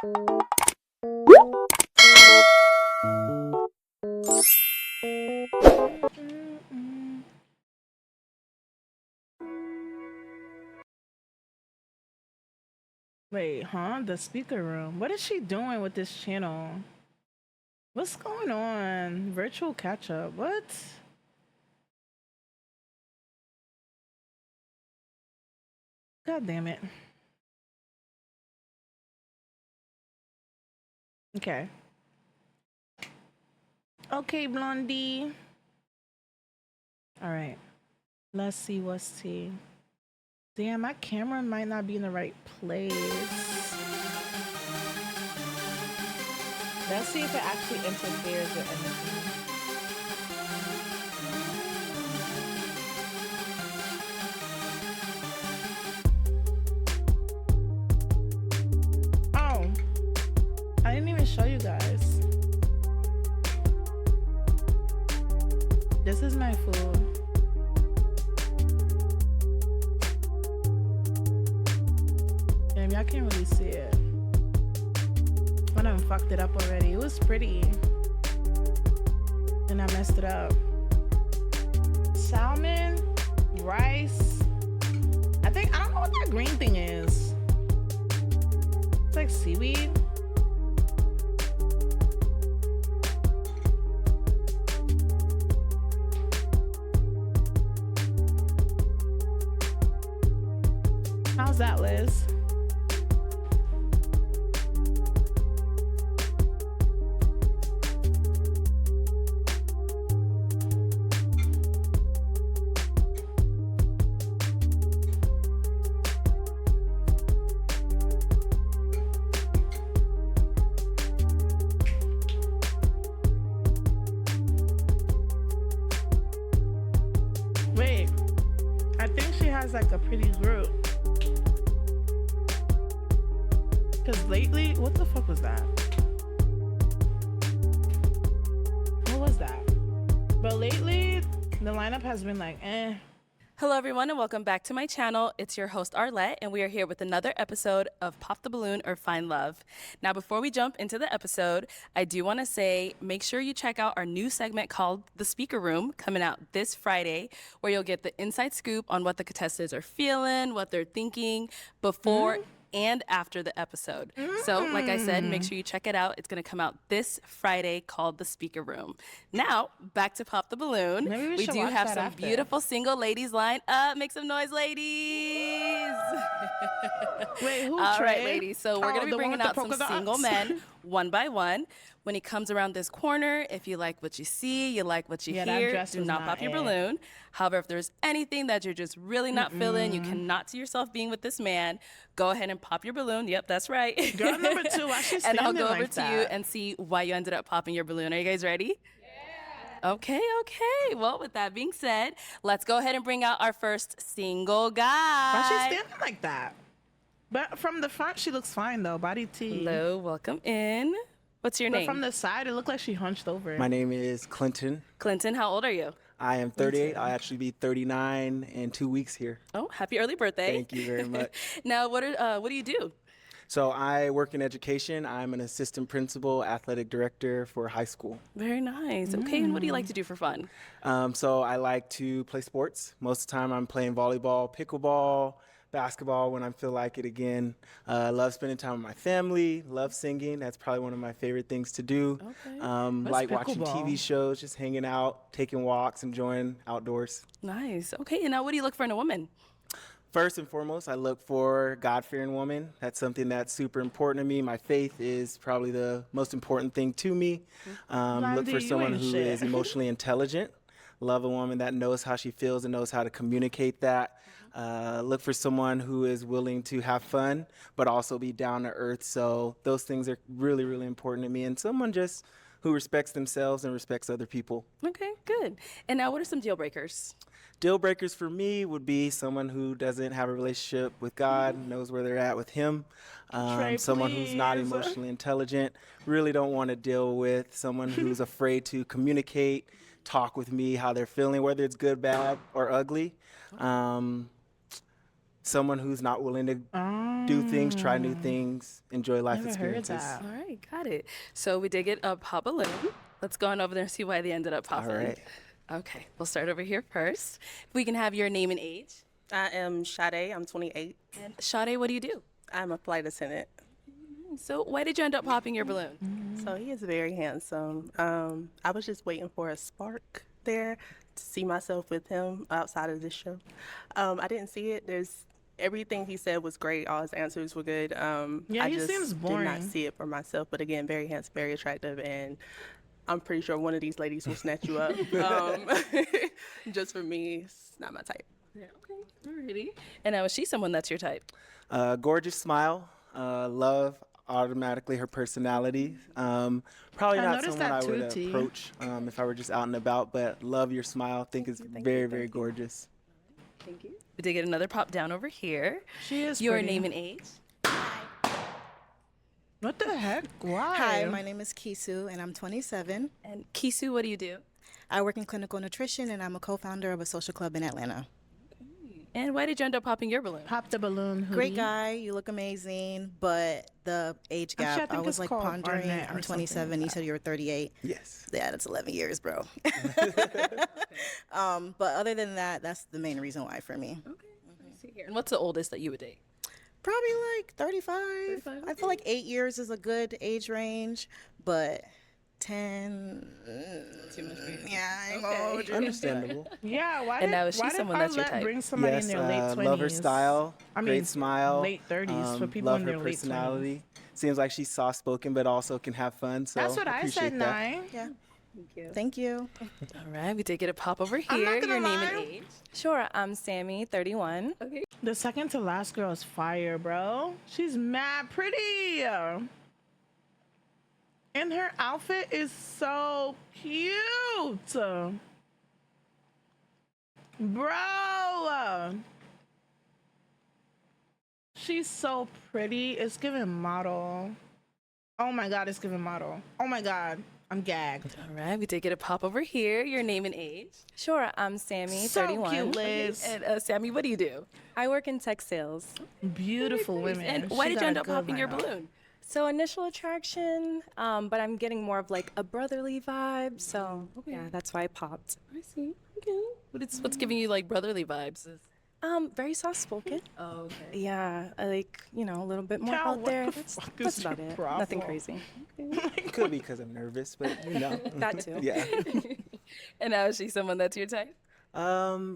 Wait, huh? The speaker room. What is she doing with this channel? What's going on? Virtual catch up. What? God damn it. Okay. Okay, Blondie. All right. Let's see what's tea. Damn, my camera might not be in the right place. Let's see if it actually interferes with anything. Oh, I didn't even show you guys. This is my food. Damn, y'all can't really see it. I done fucked it up already. It was pretty. And I messed it up. Salmon, rice. I don't know what that green thing is. It's like seaweed. How's that, Liz? Wait, I think she has like a pretty group. Because lately, what the fuck was that? What was that? But lately, the lineup has been like, eh. Hello, everyone, and welcome back to my channel. It's your host, Arlette, and we are here with another episode of Pop the Balloon or Find Love. Now, before we jump into the episode, I do want to say, make sure you check out our new segment called The Speaker Room, coming out this Friday, where you'll get the inside scoop on what the contestants are feeling, what they're thinking before and after the episode. So, like I said, make sure you check it out. It's going to come out this Friday, called The Speaker Room. Now, back to Pop the Balloon. Maybe We should do watch have that some after. beautiful single ladies lined up. Make some noise, ladies. Wait, who All right, Trey? ladies. So we're Oh, going to the be one bringing with the out some polka dots? single men one by one. When he comes around this corner, if you like what you see, you like what you Yeah, that hear, dress do was not not pop your it. balloon. However, if there's anything that you're just really not feeling, you cannot see yourself being with this man, go ahead and pop your balloon. Yep, that's right. Girl number two, why she And I'll standing go over like to you that? and see why you ended up popping your balloon. Are you guys ready? Okay. Well, with that being said, let's go ahead and bring out our first single guy. Why she standing like that? But from the front, she looks fine though. Body T. Hello, welcome in. What's your But name? from the side, it looked like she hunched over. My name is Clinton. Clinton, how old are you? I am 38. I'll actually be 39 in 2 weeks here. Oh, happy early birthday. Thank you very much. Now, what do you do? So I work in education. I'm an assistant principal, athletic director for high school. Very nice. Okay, and what do you like to do for fun? So I like to play sports. Most of the time I'm playing volleyball, pickleball, basketball when I feel like it again. Love spending time with my family, love singing. That's probably one of my favorite things to do. Okay. Like watching pickleball? TV shows, just hanging out, taking walks, enjoying outdoors. Nice. Okay, and now what do you look for in a woman? First and foremost, I look for God-fearing woman. That's something that's super important to me. My faith is probably the most important thing to me. Look Blondie, for you someone ain't who shit. is emotionally intelligent. Love a woman that knows how she feels and knows how to communicate that. Look for someone who is willing to have fun, but also be down to earth. So those things are really, really important to me. And someone just who respects themselves and respects other people. Okay, good. And now what are some deal breakers? Deal breakers for me would be someone who doesn't have a relationship with God, knows where they're at with Him. Trey, Someone who's not please. emotionally intelligent. Really don't want to deal with someone who's afraid to communicate, talk with me how they're feeling, whether it's good, bad, or ugly. someone who's not willing to do things, try new things, enjoy life Never heard experiences. that. All right, got it. So we did get a pop balloon. Let's go on over there and see why they ended up All popping. right. Okay, we'll start over here first. If we can have your name and age. I am Sade. I'm 28. And Sade, what do you do? I'm a flight attendant. So why did you end up popping your balloon? So he is very handsome. I was just waiting for a spark there to see myself with him outside of this show. I didn't see it. Everything he said was great. All his answers were good. Yeah, I he just seems did boring. not see it for myself. But again, very handsome, very attractive, and I'm pretty sure one of these ladies will snatch you up. Just for me, it's not my type. Yeah, okay, alrighty. And now is she someone that's your type? Gorgeous smile. Love automatically her personality. Probably I not noticed someone I that would too, T. approach if I were just out and about, but love your smile. Think it's very, very gorgeous. Thank you. We did get another pop down over here. She is Your pretty. name and age. What the heck? Why? Hi, my name is Kisu, and I'm 27. And Kisu, what do you do? I work in clinical nutrition, and I'm a co-founder of a social club in Atlanta. And why did you end up popping your balloon? Pop the balloon. Hoodie. Great guy, you look amazing, but the age Actually, I gap, I, think was it's like called pondering. Arnett or I'm something 27. like You that. said you were 38. Yes. Yeah, that's 11 years, bro. But other than that, that's the main reason why for me. Okay. I see here. And what's the oldest that you would date? Probably like 35. 35, I feel like 8 years is a good age range, but 10. Too much for you. Yeah, I ain't gonna hold you. Understandable. Yeah, why And did, now is she why did someone that's your Arlette type? bring somebody Yes, in their late 20s? love her style, I mean, great smile, late 30s for people love in her their late 20s. personality. Seems like she's soft-spoken, but also can have fun. So That's what I appreciate said, that. Nine. Yeah, Thank you. thank you. All right, we did get a pop over I'm here. not gonna Your name lie. and age. Sure, I'm Sammy, 31. Okay. The second to last girl is fire, bro. She's mad pretty. And her outfit is so cute. Bro. She's so pretty. It's giving model. Oh my God, it's giving model. Oh my God, I'm gagged. All right, we did get a pop over here. Your name and age. Sure, I'm Sammy, So 31. cute, Liz. And Sammy, what do you do? I work in tech sales. Beautiful women. And why She did got you a end up good popping your lineup. balloon? So initial attraction, but I'm getting more of like a brotherly vibe. So yeah, that's why I popped. I see. Okay. What's giving you like brotherly vibes? Very soft spoken. Oh, okay. Yeah, I like, a little bit more Cal, out what there. the That's, fuck is that's about your it. problem? Nothing crazy. Could be because I'm nervous, but That too. Yeah. And now is she someone that's your type?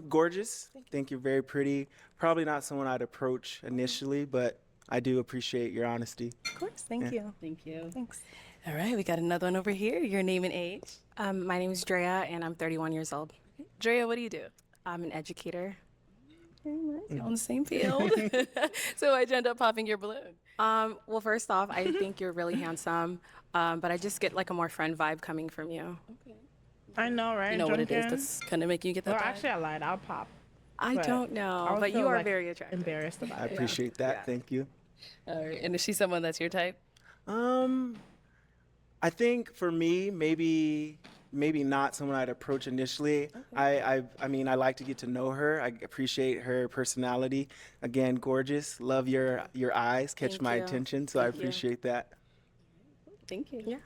Gorgeous. Think you're very pretty. Probably not someone I'd approach initially, but I do appreciate your honesty. Of course, thank you. Thank you. Thanks. All right, we got another one over here. Your name and age. My name is Drea, and I'm 31 years old. Drea, what do you do? I'm an educator. On the same field. So why'd you end up popping your balloon? Well, first off, I think you're really handsome, but I just get like a more friend vibe coming from you. I know, right? You know what it is Drunken? that's kind of making you get that Well, vibe? actually, I lied. I'll pop. I But don't I know, would but feel, you are like, very attractive. Embarrassed about I it. appreciate that. Thank you. All right, and is she someone that's your type? I think for me, maybe not someone I'd approach initially. I mean, I like to get to know her. I appreciate her personality. Again, gorgeous. Love your eyes. Catch Thank my you. attention. So I Thank you. appreciate that. Thank you. Yeah.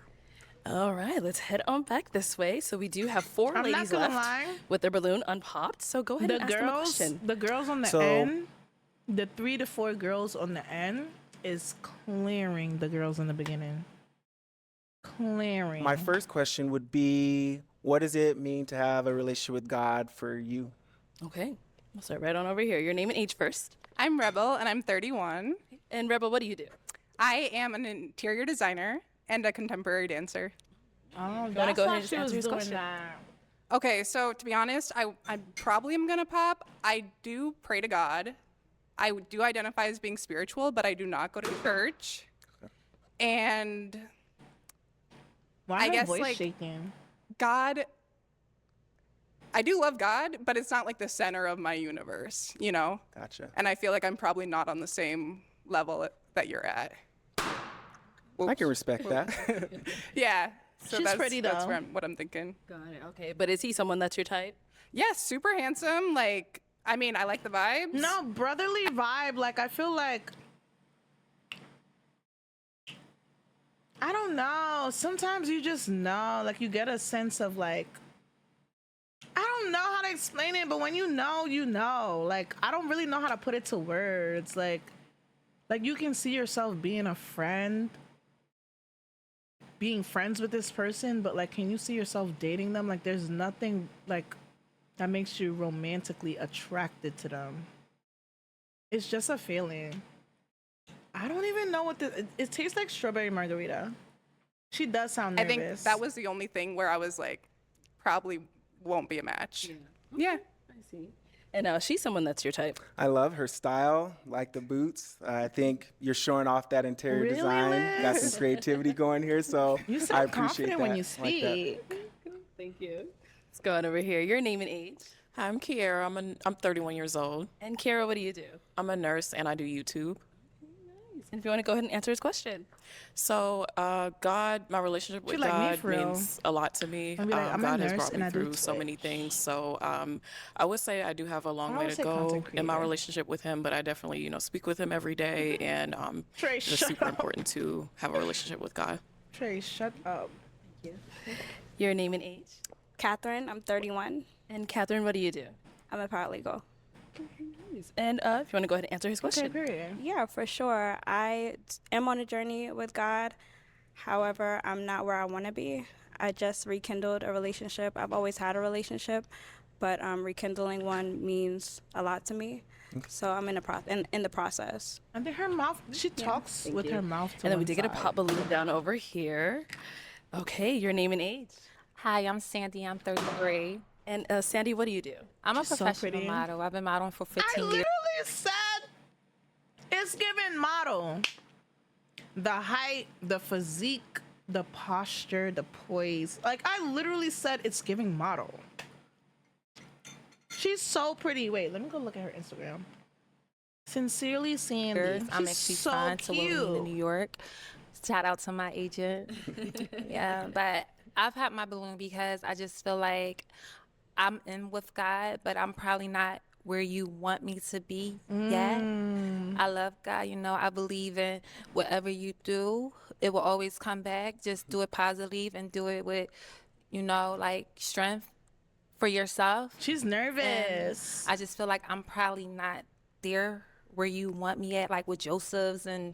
All right, let's head on back this way. So we do have 4 I'm not ladies gonna left lie. with their balloon unpopped. So go ahead The and ask them a girls, question. the girls on the So- end, the 3 to 4 girls on the end is clearing the girls in the beginning. Clearing. My first question would be, what does it mean to have a relationship with God for you? Okay, we'll start right on over here. Your name and age first. I'm Rebel, and I'm 31. And Rebel, what do you do? I am an interior designer and a contemporary dancer. Oh, wanna that's go why ahead and she answer was his doing question? that. Okay, so to be honest, I probably am gonna pop. I do pray to God. I do identify as being spiritual, but I do not go to church. And Why I her guess, voice like, shaking? God, I do love God, but it's not like the center of my universe, you know? Gotcha. And I feel like I'm probably not on the same level that you're at. I can respect that. Yeah. So She's that's, pretty, that's though. what I'm thinking. Got it. Okay, but is he someone that's your type? Yes, super handsome. Like, I mean, I like the vibes. No, brotherly vibe. Like, I feel like, I don't know. Sometimes you just know, like, you get a sense of, like, I don't know how to explain it, but when you know, you know. Like, I don't really know how to put it to words. Like you can see yourself being a friend, being friends with this person, but, like, can you see yourself dating them? Like, there's nothing, like, that makes you romantically attracted to them. It's just a feeling. I don't even know what it tastes like strawberry margarita. She does sound I nervous. think that was the only thing where I was like, probably won't be a match. Yeah. I see. And she's someone that's your type. I love her style, like the boots. I think you're showing off that interior Really, design. Got Liz? some creativity going here, so You I sound appreciate confident that. when you I like that. speak. Thank you. Let's go on over here. Your name and age. Hi, I'm Kiara. I'm 31 years old. And Kara, what do you do? I'm a nurse and I do YouTube. And if you want to go ahead and answer his question. So, God, my relationship with like me God for real. means a lot to me. I'd be like, I'm a God has nurse brought and me I do through so many Twitch. things. So, I would say I do have a long I way would to say go content in my creator. relationship with Him, but I definitely, speak with Him every day, and Trey, it's shut super up. important to have a relationship with God. Trey, shut up. Your name and age. Catherine, I'm 31. And Catherine, what do you do? I'm a paralegal. And if you want to go ahead and answer his Okay, question. period. Yeah, for sure. I am on a journey with God. However, I'm not where I want to be. I just rekindled a relationship. I've always had a relationship, but rekindling one means a lot to me. So I'm in the process. And then her mouth, she talks with her mouth to And then we one did get a side. pop balloon down over here. Okay, your name and age. Hi, I'm Sandy. I'm 33. And Sandy, what do you do? I'm a She's so professional pretty. model. I've been modeling for I 15 literally years. said it's giving model. The height, the physique, the posture, the poise. Like, I literally said it's giving model. She's so pretty. Wait, let me go look at her Instagram. Sincerely, Sandy. I'm She's actually so signed to Wilhelmina, New cute. York. Shout out to my agent. Yeah, but I've had my balloon because I just feel like I'm in with God, but I'm probably not where you want me to be yet. I love God, I believe in whatever you do, it will always come back. Just do it positively and do it with, like strength for yourself. She's And nervous. I just feel like I'm probably not there where you want me at, like with Joseph's and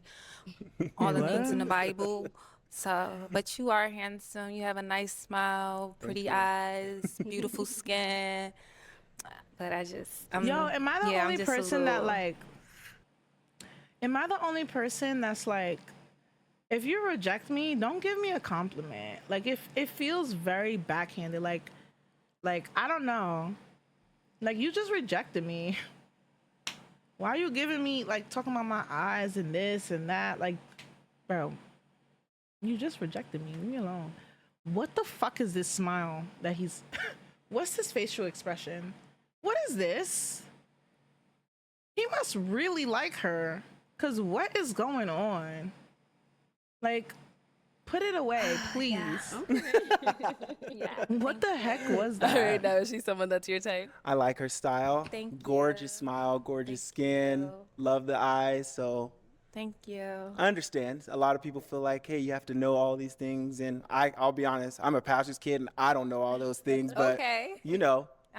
all the things in the Bible. So, but you are handsome. You have a nice smile, pretty eyes, beautiful skin. But Yo, am I the I'm only just a person that, little- like, am I the only person that's like, if you reject me, don't give me a compliment. Like, if it feels very backhanded, like I don't know, like, you just rejected me. Why are you giving me, like, talking about my eyes and this and that? Like, bro, you just rejected me. Leave me alone. What the fuck is this smile that he's? What's this facial expression? What is this? He must really like her. Cause what is going on? Like, put it away, please. What the heck was that? All right, now is she someone that's your type? I like her style. Thank Gorgeous you. smile, gorgeous skin. Love the eyes. So Thank you. I understand. A lot of people feel like, hey, you have to know all these things. And I'll be honest, I'm a pastor's kid and I don't know all those things. But, Okay. we're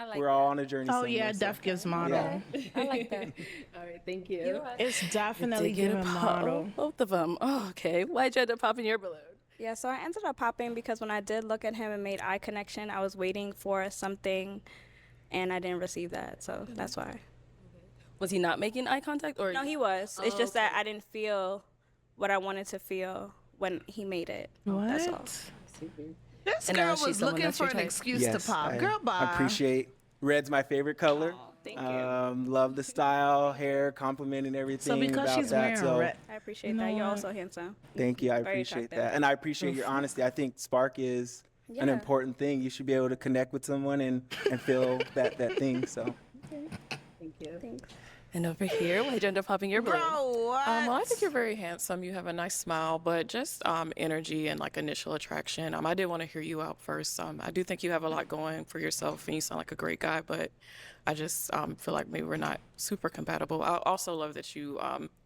like all on a journey Oh somewhere. yeah, so. Def gives model. I like that. All right, thank you. It's definitely Did get a giving pop. model. Both of them. Oh, okay. Why'd you end up popping your balloon? Yeah, so I ended up popping because when I did look at him and made eye connection, I was waiting for something and I didn't receive that. So that's why. Was he not making eye contact, or No, he was. It's just that I didn't feel what I wanted to feel when he made it. That's all. What? This And girl she's was someone looking that's for your an type? excuse Yes, to pop. I, Girl, bye. I appreciate. Red's my favorite color. Thank you. Love the style, hair, complimenting everything. So because about she's that. wearing So red, I appreciate You know that. You're what? also handsome. thank you. I Very appreciate attractive. that. And I appreciate your honesty. I think spark is an Yeah. important thing. You should be able to connect with someone and feel that thing. So Thank you. Thanks. And over here, why'd you end up popping your balloon? Bro, what? Well, I think you're very handsome. You have a nice smile, but just energy and like initial attraction. I did want to hear you out first. I do think you have a lot going for yourself, and you sound like a great guy. But I just feel like maybe we're not super compatible. I also love that you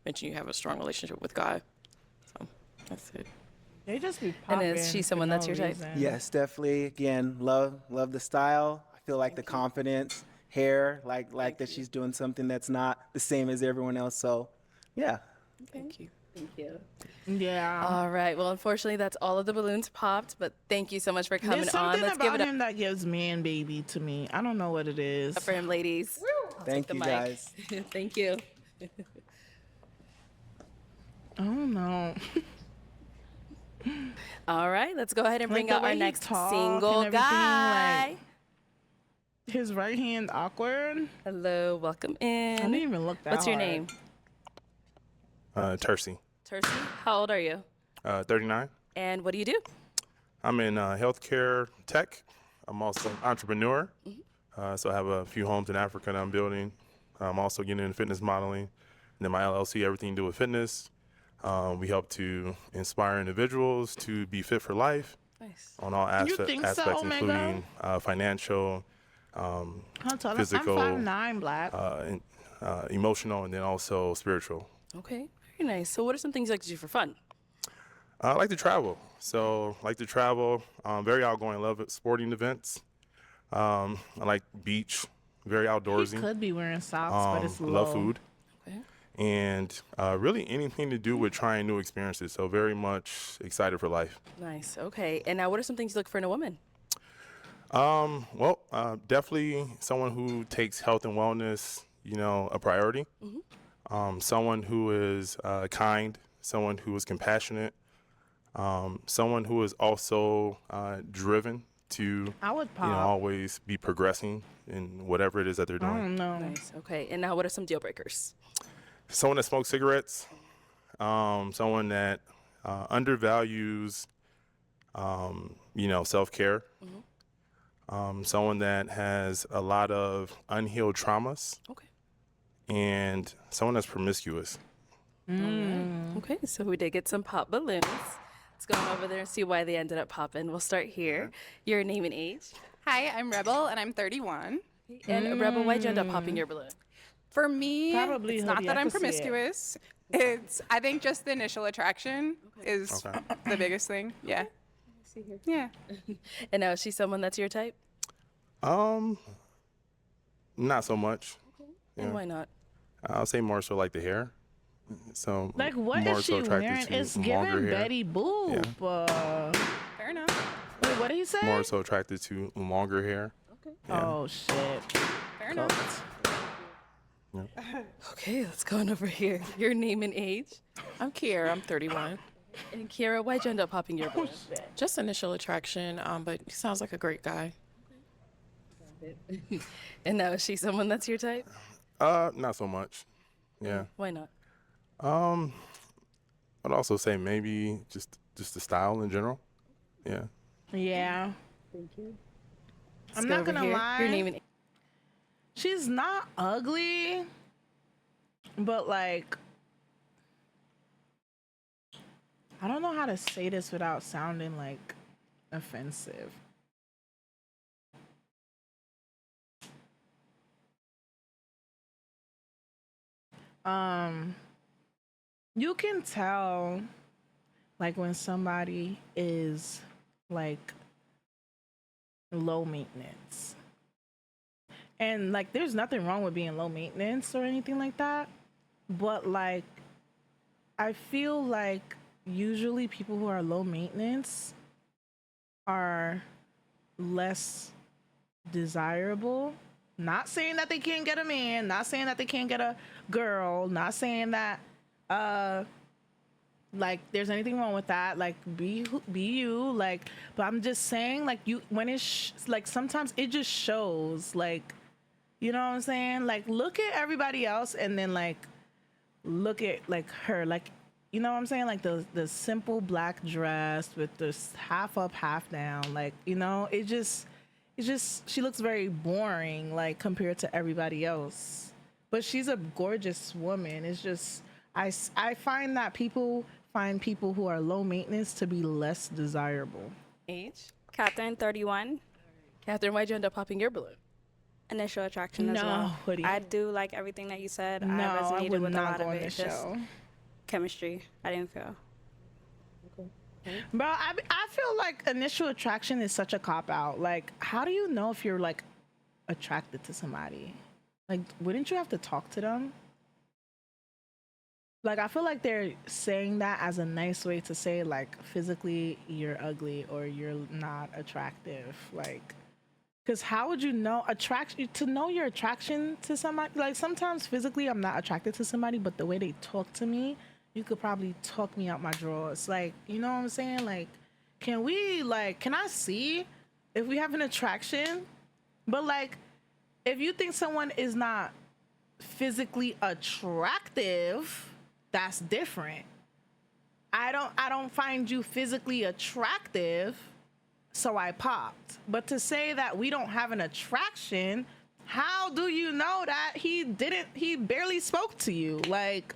mentioned you have a strong relationship with God. So that's it. They just be And popping. is she for someone no that's your type? reason. Yes, definitely. Again, love the style. I feel like the confidence, hair, like that she's doing something that's not the same as everyone else. So, yeah. Thank you. Yeah. All right. Well, unfortunately, that's all of the balloons popped. But thank you so much for coming There's on. something Let's give about it him that gives man baby to me. I don't know what it is. up for him, ladies. I'll Thank take you, the mic. guys. Thank you. I don't know. All right. Let's go ahead and bring Like, the out way our he next talk single and everything, guy. like- His right hand awkward. Hello. Welcome I didn't in. even look that What's your hard. name? Tercy, Tercy. How old are you? 39. And what do you do? I'm in healthcare tech. I'm also an entrepreneur. So I have a few homes in Africa that I'm building. I'm also getting into fitness modeling. And then my LLC, everything to do with fitness. We help to inspire individuals to be fit for life Nice. on all You think so, aspects, Omega? including financial, I'll tell him physical, I'm 5'9", black. and, emotional, and then also spiritual. Okay. Very nice. So what are some things you like to do for fun? I like to travel. So, very outgoing. Love it, sporting events. I like beach, very He outdoorsy. could be wearing socks, but it's low. Love food. Okay. And really anything to do with trying new experiences. So, very much excited for life. Nice. Okay. And now what are some things you look for in a woman? Definitely someone who takes health and wellness, a priority. Someone who is kind, someone who is compassionate, someone who is also driven to, I would pop. always be progressing in whatever it is that they're I doing. don't know. Nice. Okay. And now what are some deal breakers? Someone that smokes cigarettes, someone that undervalues, self-care, someone that has a lot of unhealed traumas, Okay. and someone that's promiscuous. Okay. So we did get some pop balloons. Let's go on over there and see why they ended up popping. We'll start here. Your name and age. Hi, I'm Rebel, and I'm 31. And Rebel, why'd you end up popping your balloon? For me, Probably it's he'll not be that I'm able to see it. promiscuous. I think just the initial attraction is Okay. the biggest thing. Yeah. Yeah. And now is she someone that's your type? Not so much. And Yeah. why not? I'll say more so like the hair. So Like, what more is so she attracted wearing? to It's longer giving hair. Betty Boop. Fair enough. Wait, what did he say? More so attracted to longer hair. Yeah. Oh, shit. Fair enough. Okay, let's go on over here. Your name and age. I'm Kiera. I'm 31. And Kiara, why'd you end up popping your balloon? Just initial attraction, but he sounds like a great guy. And now is she someone that's your type? Not so much. Yeah. Why not? I'd also say maybe just the style in general. Yeah. Yeah. Let's I'm go not over gonna here. lie. Your name and age. She's not ugly, but like, I don't know how to say this without sounding like offensive. You can tell like when somebody is like low maintenance. And like there's nothing wrong with being low maintenance or anything like that, but like I feel like usually people who are low maintenance are less desirable. Not saying that they can't get a man, not saying that they can't get a girl, not saying that like there's anything wrong with that, like be you, like, but I'm just saying like you when it's like sometimes it just shows, like, you know what I'm saying, like look at everybody else and then like look at like her, like, you know what I'm saying, like the simple black dress with this half up half down, like, you know, it just she looks very boring like compared to everybody else. but she's a gorgeous woman. It's just I find that people find people who are low maintenance to be less desirable. Age? Catherine, 31. Catherine, why'd you end up popping your balloon? Initial attraction as No, well. Hoodie. I do like everything that you said. No, I I resonated would with a not lot go of on it. this Just show. chemistry. I didn't feel. Bro, I feel like initial attraction is such a cop out. Like, how do you know if you're like attracted to somebody? Like, wouldn't you have to talk to them? Like, I feel like they're saying that as a nice way to say, like, physically you're ugly or you're not attractive. Like, because how would you know to know your attraction to somebody? Like, sometimes physically I'm not attracted to somebody, but the way they talk to me, you could probably talk me out my drawers. Like, you know what I'm saying? Like, can I see if we have an attraction? But like, if you think someone is not physically attractive, that's different. I don't find you physically attractive, so I popped. But to say that we don't have an attraction, how do you know that he barely spoke to you? Like,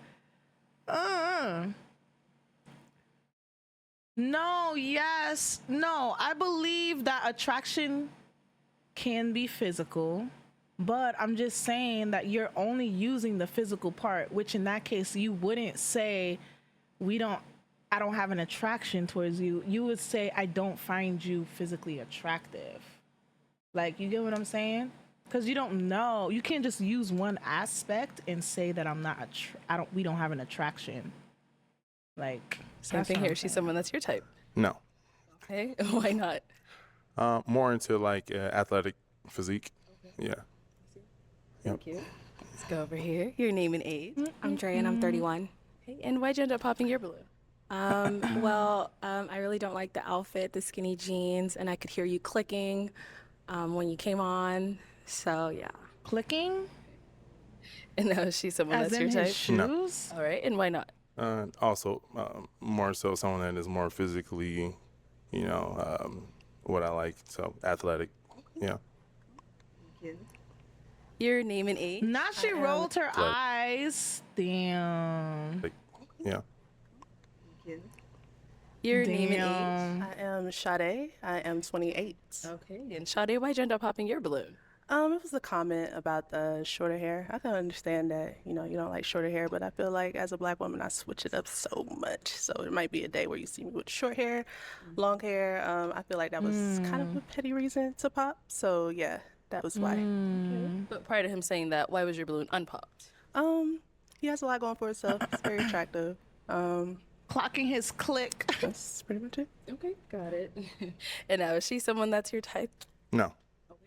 no, yes, no. I believe that attraction can be physical, but I'm just saying that you're only using the physical part, which in that case you wouldn't say I don't have an attraction towards you. You would say I don't find you physically attractive. Like, you get what I'm saying? Because you don't know. You can't just use one aspect and say that we don't have an attraction. Like, Same that's thing what here. I'm She's saying. someone that's your type. No. Okay, why not? More into like athletic physique. Yeah. Yep. Thank you. Let's go over here. Your name and age. I'm Dre and I'm 31. Okay, and why'd you end up popping your balloon? I really don't like the outfit, the skinny jeans, and I could hear you clicking when you came on. So yeah. Clicking? And now she's someone As that's in your type. his shoes? All right, and why not? Also, more so someone that is more physically, what I like. So athletic. Yeah. Your name and age. Now she rolled her eyes. Damn. Yeah. Your name and age. Damn. I am Sade. I am 28. Okay, and Sade, why'd you end up popping your balloon? It was a comment about the shorter hair. I can understand that, you don't like shorter hair, but I feel like as a black woman, I switch it up so much. So it might be a day where you see me with short hair, long hair. I feel like that was kind of a petty reason to pop. So yeah, that was why. But prior to him saying that, why was your balloon unpopped? He has a lot going for himself. He's very attractive. Clocking his click. That's pretty much it. Okay, got it. And now, is she someone that's your type? No.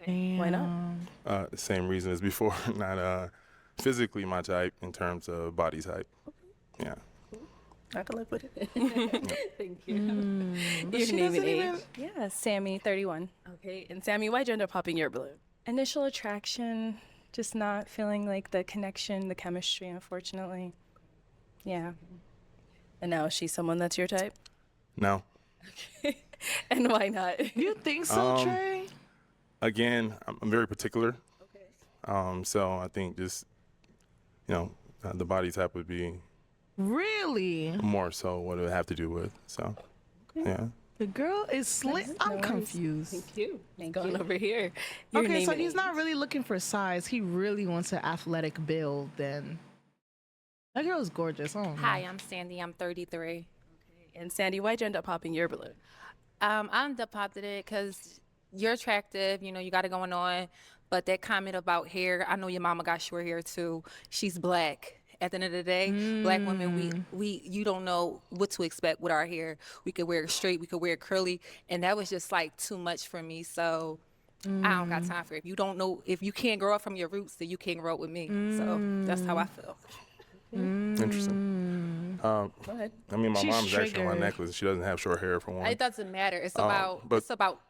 Why not? The same reason as before. Not physically my type in terms of body type. Yeah. I can live with it. Thank you. Your she name and doesn't age. even- Yeah, Sammy, 31. Okay, and Sammy, why'd you end up popping your balloon? Initial attraction, just not feeling like the connection, the chemistry, unfortunately. Yeah. And now, is she someone that's your type? No. And why not? You think so, Trey? Again, I'm very particular. Okay. So I think just, the body type would be Really? more so what it would have to do with. So, yeah. The girl is slick. I'm confused. Thank you. Going over here. Your Okay, name so and he's age. not really looking for size. He really wants an athletic build then. That girl's gorgeous. I don't know. Hi, I'm Sandy. I'm 33. And Sandy, why'd you end up popping your balloon? I ended up popping it because you're attractive. You got it going on. But that comment about hair, I know your mama got short hair too. She's black. At the end of the day, black women, you don't know what to expect with our hair. We could wear it straight, we could wear it curly, and that was just like too much for me. So I don't got time for it. If you don't know, if you can't grow up from your roots, then you can't grow up with me. So that's how I feel. Interesting. Go ahead. I mean, my She's mom's actually on my triggered. necklace. She doesn't have short hair for one. It doesn't matter. It's but- about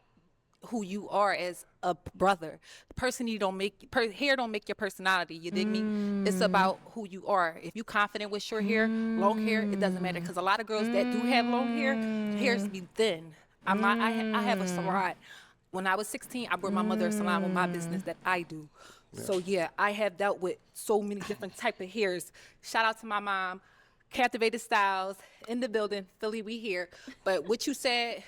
who you are as a brother. The person you don't make hair don't make your personality. You dig me? It's about who you are. If you confident with short hair, long hair, it doesn't matter. Because a lot of girls that do have long hair, hairs be thin. I'm not. I have a salon. When I was 16, I brought my mother a salon with my business that I do. So yeah, I have dealt with so many different type of hairs. Shout out to my mom, Captivated Styles in the building, Philly, we here. But what you said,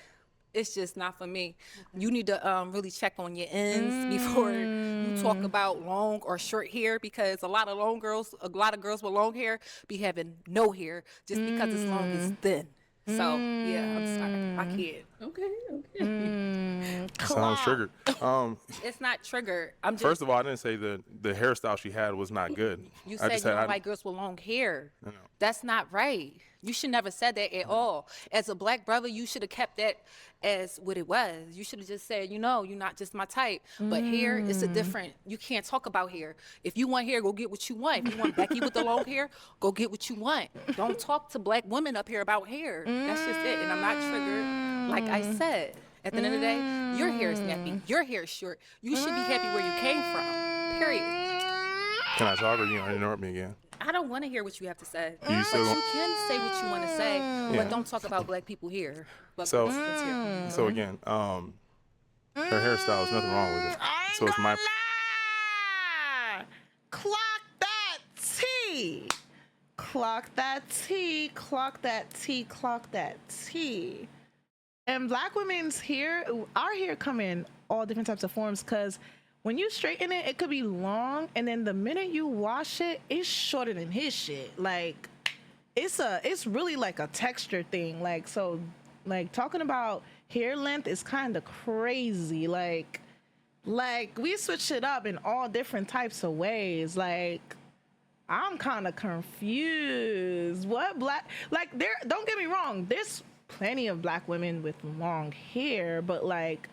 it's just not for me. You need to really check on your ends before you talk about long or short hair, because a lot of girls with long hair be having no hair just because it's long as thin. So yeah, I'm sorry, I can't. Okay. Sounds triggered. It's not triggered. I'm just. First of all, I didn't say the hairstyle she had was not good. You I said just you said don't like girls with long hair. No. That's not right. You should never said that at all. As a black brother, you should have kept that as what it was. You should have just said, you're not just my type. But hair, it's a different. You can't talk about hair. If you want hair, go get what you want. If you want Becky with the long hair, go get what you want. Don't talk to black women up here about hair. That's just it. And I'm not triggered. Like I said, at the end of the day, your hair is nappy. Your hair is short. You should be happy where you came from. Period. Can I talk or you gonna interrupt me again? I don't want to hear what you have to say. You But still you don't- can say what you want to say, Yeah. but don't talk about black people here. But So, let's hear. so again, her hairstyle is nothing wrong with it. So it's my. Clock that T. Clock that T. Clock that T. Clock that T. And black women's hair, our hair come in all different types of forms, because when you straighten it, it could be long, and then the minute you wash it, it's shorter than his shit. Like, it's really like a texture thing. Like, so, like, talking about hair length is kind of crazy. Like we switch it up in all different types of ways. Like, I'm kind of confused. What black, like, there, don't get me wrong, there's plenty of black women with long hair, but like,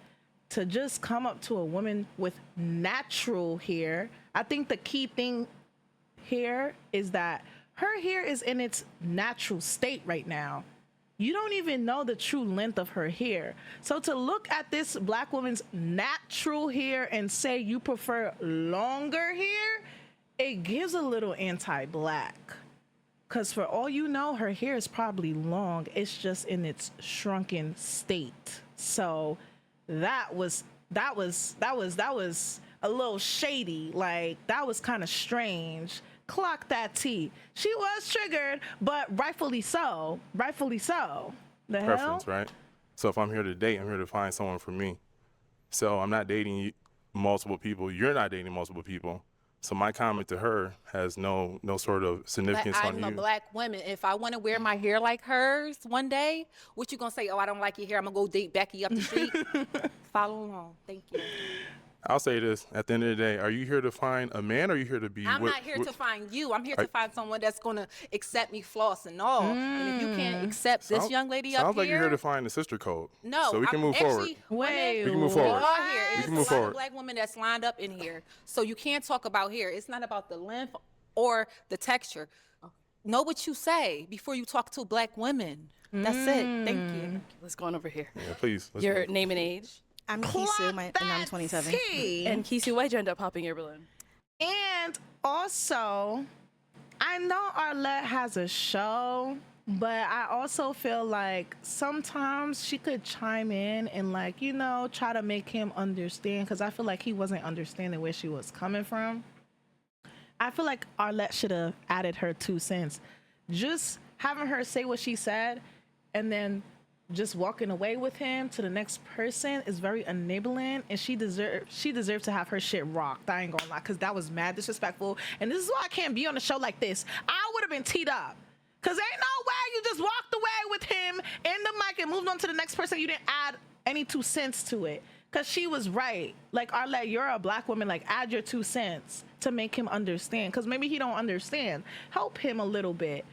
to just come up to a woman with natural hair, I think the key thing here is that her hair is in its natural state right now. You don't even know the true length of her hair. So to look at this black woman's natural hair and say you prefer longer hair, it gives a little anti-black. Because for all you know, her hair is probably long. It's just in its shrunken state. So that was a little shady. Like, that was kind of strange. Clock that T. She was triggered, but rightfully so. Rightfully so. The Preference, hell? right? So if I'm here to date, I'm here to find someone for me. So I'm not dating multiple people. You're not dating multiple people. So my comment to her has no sort of significance But on I'm you. a black woman. If I want to wear my hair like hers one day, what you gonna say? Oh, I don't like your hair. I'm gonna go date Becky up the street. Follow along. Thank you. I'll say this: at the end of the day, are you here to find a man, or are you here to be? I'm not here to find you. I'm here to find someone that's gonna accept me, floss and all. And if you can't accept this young lady up Sounds like here, you're here to find the sister code. no, So we can I'm move forward. actually, Wait, We can move We forward. are here. We It's can a move lot forward. of black women that's lined up in here. So you can't talk about hair. It's not about the length or the texture. Know what you say before you talk to black women. That's it. Thank you. Let's go on over here. Yeah, please. let's Your move. name and age. I'm Kisu, and I'm 27. T. And Kisu, why'd you end up popping your balloon? And also, I know Arlette has a show, but I also feel like sometimes she could chime in and, like, you know, try to make him understand, because I feel like he wasn't understanding where she was coming from. I feel like Arlette should have added her 2 cents. Just having her say what she said and then just walking away with him to the next person is very enabling, and she deserves to have her shit rocked. I ain't gonna lie, because that was mad disrespectful, and this is why I can't be on a show like this. I would have been teed up, because ain't no way you just walked away with him in the mic and moved on to the next person. You didn't add any 2 cents to it, because she was right. Like, Arlette, you're a black woman, like, add your 2 cents to make him understand, because maybe he don't understand. Help him a little bit.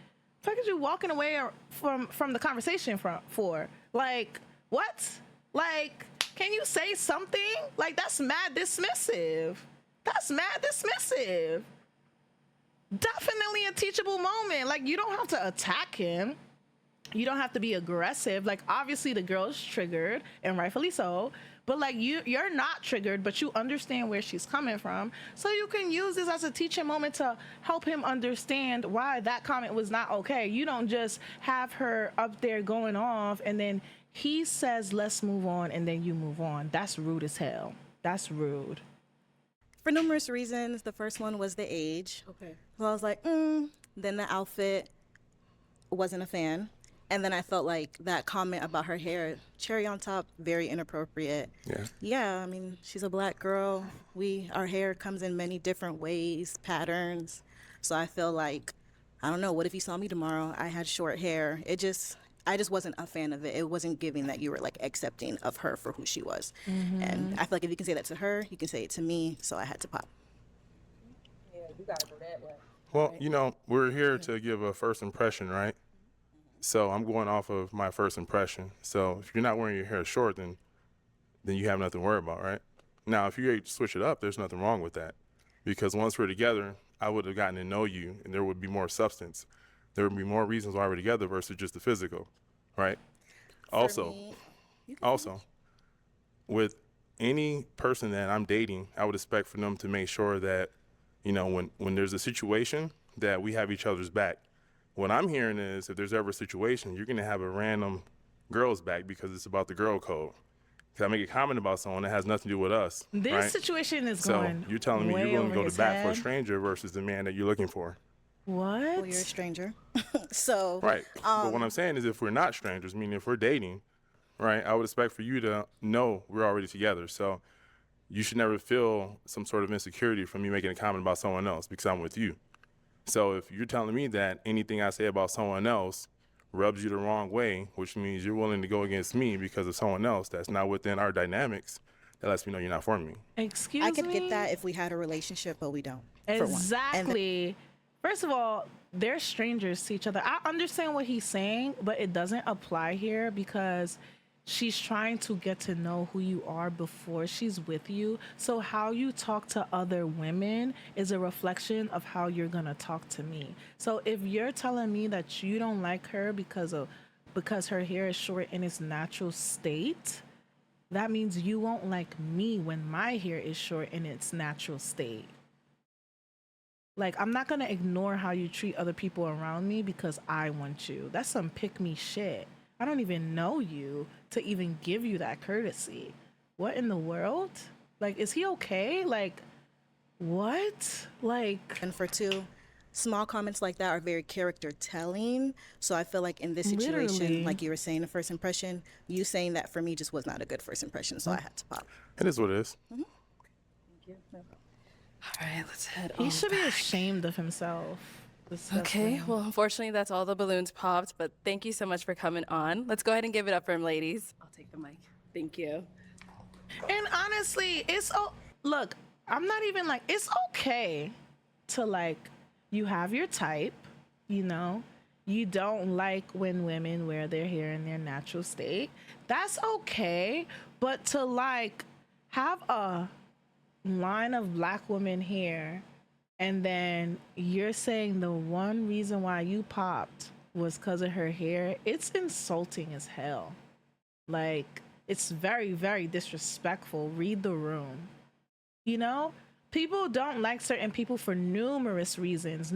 Fuck is you walking away from the conversation for? Like, what? Like, can you say something? Like, that's mad dismissive. That's mad dismissive. Definitely a teachable moment. Like, you don't have to attack him. You don't have to be aggressive. Like, obviously the girl's triggered, and rightfully so. But like, you're not triggered, but you understand where she's coming from. So you can use this as a teaching moment to help him understand why that comment was not okay. You don't just have her up there going off and then he says, let's move on, and then you move on. That's rude as hell. That's rude. For numerous reasons. The first one was the age. Okay. So I was like, Then the outfit, wasn't a fan. And then I felt like that comment about her hair, cherry on top, very inappropriate. Yeah. Yeah, I mean, she's a black girl. Our hair comes in many different ways, patterns. So I feel like, I don't know, what if you saw me tomorrow? I had short hair. I just wasn't a fan of it. It wasn't giving that you were like accepting of her for who she was. And I feel like if you can say that to her, you can say it to me. So I had to pop. Yeah, you gotta go that way. Well, you know, we're here to give a first impression, right? So I'm going off of my first impression. So if you're not wearing your hair short, then you have nothing to worry about, right? Now, if you're ready to switch it up, there's nothing wrong with that. Because once we're together, I would have gotten to know you, and there would be more substance. There would be more reasons why we're together versus just the physical, right? Also, with any person that I'm dating, I would expect for them to make sure that, you know, when there's a situation, that we have each other's back. What I'm hearing is if there's ever a situation, you're going to have a random girl's back because it's about the girl code. Because I make a comment about someone that has nothing to do with us. This right? situation is so going you're telling me way you're willing to over go his to bat for a head. stranger versus the man that you're looking for. What? Well, you're a stranger. So. Right. But what I'm saying is if we're not strangers, meaning if we're dating, right, I would expect for you to know we're already together. So you should never feel some sort of insecurity from me making a comment about someone else because I'm with you. So if you're telling me that anything I say about someone else rubs you the wrong way, which means you're willing to go against me because of someone else that's not within our dynamics, that lets me know you're not for me. Excuse I could me? get that if we had a relationship, but we don't. for one. And Exactly. First of all, they're strangers to each other. I understand what he's saying, but it doesn't apply here because she's trying to get to know who you are before she's with you. So how you talk to other women is a reflection of how you're going to talk to me. So if you're telling me that you don't like her because her hair is short in its natural state, that means you won't like me when my hair is short in its natural state. Like, I'm not going to ignore how you treat other people around me because I want you. That's some pick me shit. I don't even know you to even give you that courtesy. What in the world? Like, is he okay? Like, what? Like, And for two, small comments like that are very character telling. So I feel like in this situation, Literally. like you were saying, the first impression, you saying that for me just was not a good first impression. So I had to pop. It is what it is. All right, let's head he on should be back. ashamed of himself. Okay, Disgusting. well, unfortunately, that's all the balloons popped, but thank you so much for coming on. Let's go ahead and give it up for him, ladies. I'll take the mic. Thank you. And honestly, look, I'm not even like, it's okay to like, you have your type, you know, you don't like when women wear their hair in their natural state. That's okay. But to like have a line of black women here and then you're saying the one reason why you popped was because of her hair, it's insulting as hell. Like, it's very, very disrespectful. Read the room. You know? People don't like certain people for numerous reasons.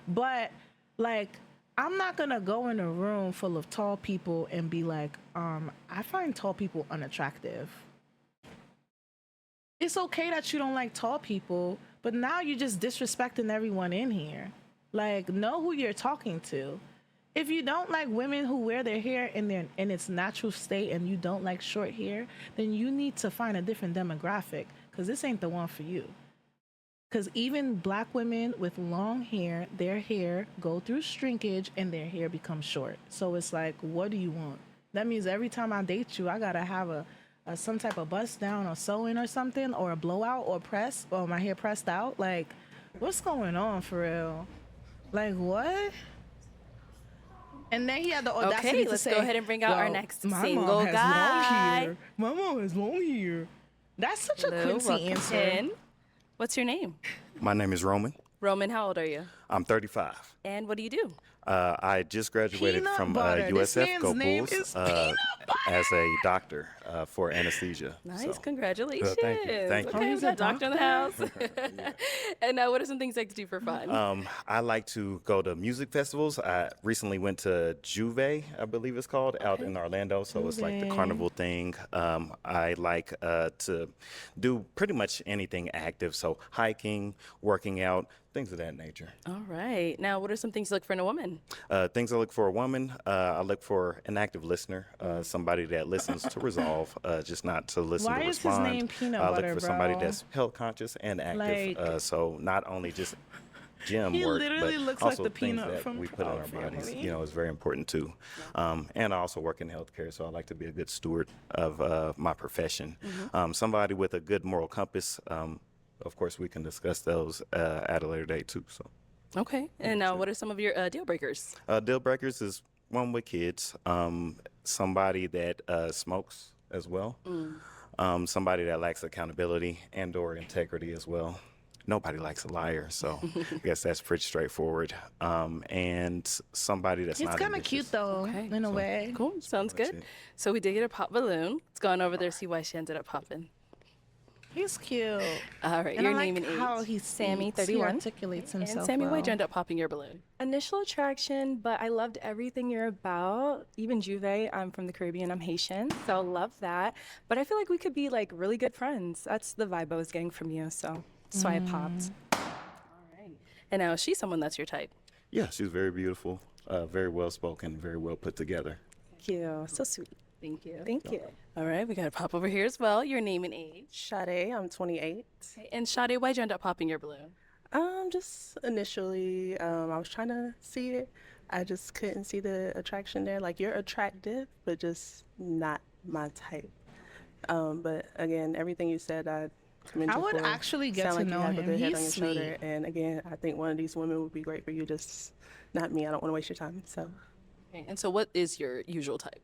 But, like, I'm not gonna go in a room full of tall people and be like, I find tall people unattractive. It's okay that you don't like tall people, but now you're just disrespecting everyone in here. Like, know who you're talking to. If you don't like women who wear their hair in its natural state and you don't like short hair, then you need to find a different demographic because this ain't the one for you. Because even black women with long hair, their hair go through shrinkage and their hair becomes short. So it's like, what do you want? That means every time I date you, I gotta have some type of bust down or sewing or something, or a blowout or press, or my hair pressed out. Like, what's going on for real? Like, what? And then he had the audacity Okay, to let's say, go ahead and bring out our "Well, next my single mom has guy." long hair. My mom has long hair. That's such a Hello, Quincy welcome answer. in. What's your name? My name is Roman. Roman, how old are you? I'm 35. And what do you do? I just graduated Peanut from butter. This USF man's Go name Bulls is Peanut Butter. as a doctor. for anesthesia. Nice, So. congratulations. Thank you. Thank you. Okay, he's we a got a doctor in the house. And now, what are some things I can do for fun? I like to go to music festivals. I recently went to Juve, I believe it's called, out in Orlando. So it's like the carnival thing. I like to do pretty much anything active. So hiking, working out, things of that nature. All right. Now, what are some things you look for in a woman? Things I look for a woman, I look for an active listener, somebody that listens to resolve, just not to listen Why to is his respond. name Peanut I Butter, look for somebody bro? that's health conscious and active. Like- So not only just gym He work, literally but looks like also the things peanut that from we put in our Proud bodies, Family. is very important too. And I also work in healthcare, so I like to be a good steward of my profession. Somebody with a good moral compass. Of course, we can discuss those at a later date too. So. Okay. And now, what are some of your deal breakers? Deal breakers is one with kids, somebody that smokes as well, somebody that lacks accountability and/or integrity as well. Nobody likes a liar, so I guess that's pretty straightforward. And somebody that's He's not kind of ambitious. cute though, Okay, in a way. Cool. Sounds That's good. it. So we did get a pop balloon. Let's go on over there, see why she ended up popping. He's cute. All right. And your I like name and age. how he Sammy, speaks. He 31. articulates himself. And Sammy, well. why'd you end up popping your balloon? Initial attraction, but I loved everything you're about. Even Juve, I'm from the Caribbean, I'm Haitian, so love that. But I feel like we could be like really good friends. That's the vibe I was getting from you, so that's why I popped. And now, is she someone that's your type? Yeah, she's very beautiful, very well spoken, very well put together. Thank you, so sweet. Thank you. Thank you. All right, we got to pop over here as well. Your name and age. Sade, I'm 28. Okay, and Sade, why'd you end up popping your balloon? Just initially, I was trying to see it. I just couldn't see the attraction there. Like, you're attractive, but just not my type. But again, everything you said, I commend I you would for. actually get Sound to like know you have him. a good head on your He's shoulder. sweet. And again, I think one of these women would be great for you. Just not me. I don't want to waste your time. So, Okay, and so what is your usual type?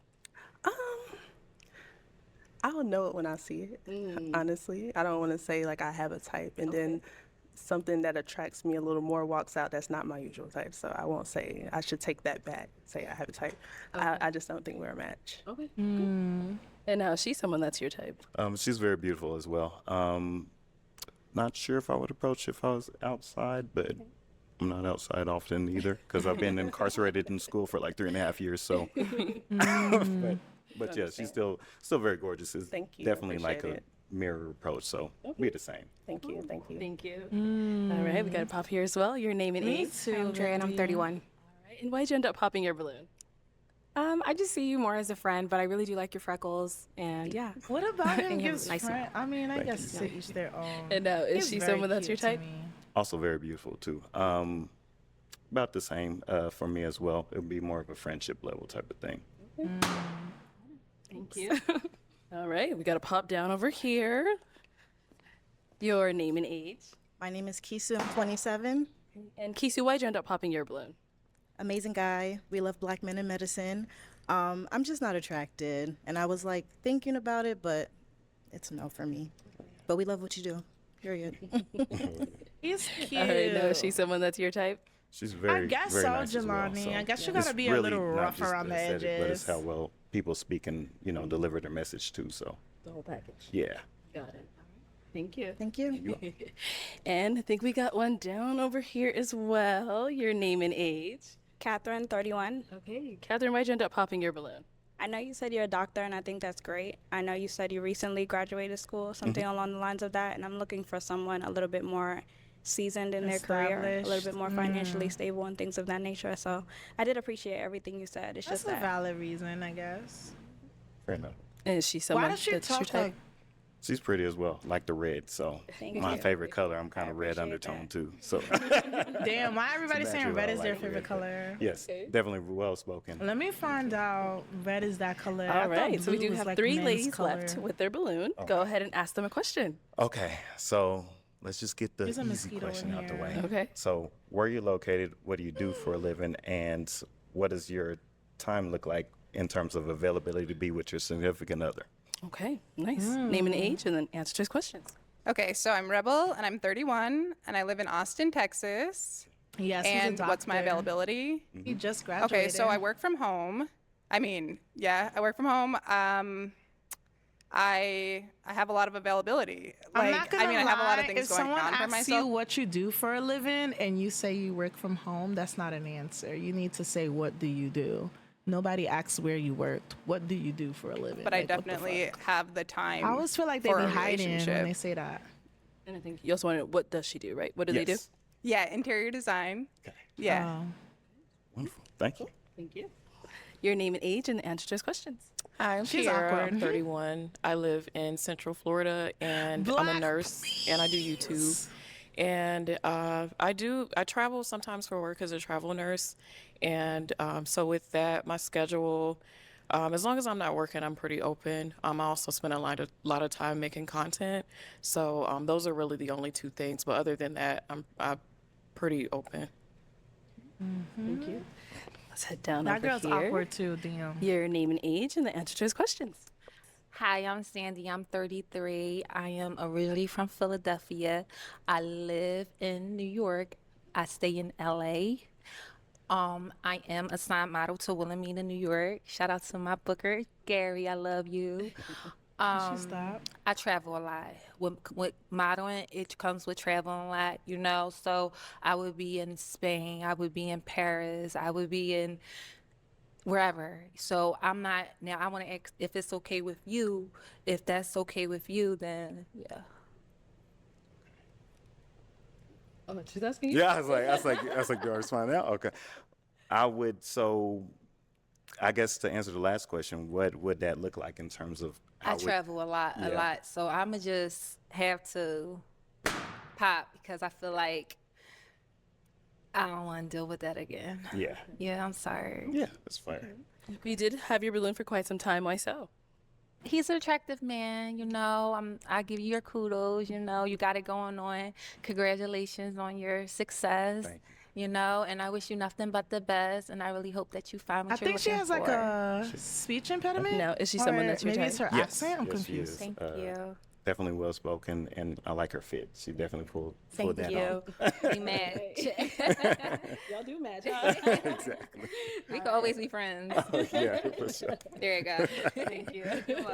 I'll know it when I see it. Honestly, I don't want to say like I have a type, and then something that attracts me a little more walks out. That's not my usual type. So I won't say. I should take that back. Say I have a type. I just don't think we're a match. Okay. And now, is she someone that's your type? She's very beautiful as well. Not sure if I would approach if I was outside, but I'm not outside often either because I've been incarcerated in school for like 3.5 years. So, but yeah, she's still very gorgeous. It's Thank you. definitely like Appreciate a it. mirror approach. So we're the same. Thank you. Thank you. Thank you. All right, we got to pop here as well. Your name and Me age. too. I'm Dre and I'm baby. 31. All right, and why'd you end up popping your balloon? I just see you more as a friend, but I really do like your freckles, and yeah. What about him And you have gives a nice friend? I mean, I Thank guess to each their own. And now, is He's she very someone that's your cute to type? me. Also very beautiful too. About the same for me as well. It would be more of a friendship level type of thing. Thank you. All right, we got to pop down over here. Your name and age. My name is Kisu. I'm 27. And Kisu, why'd you end up popping your balloon? Amazing guy. We love black men in medicine. I'm just not attracted. And I was like thinking about it, but it's a no for me. But we love what you do. Period. He's cute. All right, now, is she someone that's your type? She's very, I guess very so, nice as well, Jelani. so I guess you it's gotta be a really little not rough just around the aesthetic, but it's edges. how well people speak and deliver their message too. So The whole package. yeah. Got it. Thank you. Thank you. And I think we got one down over here as well. Your name and age. Catherine, 31. Okay. Catherine, why'd you end up popping your balloon? I know you said you're a doctor, and I think that's great. I know you said you recently graduated school, something along the lines of that, and I'm looking for someone a little bit more seasoned in their career, a little Established. bit more financially stable and things of that nature. So I did appreciate everything you said. It's That's just a that. valid reason, I guess. Fair enough. And is she someone Why does she that's your talk type? like? She's pretty as well, like the red. So Thank my you. favorite color. I'm kind of red appreciate undertone that. too. So Damn, why everybody saying naturally red I is their like favorite red, but color? yes, definitely well spoken. Let me find out. Red is that color. I All thought right, so we blue do was have like 3 men's ladies color. left with their balloon. Go ahead and ask them a question. Okay, so let's just get the There's a easy mosquito question in out the here. way. Okay. So where are you located? What do you do for a living? And what does your time look like in terms of availability to be with your significant other? Okay, nice. Name and age, and then answer to his questions. Okay, so I'm Rebel and I'm 31 and I live in Austin, Texas. Yes, he's a And what's my doctor. availability? He just graduated. Okay, so I work from home. I mean, yeah, I work from home. I have a lot of availability. I'm Like, not gonna I have a lot of lie, things if going someone on for asks myself. you what you do for a living and you say you work from home, that's not an answer. You need to say, what do you do? Nobody asks where you worked. What do you do for a living? But I Like, what the definitely fuck? have the time. I always feel like they for be a hiding when relationship. they say that. And I think you also wanted, what does she do, right? What do they do? Yes. Yeah, interior design. Yeah. Oh. Wonderful. Thank you. Thank you. Your name and age and the answer to his questions. Hi, I'm She's Kiara. awkward. I'm 31. I live in Central Florida, and I'm a Black, nurse, and I do YouTube. And I travel sometimes for work as a travel nurse. And so with that, my schedule, as long as I'm not working, I'm pretty open. I also spend a lot of time making content. So those are really the only two things. But other than that, I'm pretty open. Thank you. Let's head down That over girl's here. awkward too, damn. Your name and age and the answer to his questions. Hi, I'm Sandy. I'm 33. I am originally from Philadelphia. I live in New York. I stay in LA. I am a signed model to Wilhelmina, New York. Shout out to my booker, Gary. I love you. Stop. I travel a lot. With modeling, it comes with traveling a lot, you know. So I would be in Spain. I would be in Paris. I would be in wherever. So I'm not now. I want to ask if it's okay with you. If that's okay with you, then yeah. Oh, she's asking you? Yeah, I was like, do I respond now? Okay. I guess to answer the last question, what would that look like in terms of I travel a lot. So I'ma just have to pop because I feel like I don't want to deal with that again. Yeah. Yeah, I'm sorry. Yeah, that's fair. You did have your balloon for quite some time. Why so? He's an attractive man, you know. I give you your kudos, you know. You got it going on. Congratulations on your success. Thank You know, and I wish you nothing but the best, and I really hope that you find what I you're think she looking has like for. a speech impediment. No, is she someone Or that's your maybe type? it's her Yes, accent. I'm yes, she confused. is. Thank you. Definitely well spoken, and I like her fit. She definitely pulled Thank that you. off. We match. Y'all do match. Exactly. We can always be friends. Yeah, for sure. There you go. Thank you.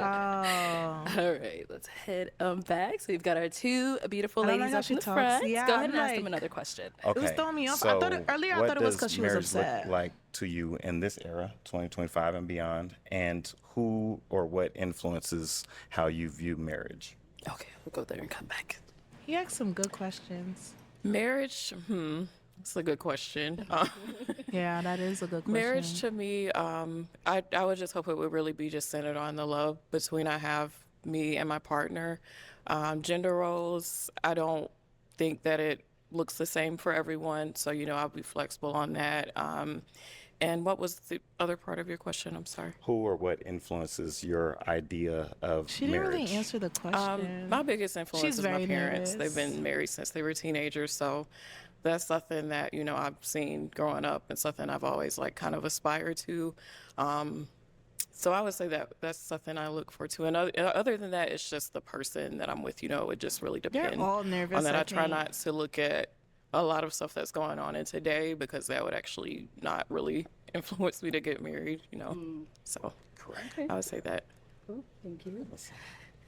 Oh. All right, let's head back. So we've got our two beautiful I don't ladies know how up she in the talks. front. Yeah, Go ahead I'm and ask them like- another question. Okay. It was throwing me off. So I thought earlier I what thought it was does 'cause she was marriage upset. look like to you in this era, 2025 and beyond, and who or what influences how you view marriage? Okay, we'll go there and come back. He asked some good questions. Marriage, that's a good question. Yeah, that is a good question. Marriage to me, I would just hope it would really be just centered on the love between me and my partner. Gender roles, I don't think that it looks the same for everyone. So, I'll be flexible on that. And what was the other part of your question? I'm sorry. Who or what influences your idea of She didn't marriage? really answer the question. My biggest influence She's is my very parents. nervous. They've been married since they were teenagers. So that's something that, I've seen growing up and something I've always kind of aspired to. So I would say that that's something I look forward to. And other than that, it's just the person that I'm with, it would just really depend all nervous, on that. I I try think. not to look at a lot of stuff that's going on in today because that would actually not really influence me to get married, So Correct. I would say that. Thank you.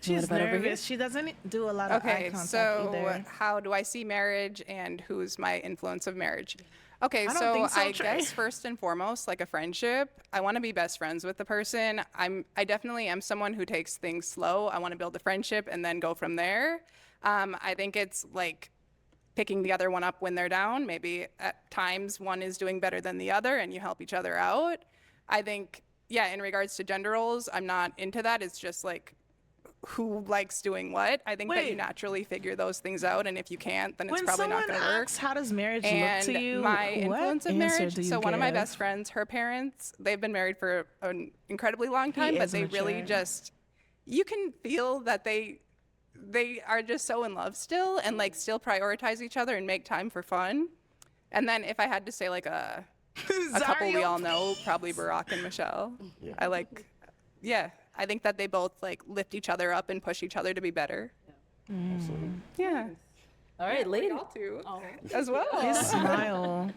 She's What about over here? nervous. She doesn't do a lot of eye Okay, contact so either. how do I see marriage and who's my influence of marriage? Okay, I don't so think so, I Trey. guess first and foremost, like a friendship, I want to be best friends with the person. I definitely am someone who takes things slow. I want to build a friendship and then go from there. I think it's like picking the other one up when they're down. Maybe at times one is doing better than the other and you help each other out. I think, yeah, in regards to gender roles, I'm not into that. It's just like who likes doing what. I think that you Wait. naturally figure those things out, and if you can't, then it's When probably someone not going to work. asks, how does marriage And look to you? my what influence of answer marriage, do you so one of my give? best friends, her parents, they've been married for an incredibly long time, but is they really mature. just, you can feel that they are just so in love still and like still prioritize each other and make time for fun. And then if I had to say like a couple we Zario, all know, probably Barack and Michelle. Yeah. I think that they both like lift each other up and push each other to be better. Absolutely. Yeah. All right, ladies. Y'all too, as well. His smile.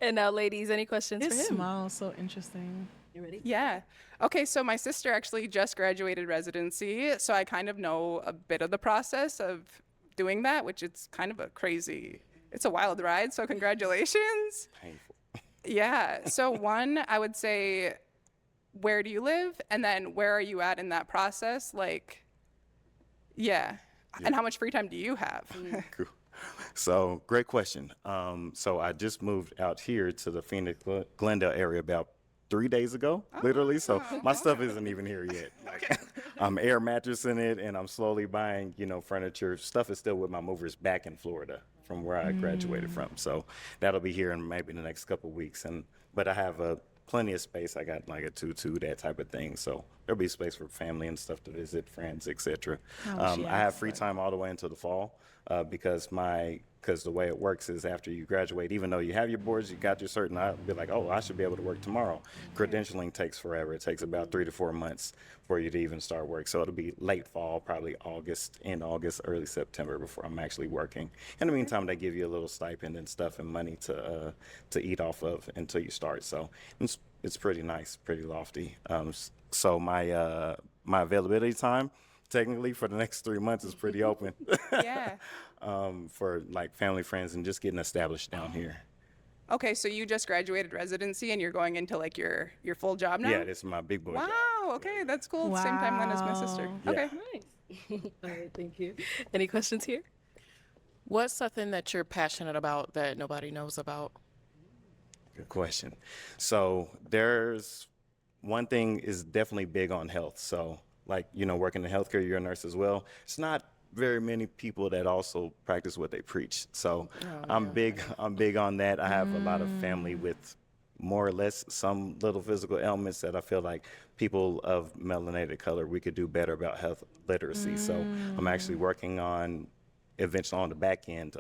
And now, ladies, any questions His for him? smile is so interesting. You ready? Yeah. Okay, so my sister actually just graduated residency, so I kind of know a bit of the process of doing that, which it's kind of it's a wild ride, so congratulations. Painful. Yeah. So one, I would say, where do you live? And then where are you at in that process? Like, yeah. And how much free time do you have? Cool. So great question. So I just moved out here to the Phoenix Glendale area about 3 days ago, literally. So my stuff isn't even here yet. Like, I'm air mattressing it, and I'm slowly buying, furniture. Stuff is still with my movers back in Florida from where I graduated from. So that'll be here in maybe the next couple of weeks. But I have plenty of space. I got like a tutu, that type of thing. So there'll be space for family and stuff to visit, friends, etc. I have free time all the way until the fall because the way it works is after you graduate, even though you have your boards, you got your certain, I'll be like, oh, I should be able to work tomorrow. Credentialing takes forever. It takes about 3 to 4 months for you to even start work. So it'll be late fall, probably end August, early September before I'm actually working. In the meantime, they give you a little stipend and stuff and money to eat off of until you start. So it's pretty nice, pretty lofty. So my availability time, technically for the next 3 months is pretty open. Yeah. For like family, friends, and just getting established down here. Okay, so you just graduated residency and you're going into like your full job now? Yeah, this is my big boy job. Wow, okay, that's cool. Same timeline as my sister. Yeah. Okay. Nice. All right, thank you. Any questions here? What's something that you're passionate about that nobody knows about? Good question. So there's one thing is definitely big on health. So like, working in healthcare, you're a nurse as well. It's not very many people that also practice what they preach. So I'm big on that. I have a lot of family with more or less some little physical ailments that I feel like people of melanated color, we could do better about health literacy. So I'm actually working on eventually on the back end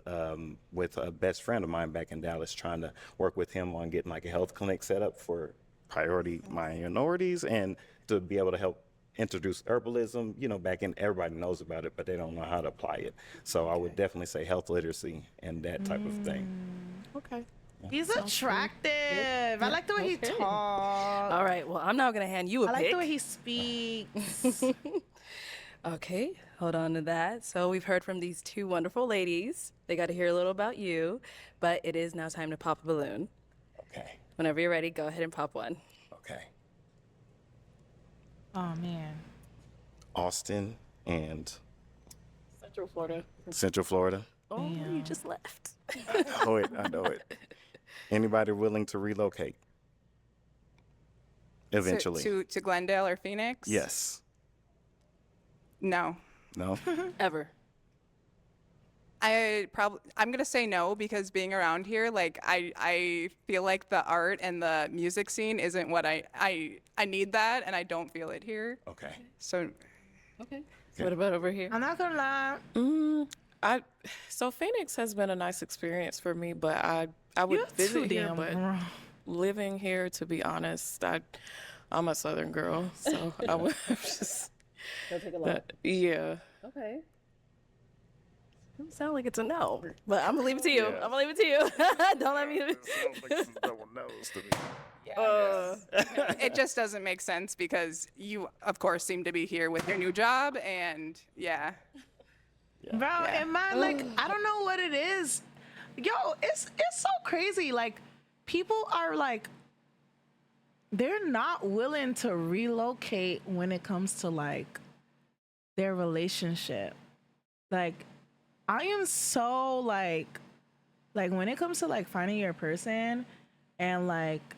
with a best friend of mine back in Dallas, trying to work with him on getting like a health clinic set up for priority minorities and to be able to help introduce herbalism, back in, everybody knows about it, but they don't know how to apply it. So I would definitely say health literacy and that type of thing. Okay. He's attractive. I like the way he talks. All right, well, I'm now going to hand you a I like pick. the way he speaks. Okay, hold on to that. So we've heard from these two wonderful ladies. They got to hear a little about you, but it is now time to pop a balloon. Okay. Whenever you're ready, go ahead and pop one. Okay. Oh, man. Austin and Central Florida. Central Florida. Oh, you just left. I know it. Anybody willing to relocate? Eventually. To Glendale or Phoenix? Yes. No. No? Ever. I'm gonna say no because being around here, like I feel like the art and the music scene isn't what I need that, and I don't feel it here. Okay. So. Okay. So what about over here? I'm not gonna lie. So Phoenix has been a nice experience for me, but I would You're visit too here, damn but wrong. living here, to be honest, I'm a Southern girl, so I would just. Go take a look. Yeah. Okay. Doesn't sound like it's a no, but I'm gonna leave it to you. Yeah. I'm gonna leave it to you. Don't let me. Sounds like some double nose to me. It just doesn't make sense because you, of course, seem to be here with your new job, and yeah. Bro, and mine, like, I don't know what it is. Yo, it's so crazy. Like, people are like, they're not willing to relocate when it comes to like their relationship. Like, I am so like when it comes to like finding your person and like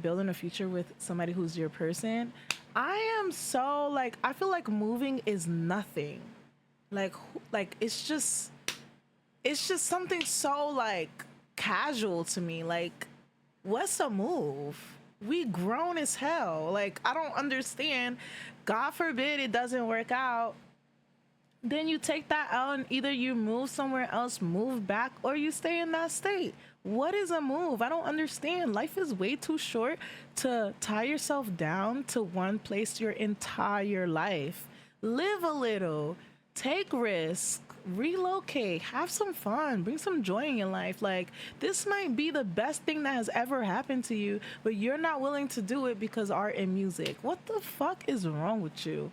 building a future with somebody who's your person, I am so like, I feel like moving is nothing. Like it's just something so like casual to me. Like, what's a move? We grown as hell. Like, I don't understand. God forbid it doesn't work out. Then you take that out and either you move somewhere else, move back, or you stay in that state. What is a move? I don't understand. Life is way too short to tie yourself down to one place your entire life. Live a little. take risks, relocate, have some fun, bring some joy in your life. Like, this might be the best thing that has ever happened to you, but you're not willing to do it because art and music. What the fuck is wrong with you?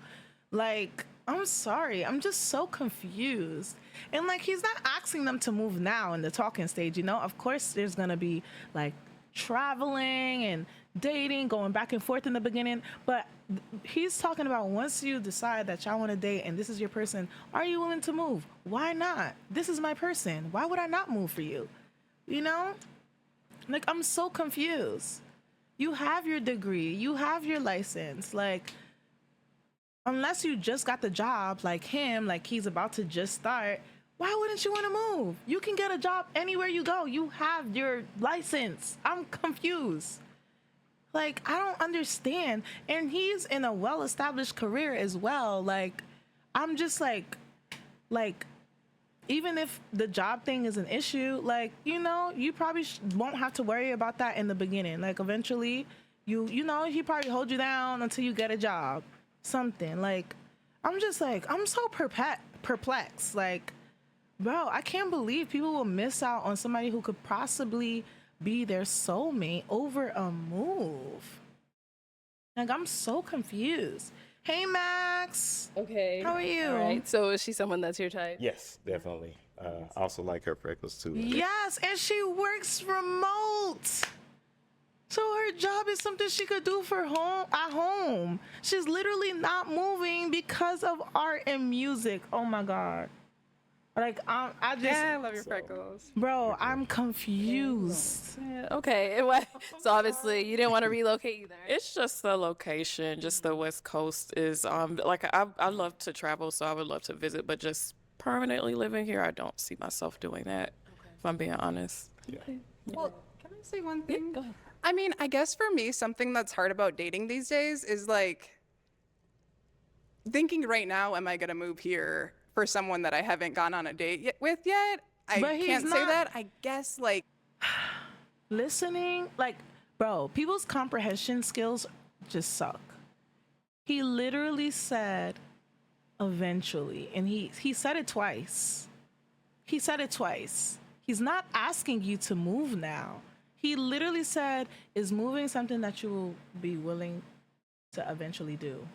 Like, I'm sorry, I'm just so confused. And like, he's not asking them to move now in the talking stage, you know? Of course there's gonna be like traveling and dating, going back and forth in the beginning, but he's talking about once you decide that y'all want to date and this is your person, are you willing to move? Why not? This is my person. Why would I not move for you? You know? Like, I'm so confused. You have your degree, you have your license. Like, unless you just got the job like him, like he's about to just start, why wouldn't you want to move? You can get a job anywhere you go. You have your license. I'm confused. Like, I don't understand. And he's in a well-established career as well. Like, I'm just like, even if the job thing is an issue, like, you know, you probably won't have to worry about that in the beginning. Like, eventually, you know, he probably hold you down until you get a job. Something. Like, I'm just like, I'm so perplexed. Like, bro, I can't believe people will miss out on somebody who could possibly be their soulmate over a move. Like, I'm so confused. Hey, Max. Okay. How are you? All right. So is she someone that's your type? Yes, definitely. I also like her freckles too. Yes, and she works remote. So her job is something she could do for at home. She's literally not moving because of art and music. Oh my God. Like, I just... Yeah, I love your freckles. Bro, I'm confused. Yeah, okay. So obviously you didn't want to relocate either. It's just the location, just the West Coast is like I love to travel, so I would love to visit, but just permanently living here, I don't see myself doing that. If I'm being honest. Yeah. Well, can I say one thing? Go ahead. I mean, I guess for me, something that's hard about dating these days is like thinking right now, am I going to move here for someone that I haven't gone on a date with yet? I But he's can't say not- that. I guess like Listening, like, bro, people's comprehension skills just suck. He literally said eventually, and he said it twice. He said it twice. He's not asking you to move now. He literally said, is moving something that you will be willing to eventually do?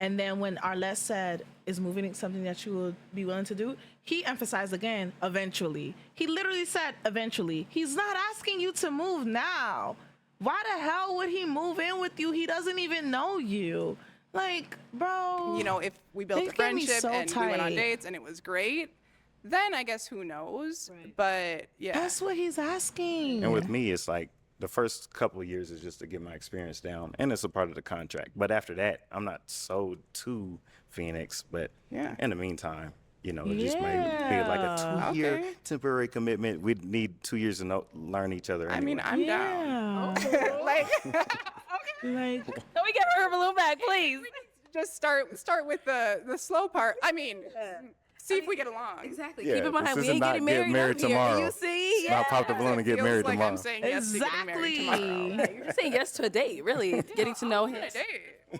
And then when Arlette said, is moving something that you will be willing to do? He emphasized again, eventually. He literally said, eventually. He's not asking you to move now. Why the hell would he move in with you? He doesn't even know you. Like, bro. you know, if we built They a get me friendship so and we went on tight. dates and it was great, then I guess who knows? Right. But yeah. That's what he's asking. And with me, it's like the first couple of years is just to get my experience down, and it's a part of the contract. But after that, I'm not sold to Phoenix. But Yeah. in the meantime, you know, it just may be like a Yeah. 2-year Okay. temporary commitment. We'd need 2 years to learn each other. I mean, anyway. I'm down. Yeah. Like Like, Can we get her balloon back, please? just start with the slow part. I mean, see if we get along. Exactly. Yeah, Keep in mind, this we isn't ain't not getting get married, married up here. tomorrow. You see? Not pop the balloon and get Feels married like tomorrow. I'm saying yes to getting married tomorrow. exactly. You're saying yes to a date, really. Getting to know him. On a date. Yeah,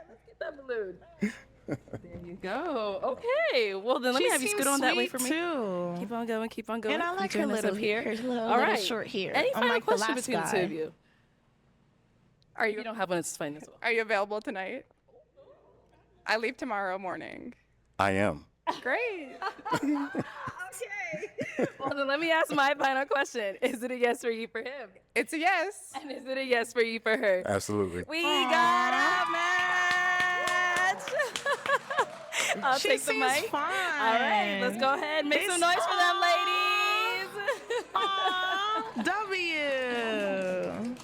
let's get that balloon. There you go. Okay. Well, then let me She have you seems scoot on that way for sweet, me. too. Keep on going. Keep on going. And I like You her join us little up here. her little, All little right. short hair. Any final unlike the question last between the two guy. of you? Are You you don't have one. It's fine as well. are you available tonight? I leave tomorrow morning. I am. Great. Well, then let me ask my final question. Is it a yes for you for him? It's a yes. And is it a yes for you for her? Absolutely. We got a match. I'll She take the seems mic. fine. All right, let's go ahead. Make some noise for them, ladies. Aw, W.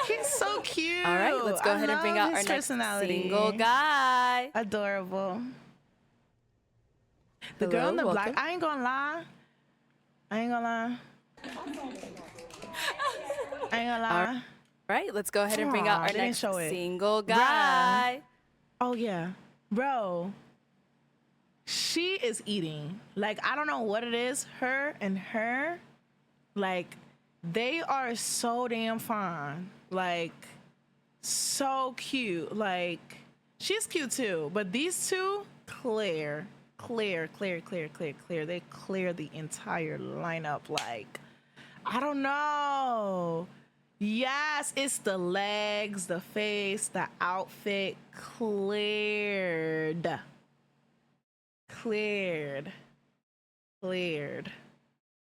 He's so cute. All right, let's go I ahead and bring love out our his next personality. single guy. Adorable. The girl in the Hello, black. welcome. I ain't gonna lie. I ain't gonna lie. All right, let's go ahead and bring out Aw, our they didn't next show it. single guy. Oh yeah, bro. She is eating. Like, I don't know what it is. Her and her, like, they are so damn fine. Like, so cute. Like, she's cute too. But these two, clear. They clear the entire lineup. Like, I don't know. Yes, it's the legs, the face, the outfit cleared.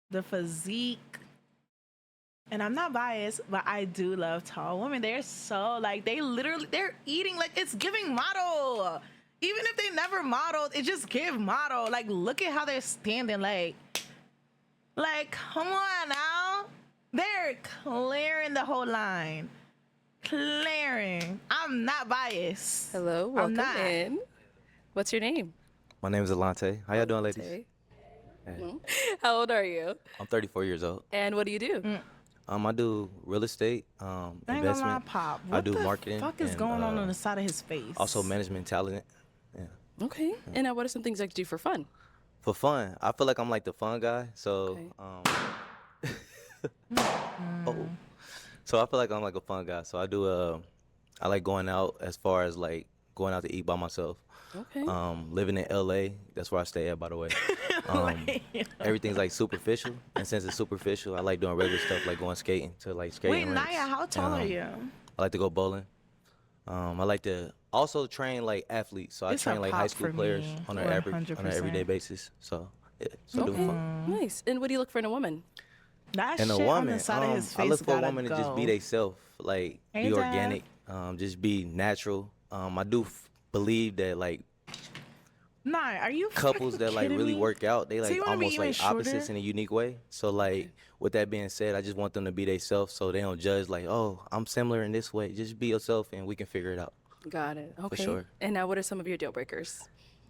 The physique. And I'm not biased, but I do love tall women. They're so like they're eating like it's giving model. Even if they never modeled, it just give model. Like look at how they're standing. Like come on now. They're clearing the whole line. Clearing. I'm not biased. Hello, I'm welcome not. in. What's your name? My name is Alante. How y'all doing, ladies? Tay. Hey. How old are you? I'm 34 years old. And what do you do? I do real estate, I ain't gonna lie, investment. Pop. I What do the marketing. fuck is and, going on the side of his face? Also management talent. Yeah. Okay. And now what are some things I could do for fun? For fun, I feel like I'm like the fun guy. So, so I feel like I'm like a fun guy. So I do. I like going out as far as like going out to eat by myself. Okay. Living in LA, that's where I stay at, by the way. Everything's like superficial, and since it's superficial, I like doing regular stuff like going skating to like skating Wait, rinks. Naya, how tall are you? I like to go bowling. I like to also train like athletes, so I It's a train like high pop school for players me, on an everyday 100%. basis. So yeah, so Okay. doing fun. Nice. And what do you look for in a woman? That And a shit on woman, the side of his face I look for a gotta woman to just be go. theyself, like Hey, be Dad. organic, just be natural. I do believe that like Nah, are you couples fucking that like kidding really me? work out, they So like you wanna be almost even like opposites shorter? in a unique way. So like with that being said, I just want them to be themselves, so they don't judge like, oh, I'm similar in this way. Just be yourself, and we can figure it out. Got it. Okay. sure. And now what are some of your deal breakers?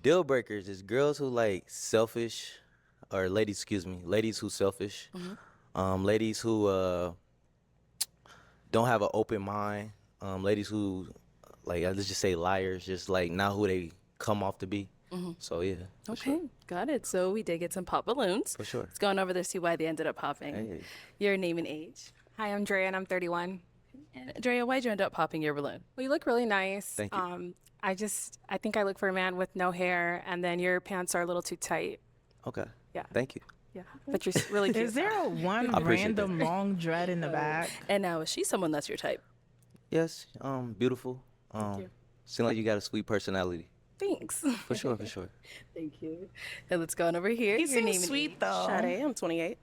Deal breakers is girls who like selfish, or ladies, excuse me, ladies who selfish, ladies who don't have an open mind, ladies who like let's just say liars, just like not who they come off to be. So yeah. for Okay. sure. Got it. So we did get some pop balloons. For sure. Let's go on over there, see why they ended up popping. Hey. Your name and age. Hi, I'm Drea and I'm 31. And Drea, why'd you end up popping your balloon? Well, you look really nice. Thank you. I think I look for a man with no hair, and then your pants are a little too tight. Okay. Yeah. Thank you. Yeah, but you're really cute. Is there a one I appreciate random long dread in the back? And now is she someone that's your type? Yes. Beautiful. you. Seem like you got a sweet personality. Thanks. For sure. For sure. Thank you. And let's go on over here. He Your seems name and sweet age. though. Sade, I'm 28.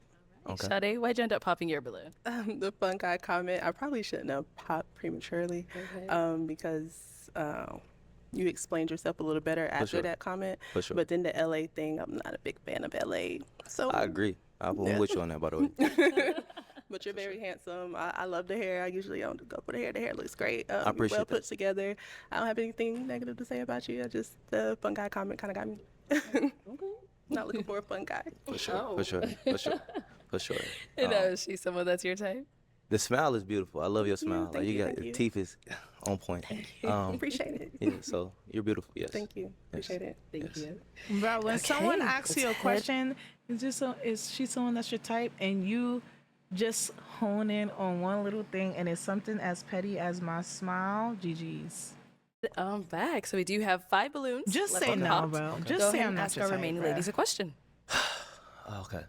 Okay. Sade, why'd you end up popping your balloon? The fun guy comment, I probably shouldn't have popped prematurely because you explained yourself a little better after sure. that comment. For sure. But then the LA thing, I'm not a big fan of LA. So I agree. I'm with you on that, by the way. But you're very handsome. I love the hair. I usually don't go for the hair. The hair looks great. I appreciate well that. put together. I don't have anything negative to say about you. I just the fun guy comment kind of got me. Not looking for a fun guy. For sure. For sure. For sure. For sure. And now is she someone that's your type? The smile is beautiful. I love your Thank you, smile. Like thank you you, got thank your you. teeth is on point. Appreciate it. Yeah. So you're beautiful. Yes. Thank you. Appreciate it. Thank you. Bro, when someone Okay, asks you a let's head- question, is she someone that's your type, and you just hone in on one little thing, and it's something as petty as my smile, GG's. I'm back. So we do have 5 balloons. Just left say on no, pops. bro. Go Just ahead say I'm and not ask your our type, remaining bro. ladies a question. Okay.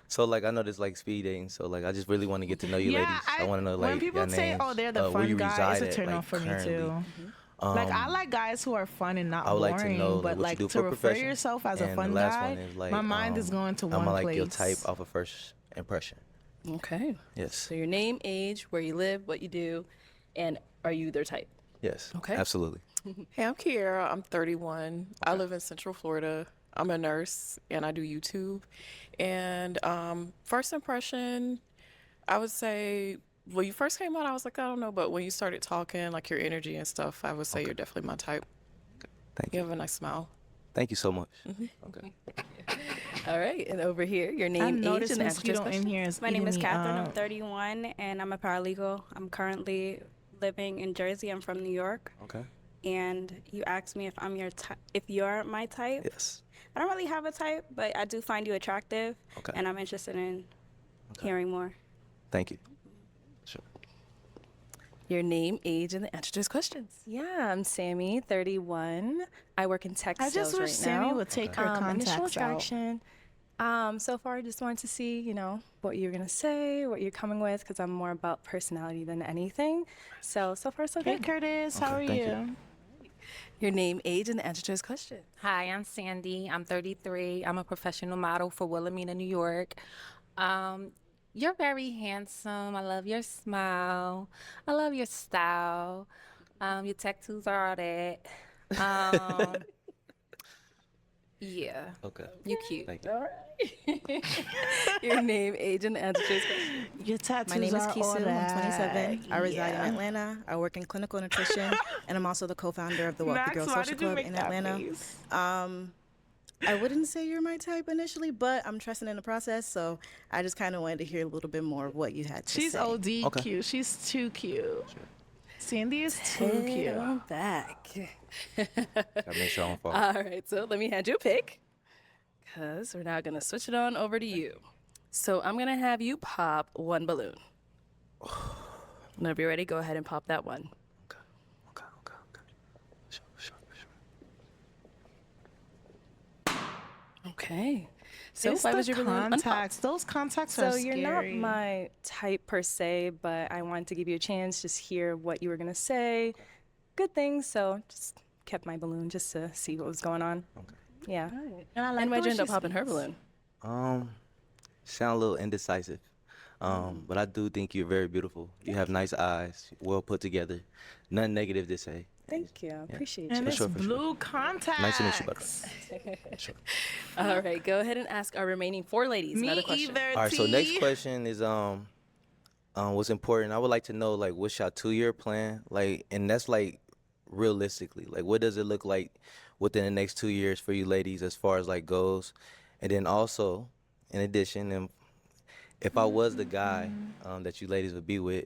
So like I know this like speed dating, so like I just really want to get to know you, Yeah, ladies. I want to know like when people your say, names, "Oh, they're the where fun you guy," reside it's a at, turn like, off for me currently. too. Like I like guys who are fun and not I would boring, like to know but what like you do to for refer profession. yourself as a And fun the last guy, one is like, my mind is going to one I'm place. like your type off of first impression. Okay. Yes. So your name, age, where you live, what you do, and are you their type? Yes. Okay. Absolutely. Hey, I'm Kiera. I'm 31. I live in Central Florida. I'm a nurse and I do YouTube. And first impression, I would say when you first came out, I was like, I don't know. But when you started talking, like your energy and stuff, I would say you're definitely my type. Thank you. You have a nice smile. Thank you so much. Okay. All right. And over here, your name, age, noticed and answer to this mosquito in question. here is My name is eating me Catherine. I'm up. 31 and I'm a paralegal. I'm currently living in Jersey. I'm from New York. Okay. And you asked me if I'm your if you're my type. Yes. I don't really have a type, but I do find you attractive. Okay. And I'm interested in hearing more. Thank you. Sure. Your name, age, and the answer to his questions. Yeah, I'm Sammy, 31. I work in tech I sales just wish right Sammy now. would take her Initial contacts out. attraction. So far, I just wanted to see, what you're gonna say, what you're coming with, because I'm more about personality than anything. So far, so Hey, good. Curtis, how are thank you? Your name, age, and the answer to his question. Hi, I'm Sandy. I'm 33. I'm a professional model for Wilhelmina, New York. You're very handsome. I love your smile. I love your style. Your tattoos are all that. Yeah. Okay. You cute. Thank you. All right. Your name, age, and the answer to his question. Your tattoos My name is are all Kisu. I'm that. 27. I reside in Yeah. Atlanta. I work in clinical nutrition, and I'm also the co-founder of the Wealthy Max, Girls why Social did you Club make in that Atlanta. face? I wouldn't say you're my type initially, but I'm trusting in the process, so I just kind of wanted to hear a little bit more of what you had to She's say. OD Okay. cute. She's too cute. Sandy is too Head cute. on back. Gotta make sure I don't fall. All right, so let me hand you a pick, because we're now going to switch it on over to you. So I'm going to have you pop one balloon. Whenever you're ready, go ahead and pop that one. Okay. Okay. So It's why the was your balloon unpopped? contacts. Those contacts are So scary. you're not my type per se, but I wanted to give you a chance, just hear what you were gonna say. Good things, so just kept my balloon just to see what was going on. Okay. Yeah. And I like And the why'd way you end up she popping her speaks. balloon? Sound a little indecisive. But I do think you're very beautiful. You have nice eyes, well put together. Nothing negative to say. Thank you. I appreciate And you. For it's sure, for sure. blue contacts. Nice to meet you, butterfly. Sure. All right, go ahead and ask our remaining 4 ladies Me another question. either. All right, so T. next question is what's important. I would like to know like what's your 2-year plan? Like, and that's like realistically, like what does it look like within the next 2 years for you ladies as far as like goals? And then also, in addition, if I was the guy that you ladies would be with,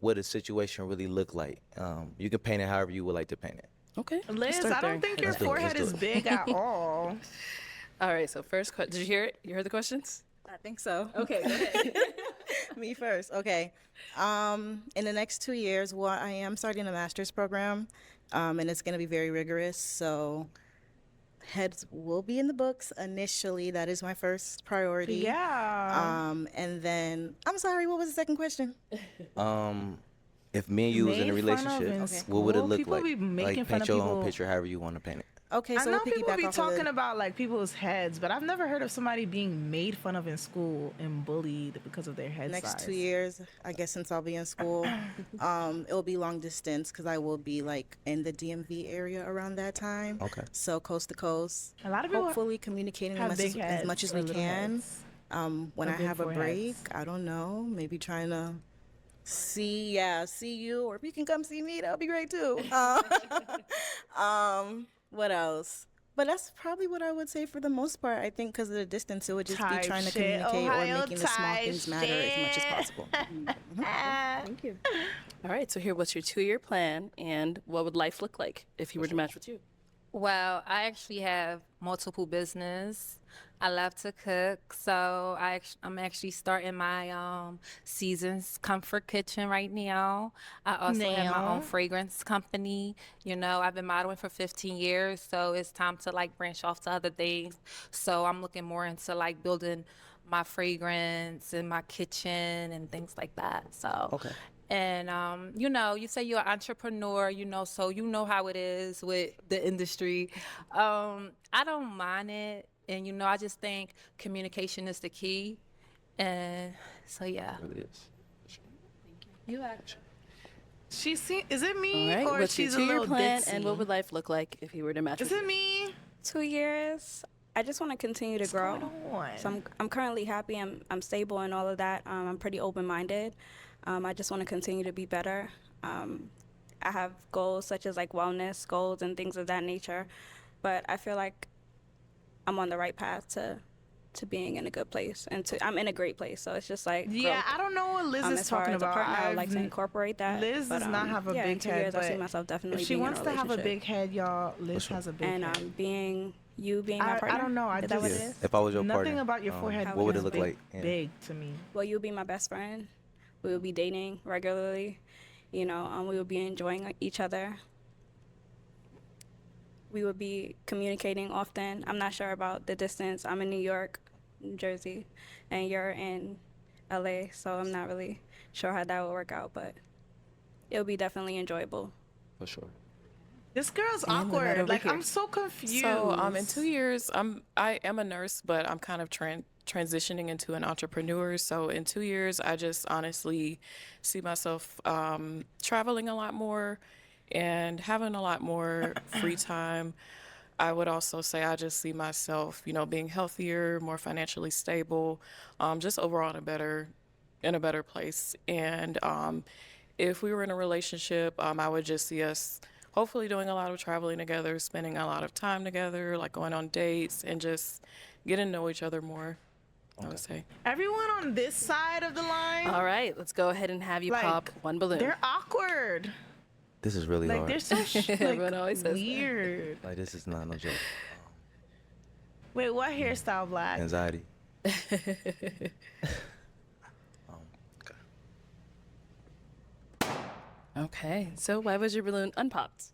what a situation really look like? You can paint it however you would like to paint it. Okay. let's Liz, start I there. don't think your Let's do it, let's forehead do is it. big at all. All right, so first question. Did you hear it? You heard the questions? I think so. Okay, go ahead. Me first. Okay. In the next 2 years, well, I am starting a master's program, and it's going to be very rigorous. So heads will be in the books initially. That is my first priority. Yeah. And then, I'm sorry, what was the second question? If me and you was in a Made fun of relationship, in what would it school? look People like? be making Like fun paint of your own people- picture however you want to paint it. Okay, I so know we'll people piggyback be off talking of the, about like people's heads, but I've never heard of somebody being made fun of in school and bullied because of their head next size. 2 years, I guess, since I'll be in school. It'll be long distance because I will be like in the DMV area around that time. Okay. So coast to coast. A lot of people Hopefully communicating have as, big as much heads as or we little can. heads. When Or I big have a break, foreheads. I don't know, maybe trying to see you, or if you can come see me, that'll be great too. What else? But that's probably what I would say for the most part. I think because of the distance, it would just Type be trying to shit. communicate Ohio or making the small type things matter as much as possible. Thank you. All right, so here, what's your 2-year plan, and what would life look like if he were to match with you? Well, I actually have multiple business. I love to cook, so I'm actually starting my Seasons Comfort Kitchen right now. I also have my Now. own fragrance company. You know, I've been modeling for 15 years, so it's time to like branch off to other things. So I'm looking more into like building my fragrance in my kitchen and things like that. So Okay. and you know, you say you're an entrepreneur, you know, so you know how it is with the industry. I don't mind it, and you know, I just think communication is the key, and so yeah. It really is. You actually. Is it me All right, or what's your she's a 2-year little plan, ditzy? and what would life look like if he were to match Is with it you? me? 2 years. I just want to continue to grow. on? So I'm currently happy. I'm stable and all of that. I'm pretty open-minded. I just want to continue to be better. I have goals such as like wellness goals and things of that nature, but I feel like I'm on the right path to being in a good place, and I'm in a great place. So it's just like Yeah, growth. I don't know what Liz is As far talking as a about. partner, I would like to I've- incorporate that. Liz but, does not have a yeah, in big 2 head, years, I see but myself definitely if she being wants in a to have a relationship. big head, y'all, Liz has a big and head. being my partner. I don't know. Is that what it Yeah. is? If I was your Nothing partner, about your forehead what would it is look big, like? Yeah. big to me. Will you be my best friend? We would be dating regularly. You know, we would be enjoying each other. We would be communicating often. I'm not sure about the distance. I'm in New York, New Jersey, and you're in LA, so I'm not really sure how that would work out, but it'll be definitely enjoyable. For sure. This girl's And Lynette awkward. over Like here. I'm so confused. So in 2 years, I am a nurse, but I'm kind of transitioning into an entrepreneur. So in 2 years, I just honestly see myself traveling a lot more and having a lot more free time. I would also say I just see myself, you know, being healthier, more financially stable, just overall in a better place. And if we were in a relationship, I would just see us hopefully doing a lot of traveling together, spending a lot of time together, like going on dates and just getting to know each other more, I would say. Everyone on this side of the line, All right, let's go ahead and have you Like, pop one balloon. they're awkward. This is really Like hard. they're so Everyone always says that. weird. Like this is not no joke. Wait, what hairstyle, Black? Anxiety. Okay, so why was your balloon unpopped?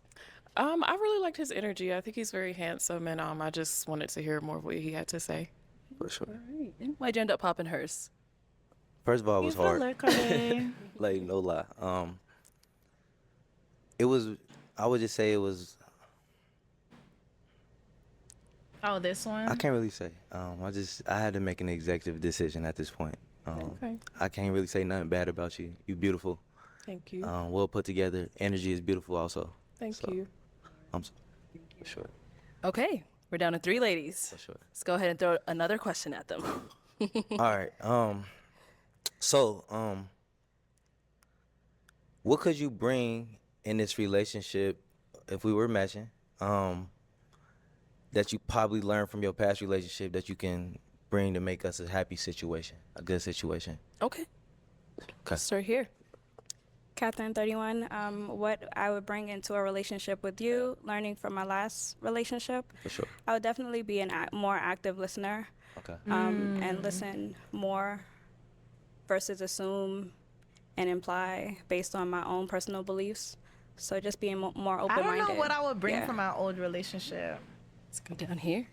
I really liked his energy. I think he's very handsome, and I just wanted to hear more of what he had to say. For sure. And why'd you end up popping hers? First of all, it was hard. Like no lie. It was. I would just say it was. Oh, this one? I can't really say. I had to make an executive decision at this point. Okay. I can't really say nothing bad about you. You beautiful. Thank you. Well put together. Energy is beautiful also. Thank So, you. For sure. Okay, we're down to 3 ladies. For sure. Let's go ahead and throw another question at them. All right. So, what could you bring in this relationship if we were matching? That you probably learned from your past relationship that you can bring to make us a happy situation, a good situation. Okay. Okay. Start here. Catherine, 31. What I would bring into a relationship with you, learning from my last relationship, For sure. I would definitely be a more active listener. Okay. And listen more versus assume and imply based on my own personal beliefs. So just being more I open-minded. don't know what I would bring Yeah. from my old relationship. Let's go down here.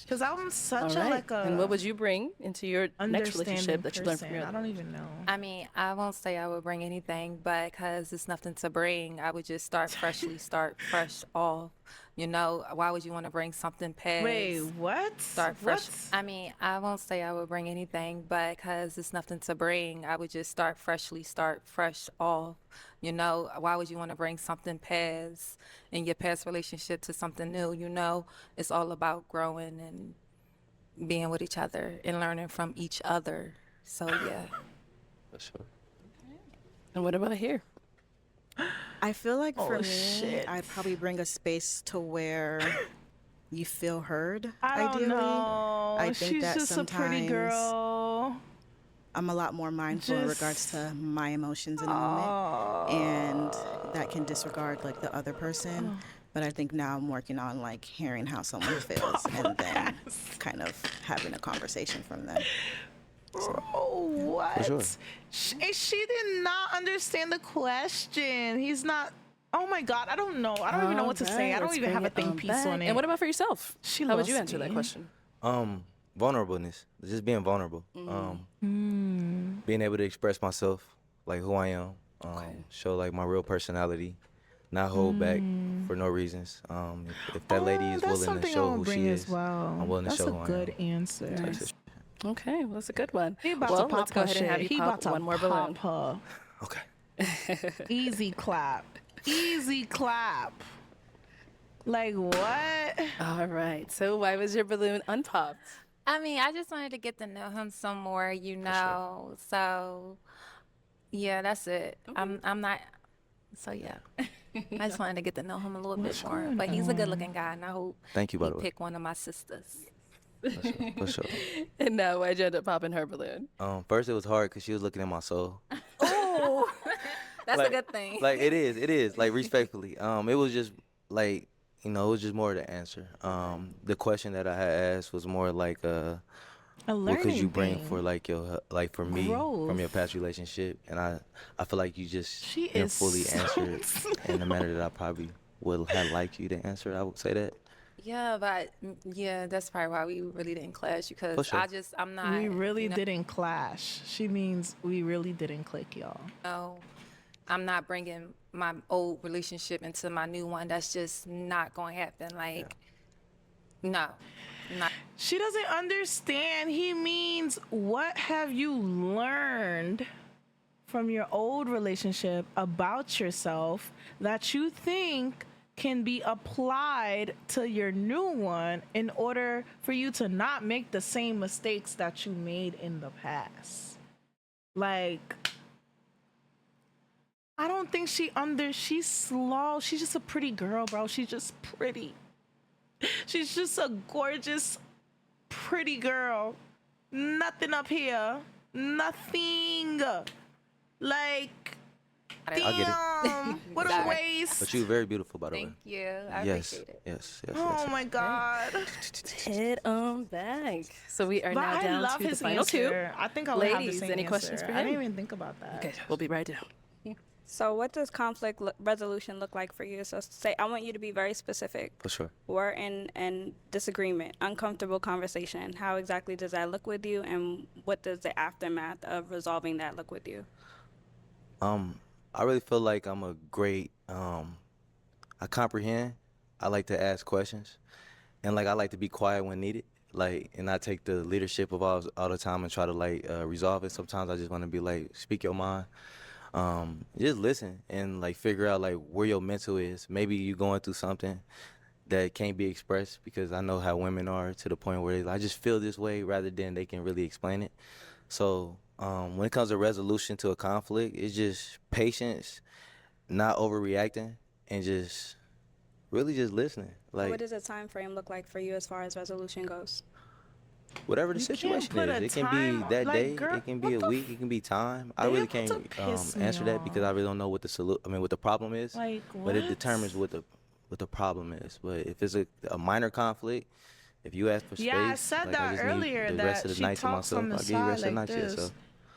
Cause I'm such All a right. like a And what would you bring into your next understanding relationship that you learned from person. your I don't even know. I mean, I won't say I would bring anything, but because it's nothing to bring, I would just start freshly, start fresh off. You know, why would you want to bring something past? Wait, what? Start fresh. What? I mean, I won't say I would bring anything, but because it's nothing to bring, I would just start freshly, start fresh off. You know, why would you want to bring something past in your past relationship to something new? You know, it's all about growing and being with each other and learning from each other. So, yeah. For sure. And what about here? I feel like for Oh, me, shit. I'd probably bring a space to where you feel heard. I don't ideally, know. I think She's that just a pretty sometimes girl. I'm a lot more mindful in regards to my emotions in the moment, and that can disregard like the other person. But I think now I'm working on like hearing how someone feels and then kind of having a conversation from them. Bro, what? sure. She did not understand the question. He's not. Oh my God, I don't know. I don't even know what to say. I don't even have a think piece on it. And what about for yourself? She How would you lost answer that me. question? Vulnerableness. Just being vulnerable. Being able to express myself, like who I am. Show like my real personality. Not hold back for no reasons. If that lady is that's willing to something I show would who bring she as is, well. I'm willing to That's show a who good I am. answer. Type shit. Okay, well, that's a good one. He about well, to pop let's go her ahead and shit. have you He pop about to one more balloon. pop her. Okay. Easy clap. Easy clap. Like what? All right. So why was your balloon unpopped? I mean, I just wanted to get to know him some more, you know. So, yeah, that's it. I'm not. So yeah, I just wanted to get to know him a little bit more. But he's a good-looking guy, and I hope Thank you, by he the way. pick one of my sisters. For sure. And now why'd you end up popping her balloon? First it was hard because she was looking at my soul. Oh, that's Like- a good thing. Like it is. Like respectfully. It was just like, it was just more the answer. The question that I had asked was more like A what could you learning bring thing. for like your like for me from your Growth. past relationship? And I feel like you just She didn't is fully so answer it in the manner that I probably would have liked you to answer. I would say that. Yeah, but yeah, that's probably why we really didn't clash because For sure. I'm not, We really you didn't clash. She means we really didn't click, y'all. know, I'm not bringing my old relationship into my new one. That's just not going to happen. Like, no, not. She doesn't understand. He means, what have you learned from your old relationship about yourself that you think can be applied to your new one in order for you to not make the same mistakes that you made in the past? Like, I don't think she's slow. She's just a pretty girl, bro. She's just pretty. She's just a gorgeous, pretty girl. Nothing up here. Nothing. Like, I get it. damn. What a Sorry. waste. But you're very beautiful, by the way. Thank you. I Yes, appreciate it. yes. Oh my God. Head on back. So we are But now I down love to the his final two. answer. I think I would have the Ladies, same any answer. questions for I didn't him? even think about that. Okay, we'll be right down. So, what does conflict resolution look like for you? So, say I want you to be very specific. For sure. We're in disagreement, uncomfortable conversation. How exactly does that look with you, and what does the aftermath of resolving that look with you? I really feel like I'm a great I comprehend. I like to ask questions, and like I like to be quiet when needed. Like, and I take the leadership of all the time and try to like resolve it. Sometimes I just want to be like, speak your mind. Just listen and like figure out like where your mental is. Maybe you going through something that can't be expressed, because I know how women are to the point where I just feel this way rather than they can really explain it. So when it comes to resolution to a conflict, it's just patience, not overreacting, and just really just listening. What Like does a time frame look like for you as far as resolution goes? whatever the You can't situation put is, a it can time- be that like, day, girl, it can be a what the week, it can be time. I They really about to can't piss me answer that because I off. really don't know what what the problem is. Like, But it what? determines what the problem is. But if it's a minor conflict, if you ask for space, Yeah, I said like, that I just earlier need the rest that of the she night to talks myself. on the I'll give you the side rest of the like night to this. yourself.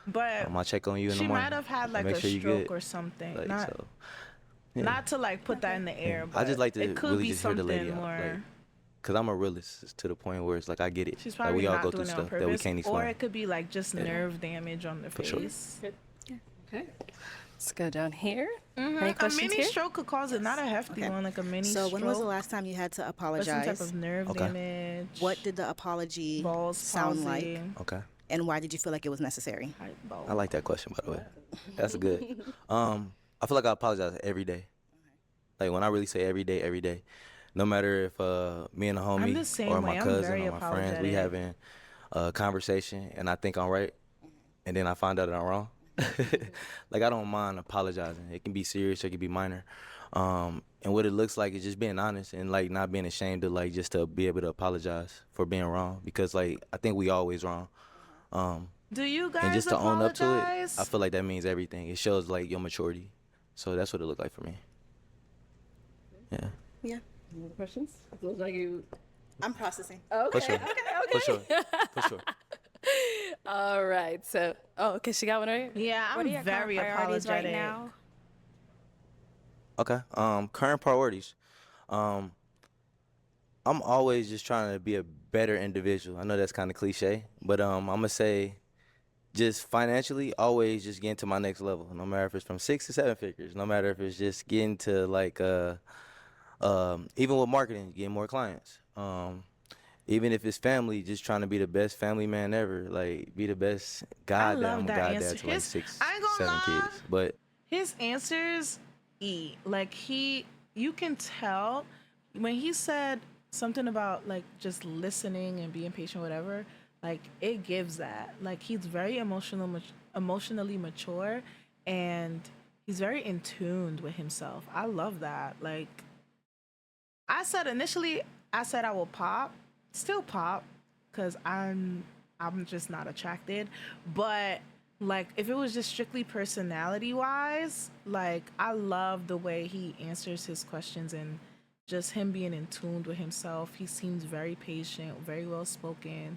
But I'll check on you in the she morning. might have had like make a sure you stroke good. or something. Like, not so, yeah. not to like put that in the air, but I just like to it could really be just hear the something lady out. more. Like, cause I'm a realist to the point where it's like I get it. She's Like probably we all not go through doing it on stuff that we purpose, can't or explain. it could be like just nerve damage on the For sure. face. Okay. Let's go down here. Any A questions mini here? stroke could cause it, not a hefty one, like a mini So stroke. when was the last time you had to or some apologize? type of nerve Okay. damage. What did the apology balls sound palsy, like? Okay. And why did you feel like it was necessary? I like that question, by the way. That's good. I feel like I apologize every day. Like when I really say every day. No matter if me and a the homie same or way. my I'm cousin very or my friends, we apologetic. having a conversation and I think I'm right, and then I find out that I'm wrong. Like I don't mind apologizing. It can be serious or it can be minor. And what it looks like is just being honest and like not being ashamed to like just to be able to apologize for being wrong, because like I think we always wrong. Do you guys And just to own up to it, apologize? I feel like that means everything. It shows like your maturity. So that's what it looked like for me. Yeah. Yeah. More questions? Looks like you. I'm processing. For sure. For sure. For sure. All right. So, okay, she got one right here. Yeah, What are I'm your very current priorities right apologetic. now? Okay. Current priorities. I'm always just trying to be a better individual. I know that's kind of cliche, but I'm gonna say, just financially, always just getting to my next level. No matter if it's from 6 to 7 figures. No matter if it's just getting to like even with marketing, getting more clients. Even if it's family, just trying to be the best family man ever. Like be the best I goddad. love I'm a that goddad answer. to like His- 6, I ain't gonna 7 lie. kids. But His answers like you can tell when he said something about like just listening and being patient, whatever, like it gives that. Like he's very emotionally mature, and he's very in tune with himself. I love that. Like I said initially, I said I will still pop, because I'm just not attracted, but like if it was just strictly personality wise, like I love the way he answers his questions and just him being in tune with himself. He seems very patient, very well spoken.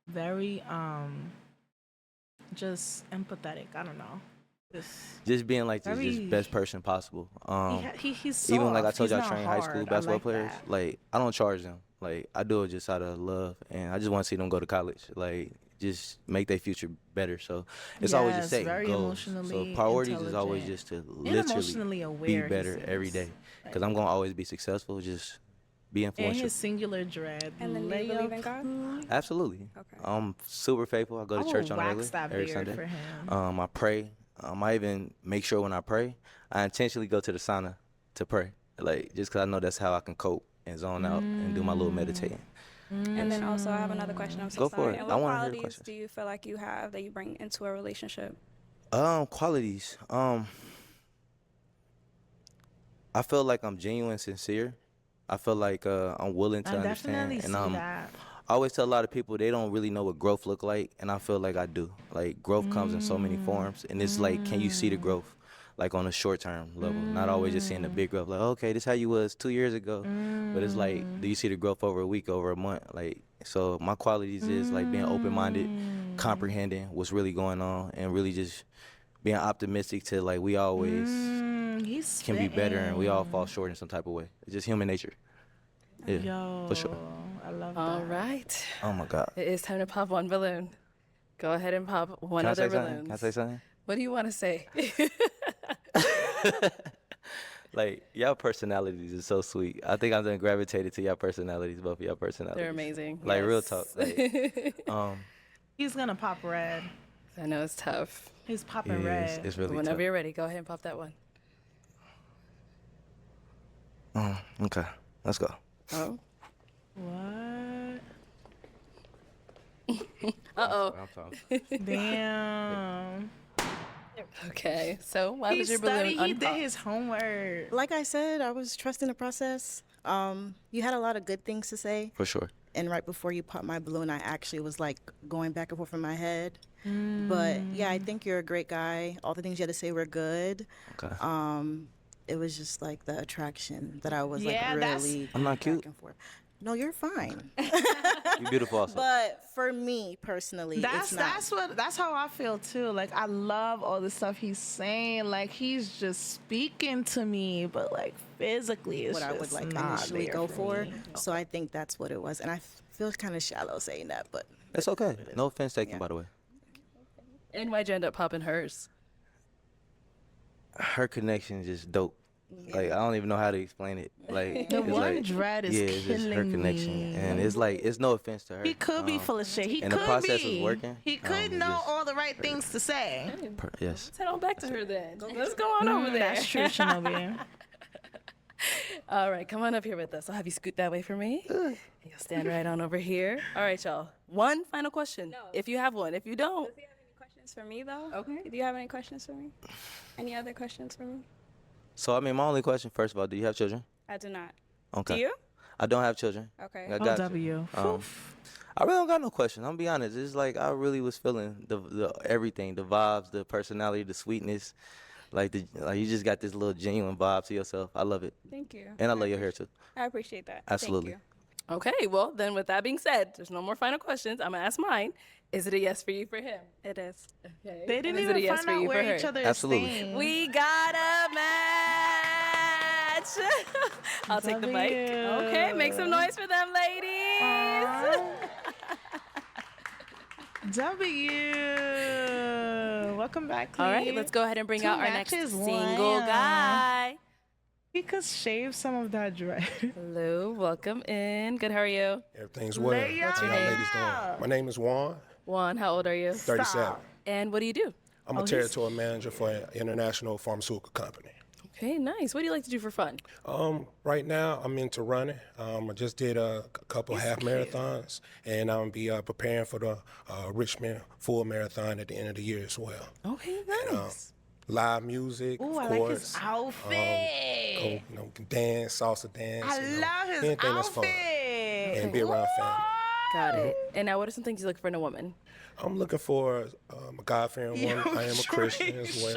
very just empathetic. I don't know. Just being like the Very- just best person possible. He's soft. Even like I told He's you, I not train high school hard. I basketball like players. that. Like I don't charge them. Like I do it just out of love, and I just want to see them go to college. Like just make their future better. So it's always just Yes, setting very goals. emotionally So priorities is always intelligent. just to And emotionally literally aware, be he better every seems. day. Because I'm gonna always be successful. Just be And influential. his singular dread. And then do you believe in God? Absolutely. Okay. I'm super faithful. I go to I will church on a wax regular that every beard Sunday. for him. I pray. I even make sure when I pray, I intentionally go to the sauna to pray. Like just 'cause I know that's how I can cope and zone out and do my little meditating. And then also, I have another question. I'm so Go for sorry. it. And I what wanna hear the qualities questions. do you feel like you have that you bring into a relationship? Qualities. I feel like I'm genuine, sincere. I feel like I'm willing to I understand, definitely and see that. I always tell a lot of people they don't really know what growth look like, and I feel like I do. Like growth comes in so many forms, and it's like, can you see the growth, like on a short term level, not always just seeing the big growth. Like, okay, this how you was 2 years ago, but it's like, do you see the growth over a week, over a month? Like, so my qualities is like being open minded, comprehending what's really going on, and really just being optimistic to like we always He's can be better, and we all spitting. fall short in some type of way. It's just human nature. Yeah, Yo, for sure. I love All that. right. Oh my God. It is time to pop one balloon. Go ahead and pop one Can I other say something? balloon. Can I say something? What do you want to say? Like y'all personalities is so sweet. I think I'm gonna gravitated to y'all personalities, both of y'all personalities. They're amazing. Like real yes. talk. Like, He's gonna pop red. I know it's tough. He's yeah, popping red. it's really Whenever tough. you're ready, go ahead and pop that one. Okay, let's go. Oh. What? Uh-oh. I'm talking. Damn. Okay, so why He was your studied. balloon He did unpopped? his homework. Like I said, I was trusting the process. You had a lot of good things to say. For sure. And right before you popped my balloon, I actually was like going back and forth in my head. But yeah, I think you're a great guy. All the things you had to say were good. Okay. It was just like the attraction that I was Yeah, like that's- really I'm not back cute. and forth. No, you're fine. You beautiful also. But for me personally, it's not. That's how I feel too. Like I love all the stuff he's saying. Like he's just speaking to me, but like physically, it's what I would just like not initially there go for for. me. So I think that's what it was. And I feel kind of shallow saying that, but It's okay. No offense taken, by the way. And why'd you end up popping hers? Her connection is just dope. Like I don't even know how to explain it. Like The it's one like, dread is yeah, it's just her killing connection, me. and it's like it's no offense to her. He could be full of shit. He and could the process be. is working. He could it's know just all the right things to say. yes. Let's head on back to her then. Let's go on over there. That's true, Shinobi. All right, come on up here with us. I'll have you scoot that way for me. And you'll stand right on over here. All right, y'all. One final question. If you have one. If you don't. Does he have any questions for me, though? Okay. Do you have any questions for me? Any other questions for me? So I mean, my only question, first of all, do you have children? I do not. Okay. Do you? I don't have children. Okay. I got OW. you. I really don't got no question. I'm gonna be honest. It's like I really was feeling the everything, the vibes, the personality, the sweetness. Like you just got this little genuine vibe to yourself. I love it. Thank you. And I love your hair too. I appreciate that. Absolutely. Thank Okay, well, then with that being said, there's no more final questions. I'm going to ask mine. Is it a yes for you for him? you. It is. Okay. They didn't And is it a even yes find for out you for where her? each other is Absolutely. staying. We got a match. I'll take the mic. Okay, make some noise for them, ladies. W. Welcome back, All right, Cleve. let's go ahead and bring Two out our next matches, single wow. guy. He could shave some of that dread. Hello, welcome in. Good, how are you? Everything's well. Lay What's your How y'all name? ladies doing? My name is Juan, Juan, how old are you? 37. And what do you do? I'm Oh, a territory manager for an international pharmaceutical company. Okay, nice. What do you like to do for fun? Right now, I'm into running. I just did a couple half marathons, and I'm be preparing for the Richmond full marathon at the end of the year as well. Okay, nice. Live music, Ooh, of I course. like his outfit. Dance, salsa dance. I love his anything that's fun. outfit. And be around family. Got it. And now what are some things you look for in a woman? I'm looking for a God-fearing woman. I am a Christian as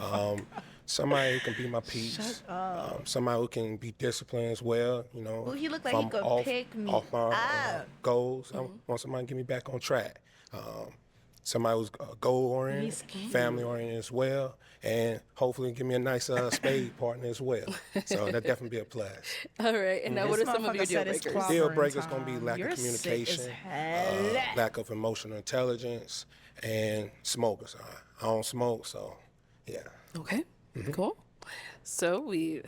well. somebody who can be my peace. Somebody who can be disciplined as well. You know, Ooh, he looked if like he I'm could off, pick me off my up. goals. I want somebody to get me back on track. Somebody who's goal oriented, He's cute. family oriented as well, and hopefully give me a nice spade partner as well. So that definitely be a plus. All right. And now, what are some of your motherfucker deal said it's breakers? Deal clobbering breakers gonna be time. lack You're of sick as communication, hell. lack of emotional intelligence, and smokers. I don't smoke, so yeah. Okay. Cool. So we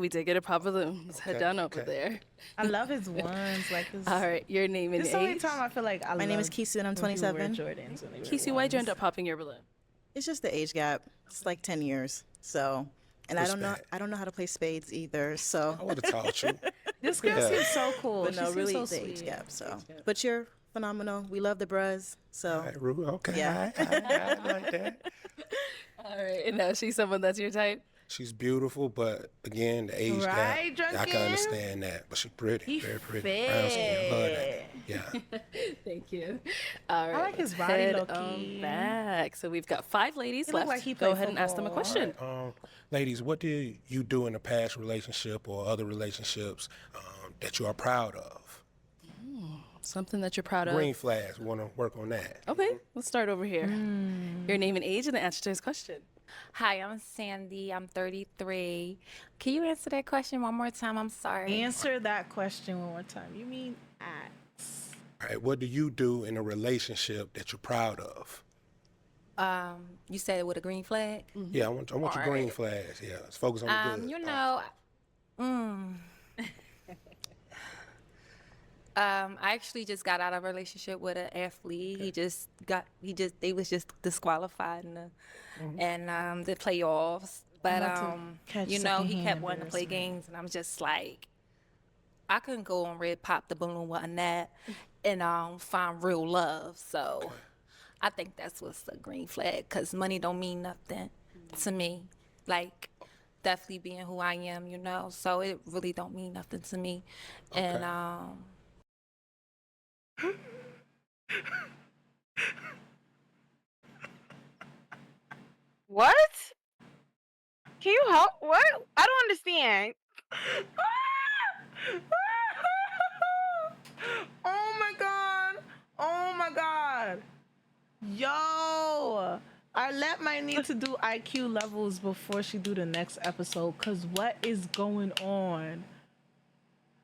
did get a pop balloon. Let's head down over there. I love his ones. Like his. All right. Your name and This is the only age. time I feel like My name is Kisu and I'm 27. Jordans when they wear Casey, why'd you end ones. up popping your balloon? It's just the age gap. It's like 10 years. So, and I don't know how to play spades either. So I would have taught you. This girl Yeah. seems so cool. But She no, seems really so the age sweet. gap. So, but you're phenomenal. We love the bros. So, All right, Rue, okay. Yeah. I like that. All right. And now she's someone that's your type? She's beautiful, but again, the age Right, gap. I Drunken? can understand that, but she's pretty, He very pretty. Brown skin, I love that. Yeah. Thank you. All right. like his body head low-key. on back. So we've got 5 ladies He look left. like he Go played ahead and ask them a football. question. Ladies, what did you do in a past relationship or other relationships that you are proud of? Something that you're proud of. Green flags, we want to work on that. Okay, let's start over here. Your name and age and the answer to his question. Hi, I'm Sandy. I'm 33. Can you answer that question one more time? I'm sorry. Answer that question one more time. You mean ask? All right, what do you do in a relationship that you're proud of? You said with a green flag? Yeah, I want your green flags. Yeah, let's focus on the good. You know, I actually just got out of a relationship with an athlete. They was just disqualified in the playoffs. But catch you know, he kept secondhand wanting to play embarrassment. games, and I'm just like, I couldn't go on Red Pop the Balloon with Annette and find real love. So I think that's what's a green flag, cause money don't mean nothing to me. Like, definitely being who I am, you know. So it really don't mean nothing to me. And What? Can you help? What? I don't understand. Oh my god! Oh my god! Yo! Arlette might need to do IQ levels before she do the next episode, cause what is going on?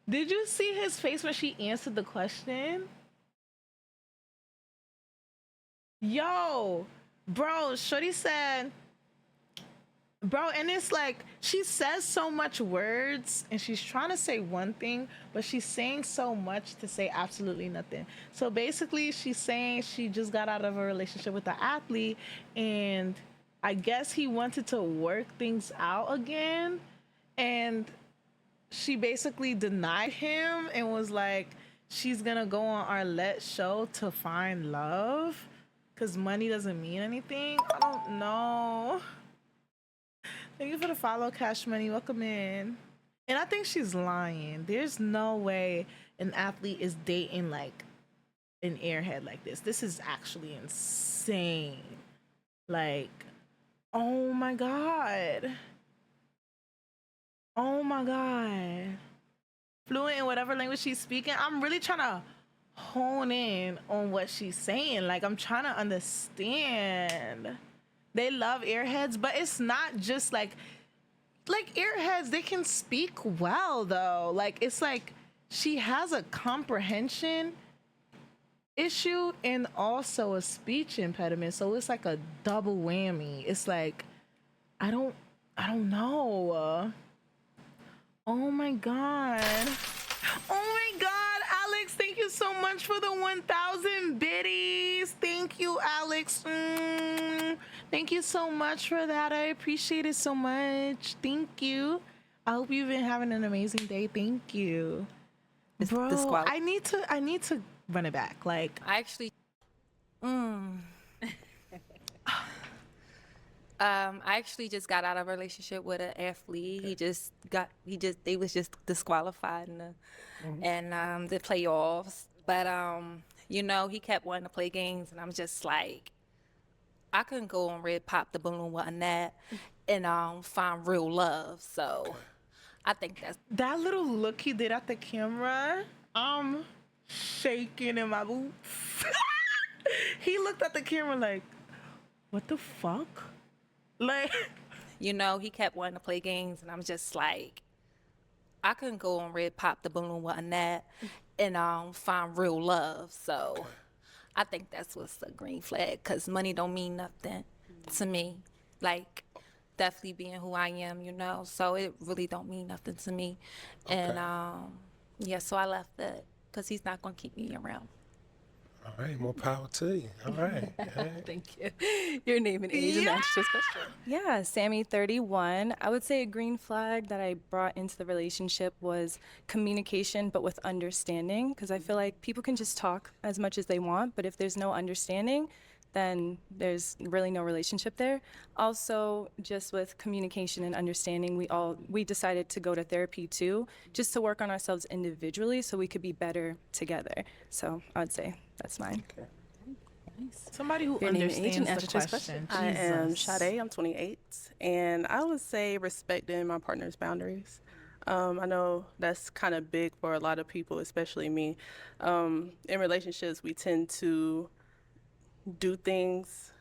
Did you see his face when she answered the question? Yo, bro, Shorty said, bro, and it's like she says so much words and she's trying to say one thing, but she's saying so much to say absolutely nothing. So basically, she's saying she just got out of a relationship with an athlete and I guess he wanted to work things out again. And she basically denied him and was like, she's gonna go on Arlette's show to find love because money doesn't mean anything. I don't know. Thank you for the follow, Cash Money. Welcome in. And I think she's lying. There's no way an athlete is dating like an airhead like this. This is actually insane. Like, oh my God. Oh my God. Fluent in whatever language she's speaking. I'm really trying to hone in on what she's saying. Like, I'm trying to understand. They love airheads, but it's not just like airheads, they can speak well though. Like, it's like she has a comprehension issue and also a speech impediment. So it's like a double whammy. It's like, I don't know. Oh my God. Oh my God, Alex, thank you so much for the 1,000 biddies. Thank you, Alex. Thank you so much for that. I appreciate it so much. Thank you. I hope you've been having an amazing day. Thank you. Bro, I need to run it back. Like, I actually, I actually just got out of a relationship with an athlete. They was just disqualified in the playoffs. But you know, he kept wanting to play games, and I'm just like, I couldn't go on Red Pop the Balloon with Annette and find real love. So I think that's That little look he did at the camera, I'm shaking in my boots. He looked at the camera like, what the fuck? Like, you know, he kept wanting to play games, and I'm just like, I couldn't go on Red Pop the Balloon with Annette and find real love. So I think that's what's a green flag, because money don't mean nothing to me. Like, definitely being who I am, you know, so it really don't mean nothing to me. And yeah, so I left it because he's not going to keep me around. All right, more power to you. All right. All right. Thank you. Your name and age and answer this question. Yeah, Sammy, 31. I would say a green flag that I brought into the relationship was communication, but with understanding, because I feel like people can just talk as much as they want, but if there's no understanding, then there's really no relationship there. Also, just with communication and understanding, we decided to go to therapy too, just to work on ourselves individually so we could be better together. So I would say that's mine. somebody who Your name and age and understands answer the to this question. I am Jesus. Sade. I'm 28, and I would say respecting my partner's boundaries. I know that's kind of big for a lot of people, especially me. In relationships, we tend to do things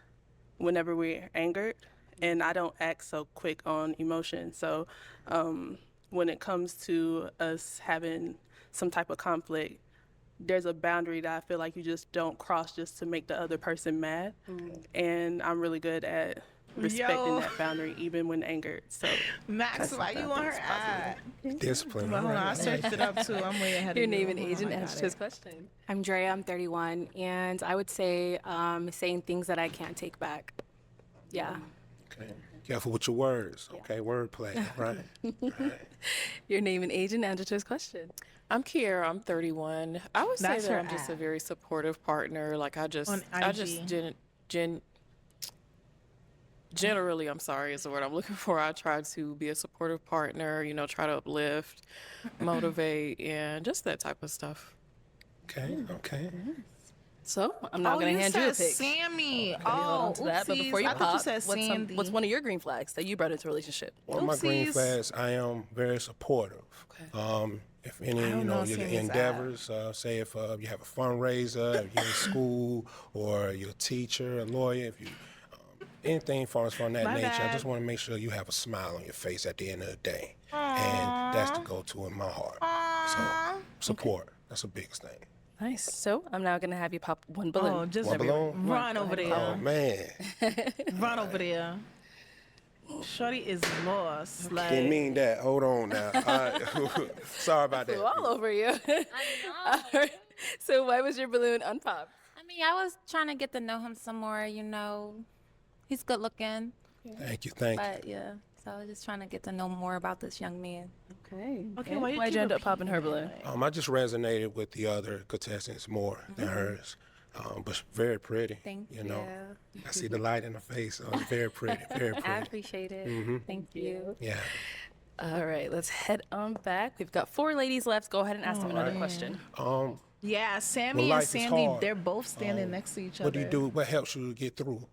whenever we're angered, and I don't act so quick on emotion. So when it comes to us having some type of conflict, there's a boundary that I feel like you just don't cross just to make the other person mad. And I'm really good at respecting Yo. that boundary even when angered. So Max, that's why what you I want think her is positive. ad? Discipline. Well, All hold on, I right. searched it up too. I'm way ahead Your of you. name and Hold age on, and I got answer to this it. question. I'm Drea, I'm 31, and I would say saying things that I can't take back. Yeah. Okay. Careful with your words. Okay, wordplay. Right. Right. Your name and age and answer to this question. I'm Kiera. I'm 31. I would say That's that her I'm just a ad. very supportive partner. Like I On just IG. generally, I'm sorry, is the word I'm looking for. I try to be a supportive partner. You know, try to uplift, motivate, and just that type of stuff. Okay. Okay. So I'm now Oh, going to you hand you a said pick. Sammy. Maybe hold on Oh, to that. But before oopsies. you I thought pop, you said what's Sandy. what's one of your green flags that you brought into a relationship? One of my green Oopsies. flags, I am very supportive. If any, I don't know your Sammy's endeavors, say if you have a fundraiser, if you're in school, or you're a teacher, a lawyer, if you anything from that My nature, I bad. just want to make sure you have a smile on your face at the end of the day, and that's the go-to in my heart. So support, that's the biggest thing. Nice. So I'm now going to have you pop one balloon. Oh, just One balloon? run over there. Oh man, Run over there. Shorty is lost. Like, didn't mean that. Hold on now. All right. Sorry about Flew that. all over you. All right. So why was your balloon unpopped? I mean, I was trying to get to know him some more, you know. He's good looking. Thank you. Thank you. But yeah, so I was just trying to get to know more about this young man. Okay. Okay, why you Why'd keep you end up repeating popping her balloon? I just resonated with the other contestants more than hers, but very pretty. Thank you. Know, you. I see the light in her face. So it's very pretty. Very I pretty. appreciate it. Mhm. Thank you. Yeah. All right, let's head on back. We've got 4 ladies left. Go ahead and ask them another Alright. question. yeah, When Sammy and life is Sandy, hard, they're both standing next to each other. What do you do? What helps you to get through?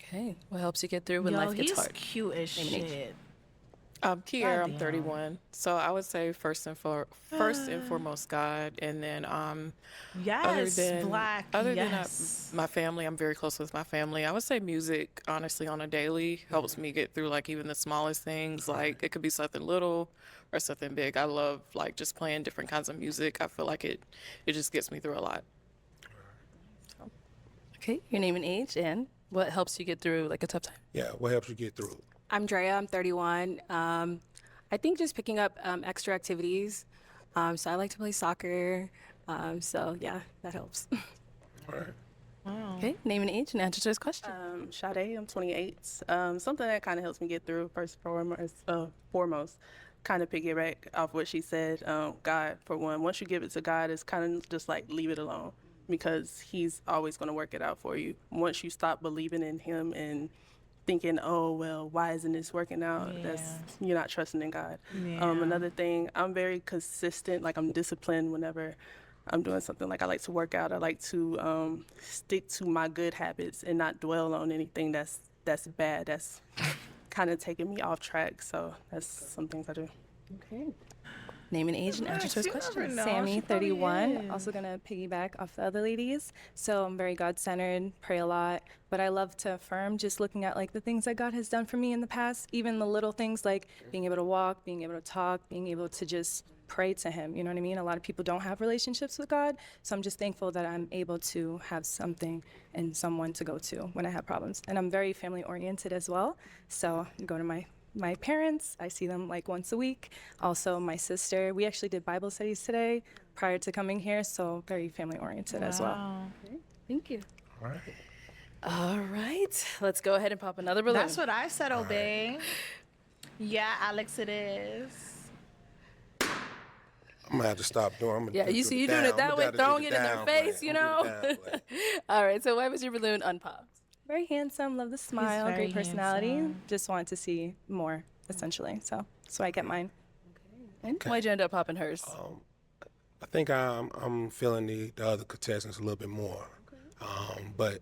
Okay, what helps you get through when Yo, life gets he's hard? cute as Name and age. shit. I'm Kiera. I'm Goddamn. 31. So I would say first and foremost, God, and then other Yes, than black. other Yes. than my family, I'm very close with my family. I would say music, honestly, on a daily helps me get through like even the smallest things. Like it could be something little or something big. I love like just playing different kinds of music. I feel like it just gets me through a lot. Okay, your name and age, and what helps you get through like a tough time? Yeah. What helps you get through? I'm Drea, I'm 31. I think just picking up extra activities. So I like to play soccer. So yeah, that helps. All right. Wow. Okay, name and age and answer to this question. Sade, I'm 28. Something that kind of helps me get through first and foremost, kind of piggyback off what she said. God, for one, once you give it to God, it's kind of just like leave it alone because He's always going to work it out for you. Once you stop believing in Him and thinking, oh, well, why isn't this working out? You're not trusting in God. Yeah. Another thing, I'm very consistent, like I'm disciplined whenever I'm doing something. Like I like to work out. I like to stick to my good habits and not dwell on anything that's bad, that's kind of taking me off track. So that's some things I do. Okay. Name and age and answer to his you never question. know. Sammy, She probably 31. is. Also gonna piggyback off the other ladies. So I'm very God-centered, pray a lot, but I love to affirm just looking at like the things that God has done for me in the past, even the little things like being able to walk, being able to talk, being able to just pray to him. You know what I mean? A lot of people don't have relationships with God. So I'm just thankful that I'm able to have something and someone to go to when I have problems. And I'm very family oriented as well. So I go to my parents, I see them like once a week. Also my sister, we actually did Bible studies today prior to coming here, so very family oriented as well. Wow. Thank you. All right. All right. Let's go ahead and pop another balloon. That's what I said, Obey. Yeah, Alex, it is. I'm gonna have to stop doing. I'm gonna Yeah, do you the see you doing it down. that I'm gonna way, have to do throwing the it in their down face, play. you I'm know? gonna do the down play. All right, so why was your balloon unpopped? Very handsome, love the smile, very great personality. handsome. Just wanted to see more, essentially. So that's why I get mine. And why'd you end up popping hers? I think I'm feeling the other contestants a little bit more. But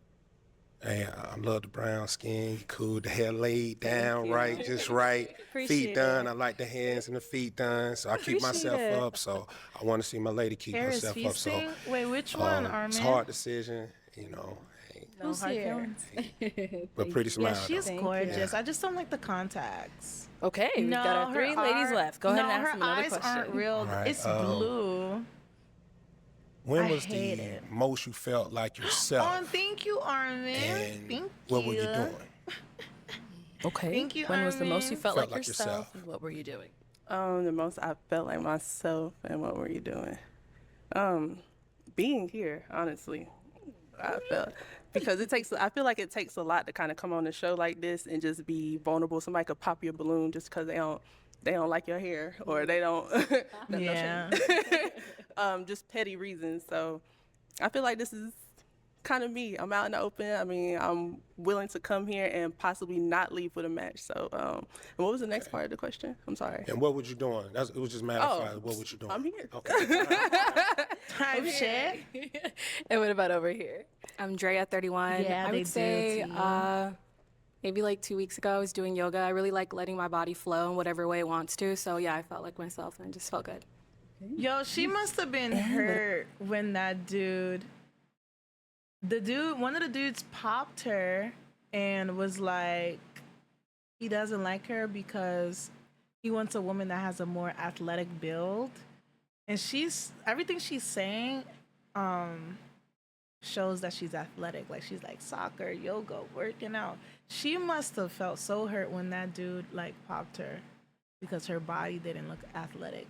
hey, I love the brown skin. You cool. The hair laid down right, just right. Appreciate Feet done. it. I like the hands and the feet done. So I keep Appreciate myself it. up. So I want to see my lady keep Hair is herself up. So feasting? Wait, which one, it's a Armin? hard decision, you know. Hey, No Who's hard here? feelings. but pretty smile. Yeah, she's though. gorgeous. I just don't like the contacts. Okay, we've got our her three ladies eye- left. Go ahead no, and ask her them another eyes question. aren't real. All right, It's blue. When I was hate the it. most you felt like yourself? Oh, thank you, Armin. and Thank what you. were you doing? Okay. Thank you, When was the most you Armin. felt Felt like like yourself? yourself. And what were you doing? The most I felt like myself, and what were you doing? Being here, honestly. I felt because I feel like it takes a lot to kind of come on a show like this and just be vulnerable. Somebody could pop your balloon just because they don't like your hair or they don't. No, Yeah. just petty reasons. So I feel like this is kind of me. I'm out in the open. I mean, I'm willing to come here and possibly not leave with a match. So, and what was the next part of the question? I'm sorry. And what were you doing? It was just matter of fact. What was you doing? I'm here. Okay. Type shit. And what about over here? I'm Drea, 31. Yeah, I they would do say to you. maybe like 2 weeks ago I was doing yoga. I really like letting my body flow in whatever way it wants to. So yeah, I felt like myself and it just felt good. Yo, she must have been hurt when that one of the dudes popped her and was like, he doesn't like her because he wants a woman that has a more athletic build. And everything she's saying shows that she's athletic. Like she's like soccer, yoga, working out. She must have felt so hurt when that dude like popped her because her body didn't look athletic.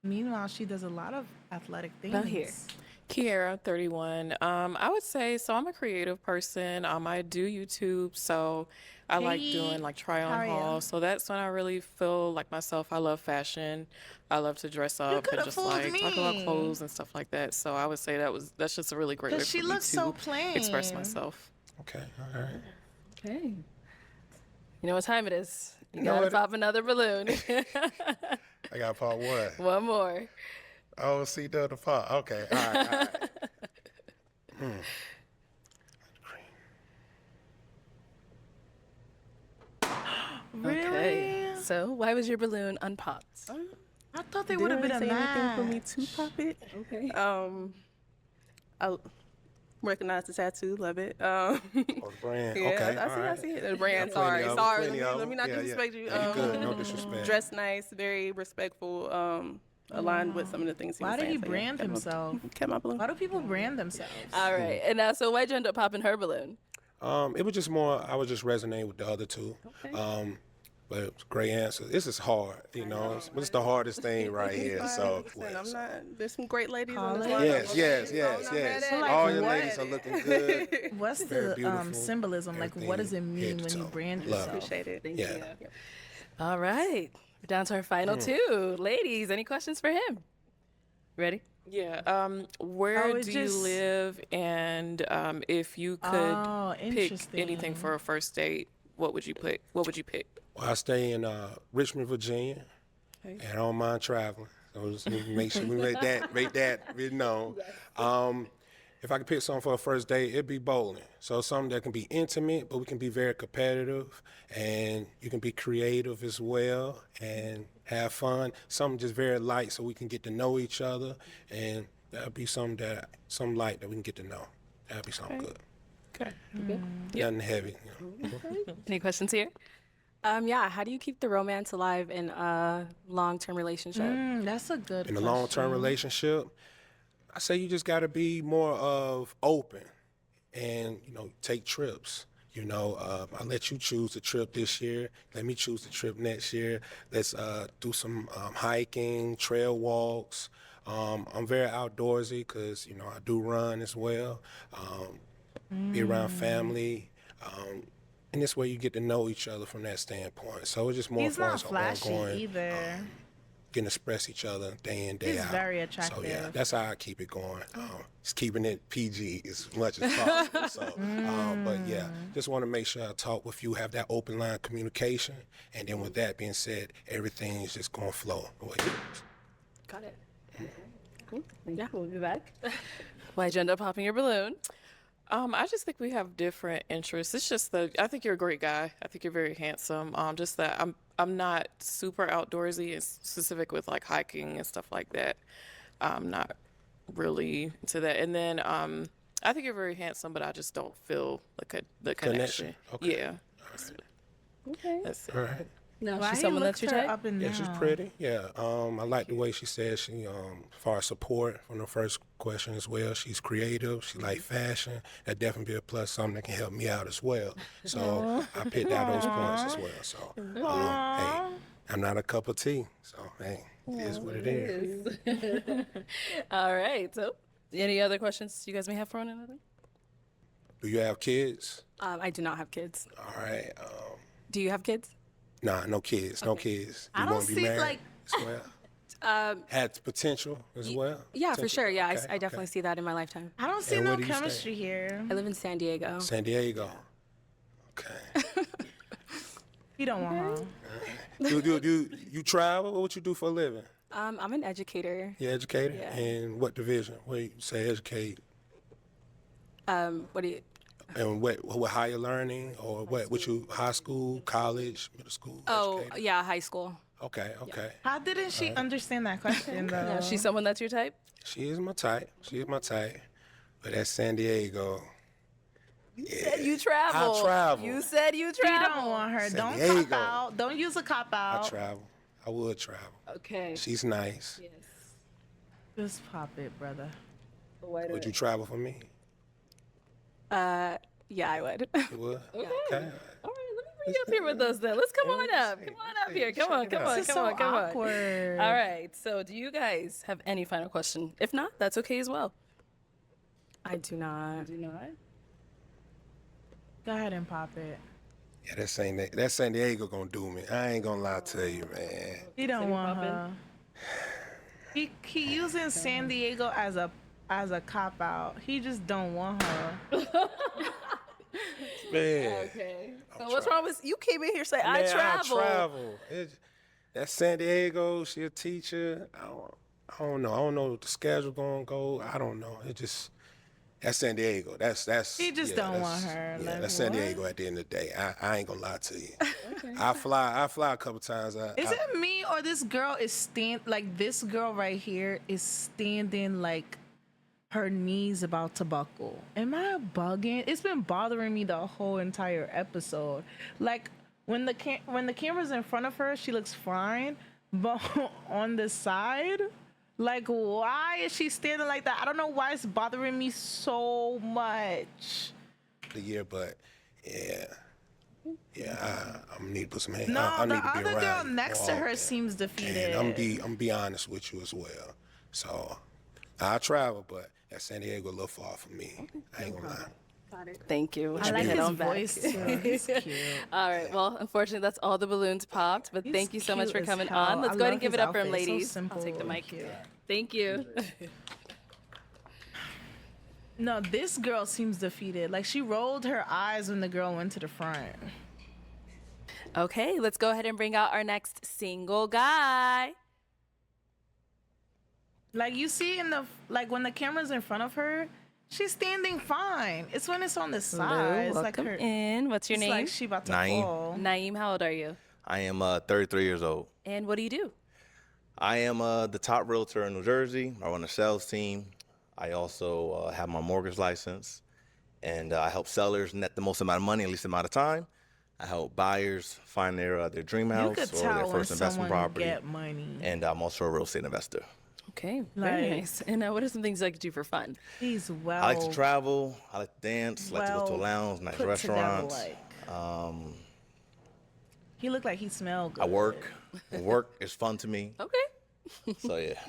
Meanwhile, she does a lot of athletic things. About here. Kiara, 31. I would say, so I'm a creative person. I do YouTube, so I like Hey, doing like try how on are ya? hauls. So that's when I really feel like myself. I love fashion. I love to dress up and coulda just fooled like talk about me. clothes and stuff like that. So I would say that's just a really great way 'Cause for she me looks to so plain. express myself. Okay. All right. Okay. You know what time it is. You know gotta what? pop another balloon. I got part one. One more. Oh, see the part. Okay. All right. All right. Really? Okay. So why was your balloon unpopped? I thought they Didn't would have been really a say anything match. for me to pop it. Okay. I recognize the tattoo, love it. Oh, the brand. Yeah, Okay. I all see, right. I see it. The brand, Yeah, plenty sorry. of 'em, Sorry, plenty of let me 'em. not Yeah, yeah. disrespect you. Yeah, you good. No disrespect. Dressed nice, very respectful, aligned with some of the things he Why was did saying. he So, yeah, brand kept my- himself? Kept my balloon. Why do people brand themselves? All right. And so why'd you end up popping her balloon? It was just more. I was just resonating with the other two. But it was a great answer. This is hard, you know. It's the hardest thing right here. So Listen, I'm not. There's some great ladies on this College? lineup. yes, okay? yes, So I'm not yes, mad yes. at it. All your what- ladies are looking good. What's Very the beautiful. symbolism? Like, what does it mean head to when you toe. brand Love yourself? Appreciate it. Thank Yeah. you. All right. We're down to our final two. Ladies, any questions for him? Ready? Yeah. Where Oh, it do just- you live? And if you could Oh, pick interesting. anything for a first date, what would you pick? What would you pick? Well, I stay in Richmond, Virginia, and I don't mind traveling. So just make sure we make that known. If if I could pick something for a first date, it'd be bowling. So something that can be intimate, but we can be very competitive, and you can be creative as well and have fun. Something just very light so we can get to know each other, and that'd be something light that we can get to know. That'd be something good. Okay. Nothing heavy. Any questions here? Yeah, how do you keep the romance alive in a long-term relationship? That's a good In a question. long-term relationship, I say you just got to be more of open and, take trips. I let you choose the trip this year. Let me choose the trip next year. Let's do some hiking, trail walks. I'm very outdoorsy because, I do run as well. Be around family. And this way you get to know each other from that standpoint. So it's just more He's fun. not flashy either. Getting to express each other day in, day He's out. very attractive. So yeah, that's how I keep it going. Just keeping it PG as much as possible. So, but yeah, just want to make sure I talk with you, have that open line of communication, and then with that being said, everything is just going to flow. Got it. Cool. Yeah, we'll be back. Why'd you end up popping your balloon? I just think we have different interests. It's just I think you're a great guy. I think you're very handsome. Just that I'm not super outdoorsy and specific with like hiking and stuff like that. I'm not really into that. And then I think you're very handsome, but I just don't feel the connection. Okay. Yeah. Okay. That's it. All right. No, Why she's he someone looks that's your her type. up and Yeah, she's down? pretty. Yeah. I like the way she said she, as far as support from the first question as well. She's creative. She like fashion. That definitely be a plus, something that can help me out as well. So I picked out those points as well. So, hey, I'm not a cup of tea. So, hey, it is what it is. All right. So, any other questions you guys may have for one another? Do you have kids? I do not have kids. All right. Do you have kids? Nah, no kids. No kids. I You don't want to be see, married like- as well? Had potential as well? Yeah, for Potential? sure. Yeah, Okay, I definitely see that in my lifetime. I don't see And no where do you stay? chemistry here. I live in San Diego. San Diego. Okay. He don't want her. You travel? What you do for a living? I'm an educator. You educator? Yeah. In what division? Where you say educate? What do you? And what higher learning or what? What you high school, college, middle school? Oh, educator? yeah, high school. Okay. How didn't she understand that question though? Yeah, she's someone that's your type? She is my type. But that's San Diego. You said you travel. I travel. You said you You travel. don't want her. San Don't Diego. cop out. Don't use a cop I out. travel. I would travel. Okay. She's nice. Yes. Just pop it, brother. Would you travel for me? Yeah, I would. You would? Okay. Okay. All right, let me bring you up here with us then. Let's come on up. Come on up here. Come on, come on, This is come so on, come on. awkward. All right. So, do you guys have any final question? If not, that's okay as well. I do not. Do not. Go ahead and pop it. Yeah, that San Diego gonna do me. I ain't gonna lie to you, man. He don't So you want popping? her. He using San Diego as a cop out. He just don't want her. Man. Okay. So, what's wrong with you? Came in here saying I Man, travel. I travel. That's San Diego. She a teacher. I don't know. I don't know what the schedule gonna go. I don't know. That's San Diego. That's. He just don't want her. Yeah, Like, that's San what? Diego. At the end of the day, I ain't gonna lie to you. I fly a couple times. Is it me or this girl is this girl right here is standing like her knees about to buckle? Am I bugging? It's been bothering me the whole entire episode. Like when the camera's in front of her, she looks fine, but on the side, like why is she standing like that? I don't know why it's bothering me so much. the year, but yeah, I'm gonna need to put some hands. No, I the need to be other girl around next more to her often. seems defeated. And I'm be honest with you as well. So I travel, but that San Diego a little far from me. I ain't gonna lie. Thank you. I like Head his on back. voice too. He's cute. All right. Well, unfortunately, that's all the balloons popped. But He's thank you so much cute for as coming hell. on. Let's I go ahead love and give his it up for him, outfit. So ladies. simple I'll take the and mic. cute. Thank you. No, this girl seems defeated. Like she rolled her eyes when the girl went to the front. Okay, let's go ahead and bring out our next single guy. Like you see when the camera's in front of her, She's standing fine. It's when it's on the Hello, side. It's like welcome her. in. What's your It's name? like she about to Naeem. fall. Naeem, how old are you? I am 33 years old. And what do you do? I am the top realtor in New Jersey. I run a sales team. I also have my mortgage license, and I help sellers net the most amount of money in the least amount of time. I help buyers find their dream You house could or their tell when first investment someone property. get money. And I'm also a real estate investor. Okay, very Like- nice. And what are some things you like to do for fun? He's well. I like to travel. I like to dance. I like to go to a well lounge, nice put together, restaurants. like. He looked like he smelled good. I work. Work is fun to me. Okay. So yeah.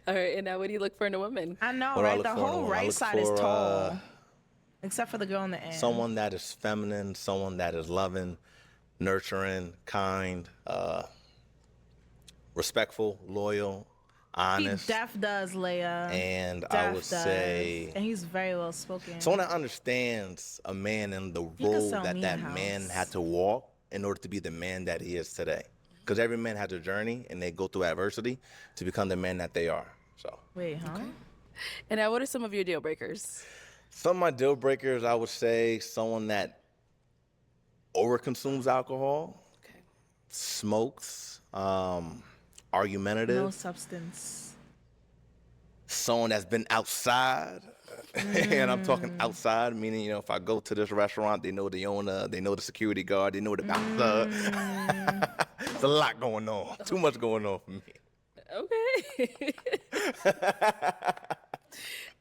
All right, and now what do you look for in a woman? I know, What do I right? look The for in a whole woman? I right look side is for, tall, except for the girl in the end. Someone that is feminine, someone that is loving, nurturing, kind, respectful, loyal, honest. He def does, Leia. And I Def would does. say and he's very well spoken. someone that understands a man and the He could role sell that me a that man house. had to walk in order to be the man that he is today. Because every man has a journey and they go through adversity to become the man that they are. So Wait, huh? And now what are some of your deal breakers? some of my deal breakers, I would say someone that overconsumes alcohol, smokes, argumentative, No substance. someone that's been outside. And I'm talking outside, meaning, if I go to this restaurant, they know the owner, they know the security guard, they know the bouncer. There's a lot going on. Too much going on for me. Okay.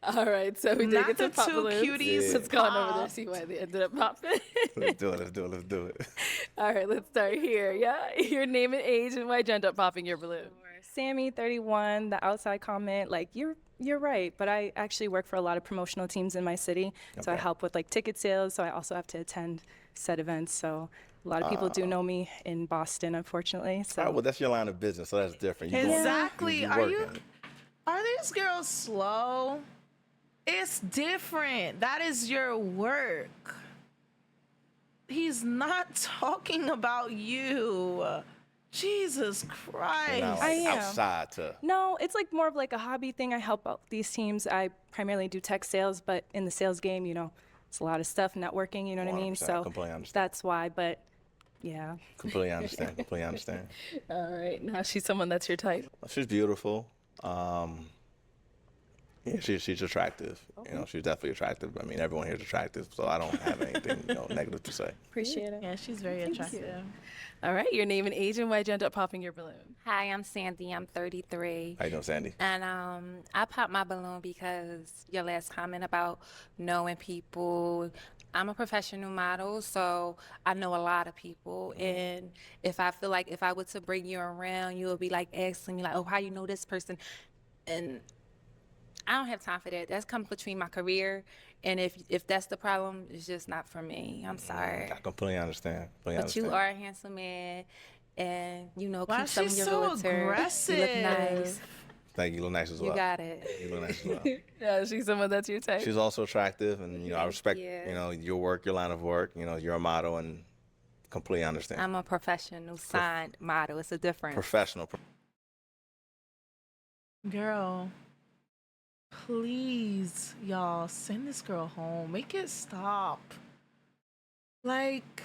All right, so we did Not get the to pop two balloons. cuties Let's go on over there, popped. see why they ended up popping. Let's do it. All right, let's start here. Yeah, your name and age and why'd you end up popping your balloon? Sammy, 31. The outside comment, like you're right, but I actually work for a lot of promotional teams in my city, so I Okay. help with like ticket sales. So I also have to attend said events. So a lot of people do know me in Boston, unfortunately. So All right, well, that's your line of business, so that's different. You doing- Exactly. you Are you? working. Are these girls slow? It's different. That is your work. He's not talking about you. Jesus Christ. You're not, I like, am. outside to. no, it's like more of like a hobby thing. I help out these teams. I primarily do tech sales, but in the sales game, it's a lot of stuff, networking. You know what I mean? 100%, So completely understand. that's why. But yeah. Completely understand. All right, now she's someone that's your type. She's beautiful. Yeah, she's attractive. She's definitely attractive. I mean, everyone here is attractive, so I don't have anything negative to say. Appreciate it. Yeah, she's very attractive. All right, your name and age and why'd you end up popping your balloon? Hi, I'm Sandy. I'm 33. How you doing, Sandy? And I popped my balloon because your last comment about knowing people. I'm a professional model, so I know a lot of people. And if I feel like if I were to bring you around, you would be like asking me like, "Oh, how you know this person?" And I don't have time for that. That's come between my career, and if that's the problem, it's just not for me. I'm sorry. I completely understand. But you are a handsome man, and Why keep some she's of your so realtor. aggressive? You look nice. Thank you. You look nice as well. You got it. You look nice as well. Yeah, she's someone that's your type. She's also attractive, and I respect you. your work, your line of work. You're a model, and completely understand. I'm a professional signed model. It's a difference. Professional. Girl, please, y'all, send this girl home. Make it stop. Like,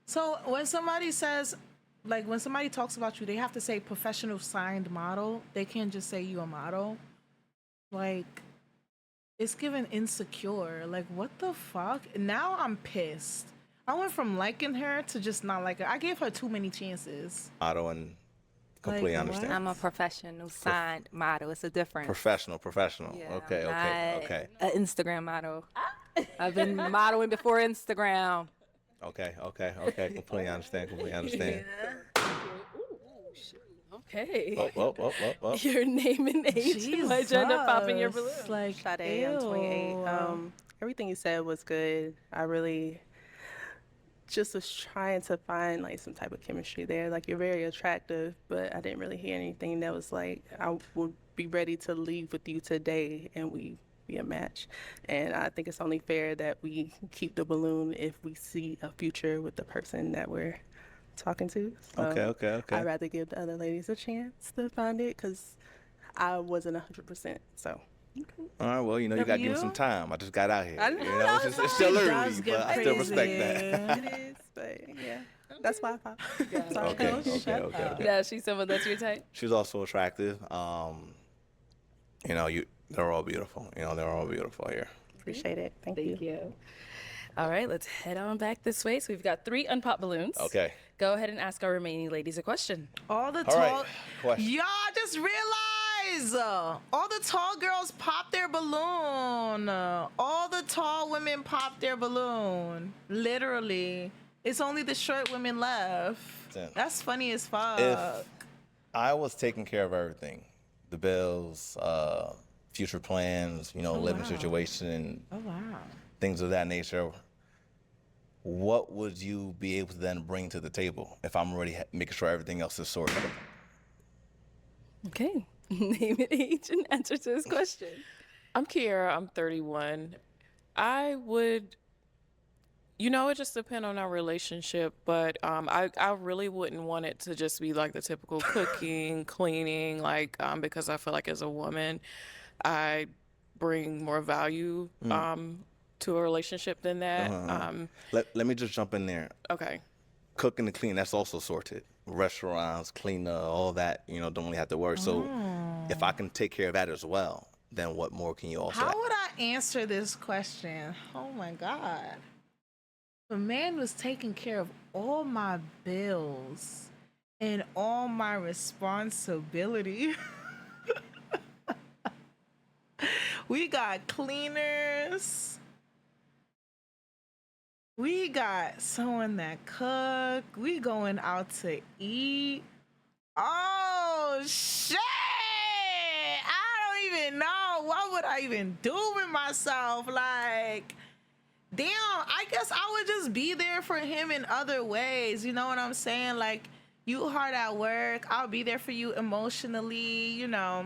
so when somebody says, like, when somebody talks about you, they have to say professional signed model. They can't just say you a model. Like, it's given insecure. Like, what the fuck? Now I'm pissed. I went from liking her to just not like her. I gave her too many chances. Model and completely Like, understand. I'm a professional signed model. It's a difference. Professional. Yeah, Okay. I'm not An Instagram model. I've been modeling before Instagram. Okay. Completely understand. Okay. Whoa. Your name and age and why'd you end up popping your balloon? Like, Sade, I'm 28. Everything you said was good. I really just was trying to find like some type of chemistry there. Like, you're very attractive, but I didn't really hear anything that was like, I would be ready to leave with you today and we be a match. And I think it's only fair that we keep the balloon if we see a future with the person that we're talking to. So Okay. I'd rather give the other ladies a chance to find it because I wasn't 100%. So All right, well, you know, you got to give me some time. I just got out here. I know, You know, it's still It early, does get but I still respect crazy. that. It is, but yeah, that's why I thought. Sorry. Okay. Yeah, she's someone that's your type. She's also attractive. You know, they're all beautiful. You know, they're all beautiful here. Appreciate it. Thank you. All right, let's head on back this way. So we've got 3 unpopped balloons. Okay. Go ahead and ask our remaining ladies a question. All the All tall. right, question. Y'all just realize all the tall girls pop their balloon. All the tall women pop their balloon. Literally, it's only the short women left. That's funny as fuck. If I was taking care of everything, the bills, future plans, you know, living situation, Oh wow. things of that nature, what would you be able to then bring to the table if I'm already making sure everything else is sorted? Okay. Name an age and answer to this question. I'm Kiara. I'm 31. I would, you know, it just depends on our relationship, but I really wouldn't want it to just be like the typical cooking, cleaning, like because I feel like as a woman, I bring more value to a relationship than that. Let me just jump in there. Okay. Cooking and clean, that's also sorted. Restaurants, cleaner, all that, you know, don't really have to worry. So if I can take care of that as well, then what more can you also How add? would I answer this question? Oh my God. The man was taking care of all my bills and all my responsibility. We got cleaners. We got someone that cook. We going out to eat. Oh shit! I don't even know. What would I even do with myself? Like, damn, I guess I would just be there for him in other ways. You know what I'm saying? Like, you hard at work, I'll be there for you emotionally, you know.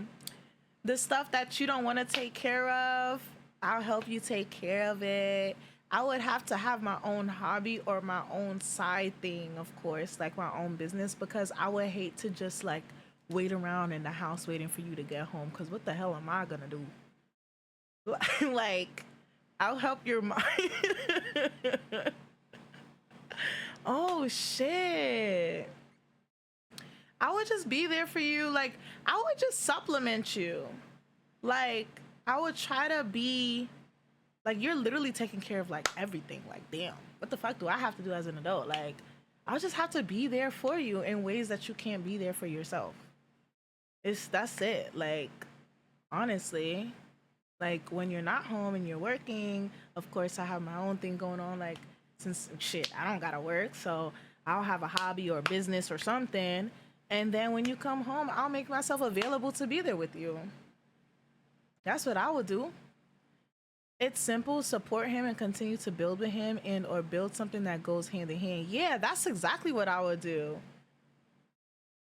The stuff that you don't want to take care of, I'll help you take care of it. I would have to have my own hobby or my own side thing, of course, like my own business, because I would hate to just like wait around in the house waiting for you to get home. Because what the hell am I gonna do? Like, I'll help your mind. Oh shit. I would just be there for you. Like, I would just supplement you. Like, I would try to be like, you're literally taking care of like everything. Like, damn, what the fuck do I have to do as an adult? Like, I'll just have to be there for you in ways that you can't be there for yourself. That's it. Like, honestly, like when you're not home and you're working, of course I have my own thing going on. Like, since shit, I don't gotta work, so I'll have a hobby or business or something. And then when you come home, I'll make myself available to be there with you. That's what I would do. It's simple. Support him and continue to build with him, and or build something that goes hand in hand. Yeah, that's exactly what I would do.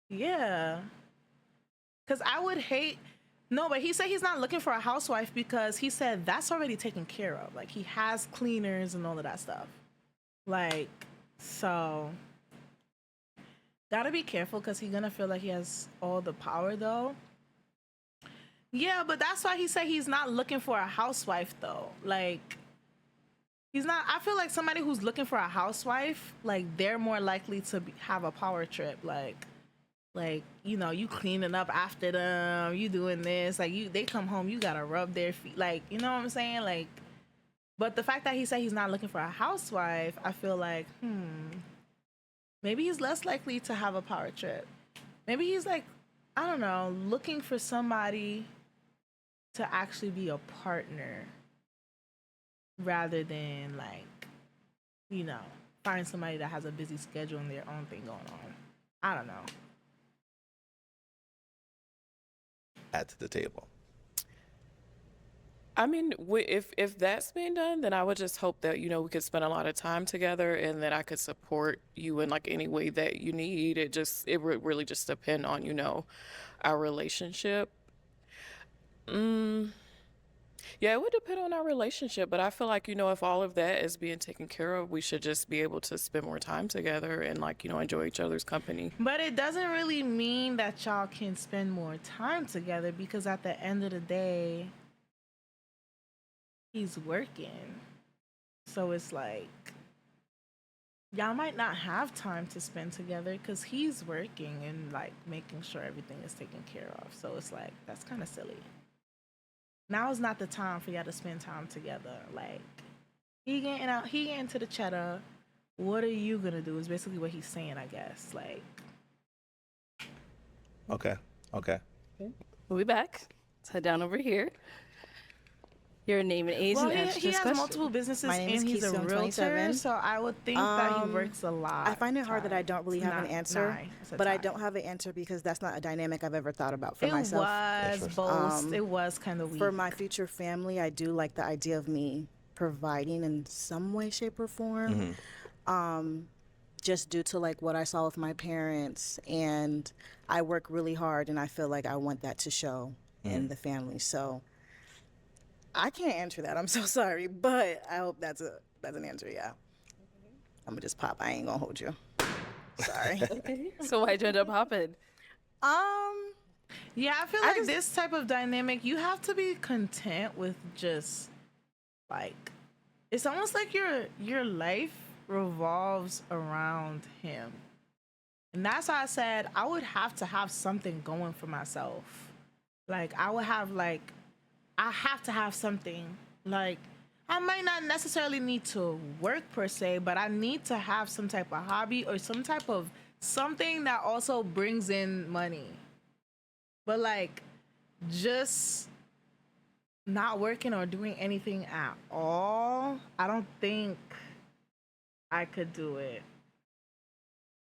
Yeah. Because I would hate... No, but he said he's not looking for a housewife because he said that's already taken care of. Like, he has cleaners and all of that stuff. Like, so... Gotta be careful because he's gonna feel like he has all the power, though. Yeah, but that's why he said he's not looking for a housewife, though. Like, he's not... I feel like somebody who's looking for a housewife, like, they're more likely to have a power trip. Like, you know, you cleaning up after them, you doing this. Like, they come home, you gotta rub their feet. Like, you know what I'm saying? Like, but the fact that he said he's not looking for a housewife, I feel like, maybe he's less likely to have a power trip. Maybe he's like, I don't know, looking for somebody to actually be a partner rather than, like, you know, find somebody that has a busy schedule and their own thing going on. I don't know. Add to the table. I mean, if that's being done, then I would just hope that, you know, we could spend a lot of time together and that I could support you in like any way that you need. It would really just depend on, you know, our relationship. Yeah, it would depend on our relationship, but I feel like, you know, if all of that is being taken care of, we should just be able to spend more time together and, like, you know, enjoy each other's company. But it doesn't really mean that y'all can spend more time together, because at the end of the day, he's working. So it's like y'all might not have time to spend together because he's working and like making sure everything is taken care of. So it's like that's kind of silly. Now is not the time for y'all to spend time together. Like he getting to the cheddar. What are you gonna do? Is basically what he's saying, I guess. Like, Okay. We'll be back. Let's head down over here. Your name and age well, and he answer has this question. multiple businesses My name is and he's a Keystone realtor, 27. so I would think that he works a lot. I find it hard that I don't really have an answer, It's a but I tie. don't have an answer because that's not a dynamic I've ever thought about for It myself. was both. It was kind of weak. For my future family, I do like the idea of me providing in some way, shape, or form. Just due to like what I saw with my parents, and I work really hard, and I feel like I want that to show in the family. So I can't answer that. I'm so sorry, but I hope that's an answer. Yeah, I'm gonna just pop. I ain't gonna hold you. Sorry. So why'd you end up hopping? Yeah, I feel like this type of dynamic, you have to be content with just like it's almost like your life revolves around him. And that's why I said I would have to have something going for myself. Like I have to have something. Like I might not necessarily need to work per se, but I need to have some type of hobby or some type of something that also brings in money. But like just not working or doing anything at all, I don't think I could do it.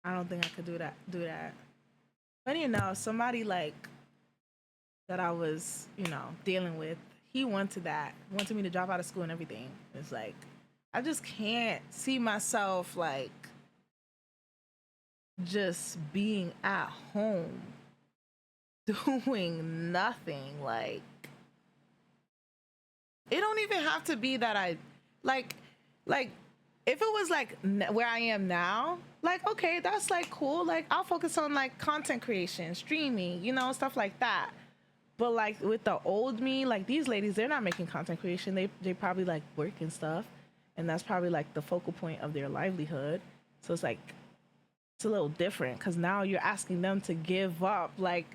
I don't think I could do that. But somebody like that I was, dealing with, he wanted me to drop out of school and everything. It's like I just can't see myself like just being at home doing nothing. Like it don't even have to be that I like if it was like where I am now, like okay, that's like cool. Like I'll focus on like content creation, streaming, stuff like that. But like with the old me, like these ladies, they're not making content creation. They probably like work and stuff, and that's probably like the focal point of their livelihood. So it's like it's a little different because now you're asking them to give up like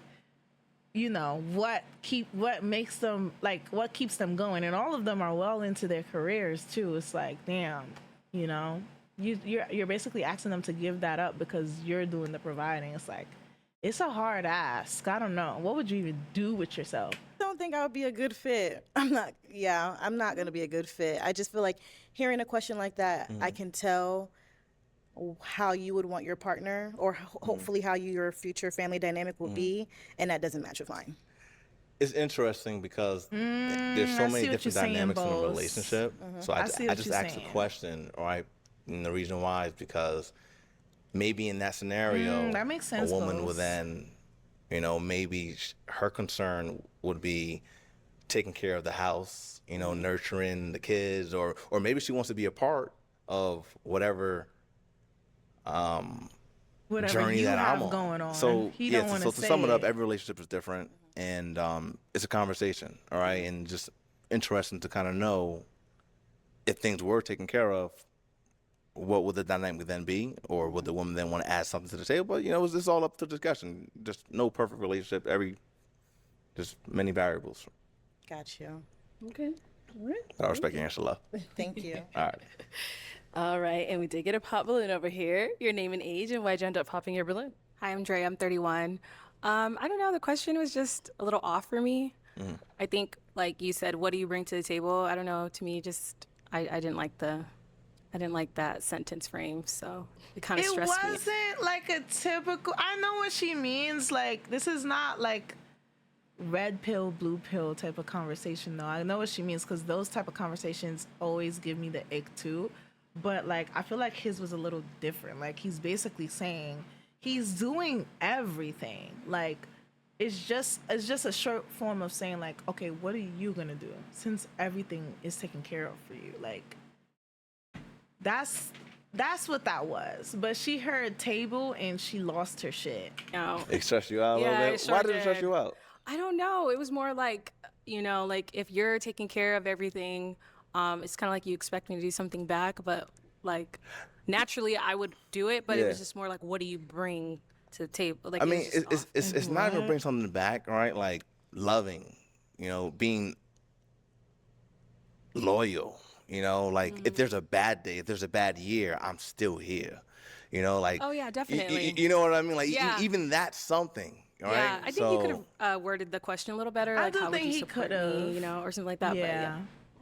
what makes them like what keeps them going, and all of them are well into their careers too. It's like damn, you're basically asking them to give that up because you're doing the providing. It's like it's a hard ask. I don't know. What would you even do with yourself? I don't think I would be a good fit. I'm not going to be a good fit. I just feel like hearing a question like that, I can tell how you would want your partner or hopefully how your future family dynamic will be, and that doesn't match with mine. It's interesting because there's so many different dynamics in a relationship. So I just asked the question, right? And the reason why is because maybe in that scenario, that makes sense, a woman Bose. would then, maybe her concern would be taking care of the house, nurturing the kids, or maybe she wants to be a part of whatever journey you that have I'm on. going on. So He yeah, don't wanna so to say sum it up, it. every relationship is different, and it's a conversation, all right, and just interesting to kind of know if things were taken care of, what would the dynamic then be, or would the woman then want to add something to the table? But it's all up to discussion. Just no perfect relationship. Just many variables. Got you. Okay. All right. I respect your answer, love. Thank you. All right. All right, and we did get a pop balloon over here. Your name and age, and why'd you end up popping your balloon? Hi, I'm Dre. I'm 31. I don't know. The question was just a little off for me. I think, like you said, what do you bring to the table? I don't know. To me, just I didn't like that sentence frame, so it kind of stressed me. It wasn't like a typical. I know what she means. Like this is not like red pill, blue pill type of conversation, though. I know what she means because those type of conversations always give me the ick too. But like I feel like his was a little different. Like he's basically saying he's doing everything. Like it's just a short form of saying like, okay, what are you gonna do since everything is taken care of for you? Like that's what that was. But she heard table and she lost her shit. No. It stressed you out a little bit? Why did it stress you out? I don't know. It was more like, like if you're taking care of everything, It's kind of like you expect me to do something back, but like naturally I would do it, but it was Yeah. just more like, what do you bring to the table? Like, I it was mean, just off. it's not gonna bring something back, right? Like loving, being loyal. Like if there's a bad day, if there's a bad year, I'm still here. Like Oh yeah, definitely. you know what I mean? Like Yeah. even that's something, right? Yeah, I think you could have worded the question a little better, I like do how would think you he support could've. me, or something like that. But yeah.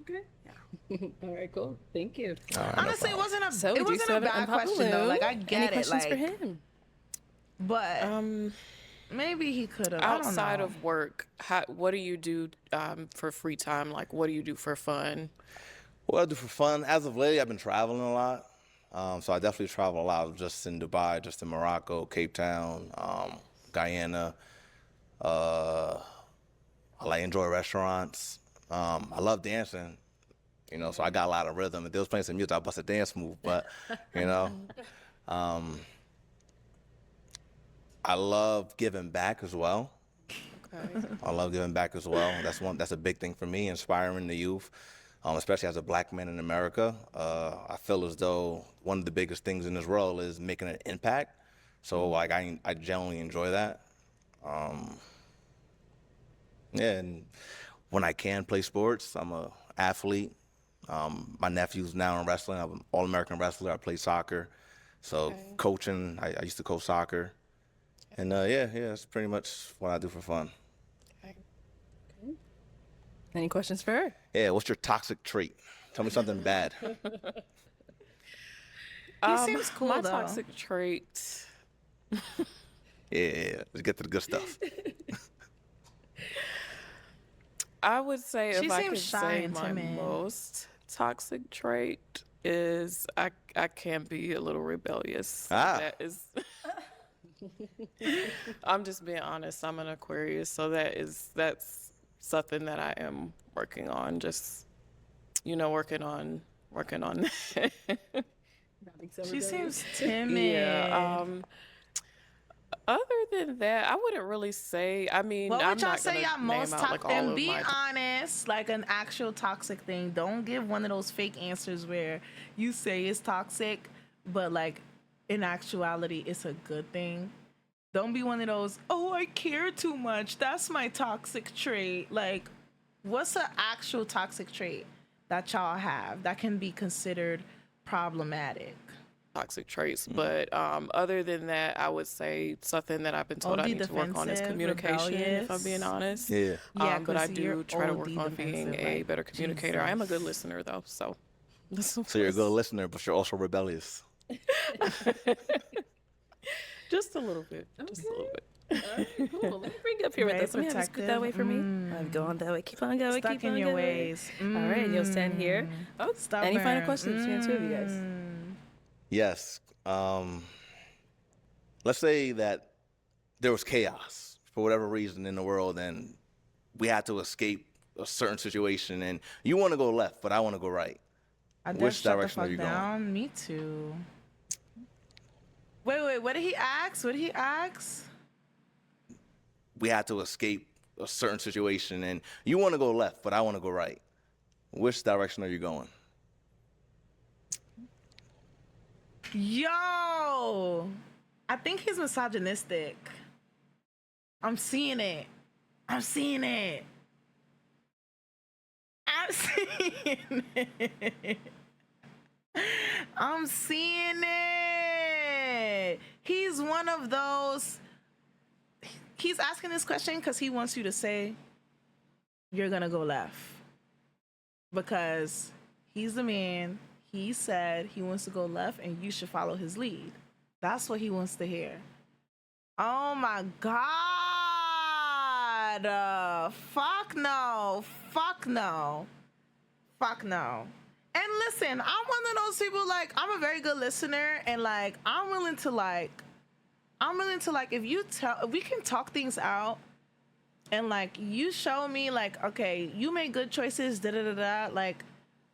Yeah. All right, cool. Thank you. Honestly, it wasn't a So we it do wasn't still a have an bad unpopular question though. Like I balloon. get Any it. questions for Like, him? but maybe he could have. Outside of work, what do you do for free time? Like, what do you do for fun? What I do for fun, as of late, I've been traveling a lot. So I definitely travel a lot, just in Dubai, just in Morocco, Cape Town, Guyana. I like enjoy restaurants. I love dancing, so I got a lot of rhythm. If they was playing some music, I bust a dance move, but, I love giving back as well. Okay. I love giving back as well. That's a big thing for me, inspiring the youth, especially as a black man in America. I feel as though one of the biggest things in this world is making an impact. So like I generally enjoy that. Yeah, and when I can play sports, I'm a athlete. My nephew's now in wrestling. I'm an All-American wrestler. I play soccer. So coaching, I used to coach soccer. And yeah, that's pretty much what I do for fun. Any questions for her? Yeah, what's your toxic trait? Tell me something bad. He seems cool My though. toxic trait. Yeah, let's get to the good stuff. I would say She if I seems could shy say and my timid. most toxic trait is I can be a little rebellious. So Ah. That is. I'm just being honest. I'm an Aquarius, so that's something that I am working on. Just working on that. She seems timid. Yeah. Other than that, I wouldn't really say. I mean, What I'm would y'all not say gonna y'all name most out toxic? like all And of be my. honest, like an actual toxic thing. Don't give one of those fake answers where you say it's toxic, but like in actuality, it's a good thing. Don't be one of those, oh, I care too much. That's my toxic trait. Like, what's an actual toxic trait that y'all have that can be considered problematic? Toxic traits, but other than that, I would say something that I've been told I OD need to work on is defensive, communication. If I'm rebellious. being honest, Yeah. Yeah, but I 'cause you're do try to OD work on being defensive, a like, better communicator. I am a good Jesus. listener though, so. So you're a good listener, but you're also rebellious. Just a little bit. Just a little bit. Cool. Let me bring you up here with Very us. Let me have you scoot that way for me. I'm going that way. Keep on going. Stuck keep in on your going. ways. All right, you'll stand here. Oh, any final Stubborn. questions between the two of you guys? Yes. Let's say that there was chaos for whatever reason in the world, and we had to escape a certain situation, and you want to go left, but I want to go right. Which direction are you going? Down? Me too. Wait. What did he ask? What did he ask? We had to escape a certain situation, and you want to go left, but I want to go right. Which direction are you going? Yo, I think he's misogynistic. I'm seeing it. I'm seeing it. I'm seeing it. I'm seeing it. He's one of those. He's asking this question because he wants you to say you're gonna go left. Because he's the man. He said he wants to go left and you should follow his lead. That's what he wants to hear. Oh my God. Fuck no. Fuck no. Fuck no. And listen, I'm one of those people, like, I'm a very good listener, and like I'm willing to if we can talk things out, and like you show me like, okay, you make good choices, da da da da. Like,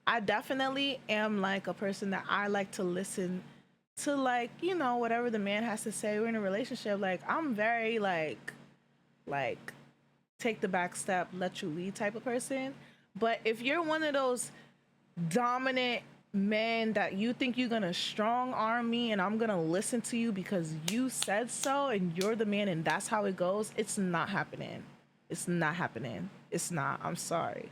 I definitely am like a person that I like to listen to, like, whatever the man has to say. We're in a relationship. Like, I'm very like take the back step, let you lead type of person. But if you're one of those dominant man that you think you're gonna strong arm me and I'm gonna listen to you because you said so and you're the man and that's how it goes, it's not happening. It's not happening. It's not. I'm sorry.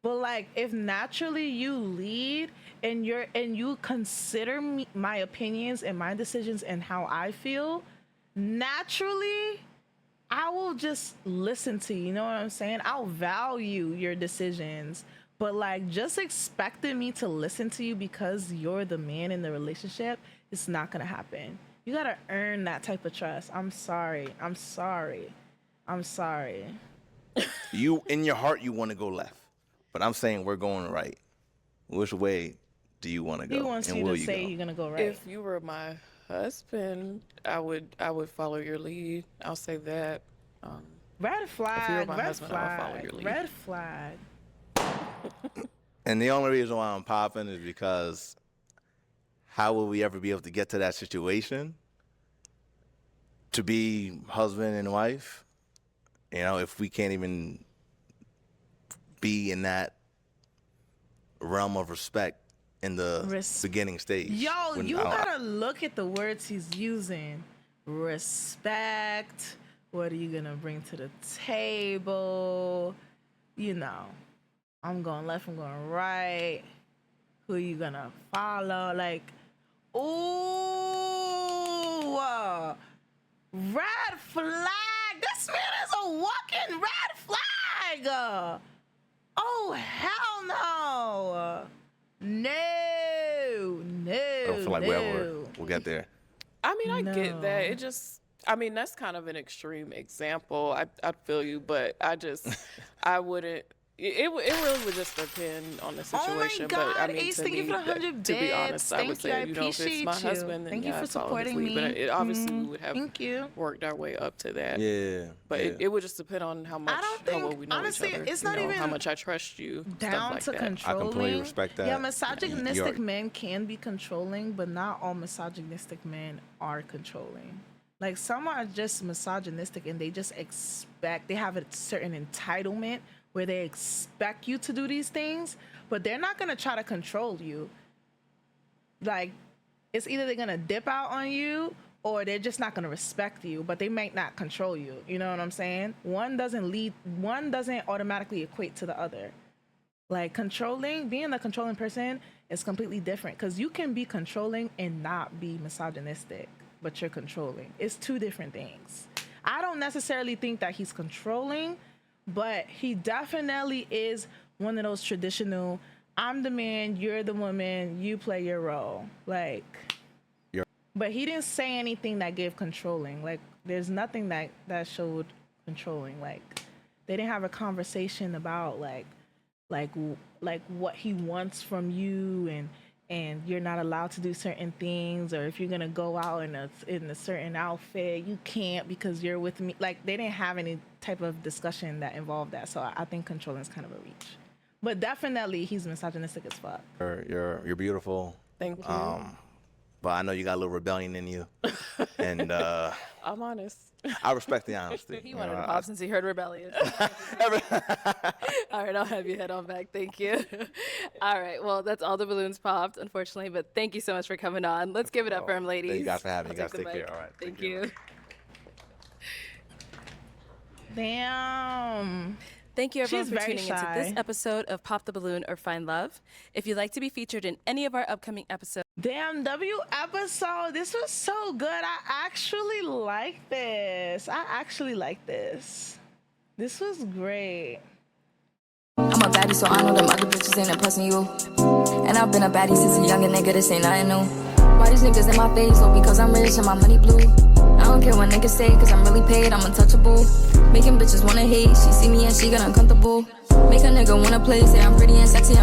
But like, if naturally you lead and you consider me, my opinions and my decisions and how I feel, naturally I will just listen to you. You know what I'm saying? I'll value your decisions. But like, just expecting me to listen to you because you're the man in the relationship, it's not gonna happen. You gotta earn that type of trust. I'm sorry. I'm sorry. I'm sorry. You, in your heart, you want to go left, but I'm saying we're going right. Which way do you want to go? He wants and you will to say go? you're gonna go right. If you were my husband, I would follow your lead. I'll say that. Red flag. If you were my Red husband, I would follow flag. your lead. Red flag. And the only reason why I'm popping is because how will we ever be able to get to that situation to be husband and wife? You know, if we can't even be in that realm of respect in the beginning stage. Yo, When you I- gotta look at the words he's using. Respect. What are you gonna bring to the table? You know, I'm going left, I'm going right. Who are you gonna follow? Like, ooh, red flag. This man is a walking red flag. Oh, hell no. No. I don't feel like we'll get there. I mean, I get that. It just, I mean, that's kind of an extreme example. I feel you, but I wouldn't. It really would just depend on the situation. Oh my God, but I mean, Ace, to thank you me, for the 100 to be bits. honest, I would Thank you, say, I you know, if it's my appreciate you. husband, then Thank you yeah, for I'd follow his supporting lead. But me. it obviously we would have Thank you. worked our way up to that. Yeah. But yeah. it would just depend on how much, how well we know honestly, each other. it's you not know, even how much I trust you. down stuff like to that. controlling. I completely respect that. Yeah, misogynistic You're- men can be controlling, but not all misogynistic men are controlling. Like, some are just misogynistic and they just expect, they have a certain entitlement where they expect you to do these things, but they're not gonna try to control you. Like, it's either they're gonna dip out on you or they're just not gonna respect you, but they might not control you. You know what I'm saying? One doesn't automatically equate to the other. Like, being a controlling person is completely different, because you can be controlling and not be misogynistic, but you're controlling. It's two different things. I don't necessarily think that he's controlling, but he definitely is one of those traditional, I'm the man, you're the woman, you play your role. Like, but he didn't say anything that gave controlling. Like, there's nothing that showed controlling. Like, they didn't have a conversation about like what he wants from you, and you're not allowed to do certain things, or if you're gonna go out in a certain outfit, you can't because you're with me. Like, they didn't have any type of discussion that involved that. So I think controlling is kind of a reach. But definitely he's misogynistic as fuck. You're beautiful. Thank you. But I know you got a little rebellion in you, and I'm honest. I respect the honesty. He wanted to pop since he heard rebellion. All right, I'll have you head on back. Thank you. All right, well, that's all the balloons popped, unfortunately, but thank you so much for coming on. Let's give it up for him, ladies. Thank you guys for having me. I'll You guys take the take care. mic. All right. Thank you. Damn. Thank you, everyone, She's for very tuning into this shy. episode of Pop the Balloon or Find Love. If you'd like to be featured in any of our upcoming episodes, Damn, W episode. This was so good. I actually like this. This was great. I'm a baddie, so I know them other bitches ain't impressing you. And I've been a baddie since a younger nigga, this ain't nothing new. Why these niggas in my face? Oh, because I'm rich and my money blue. I don't care what niggas say, cause I'm really paid, I'm untouchable. Making bitches wanna hate, she see me and she get uncomfortable. Make a nigga wanna play, say I'm pretty and sexy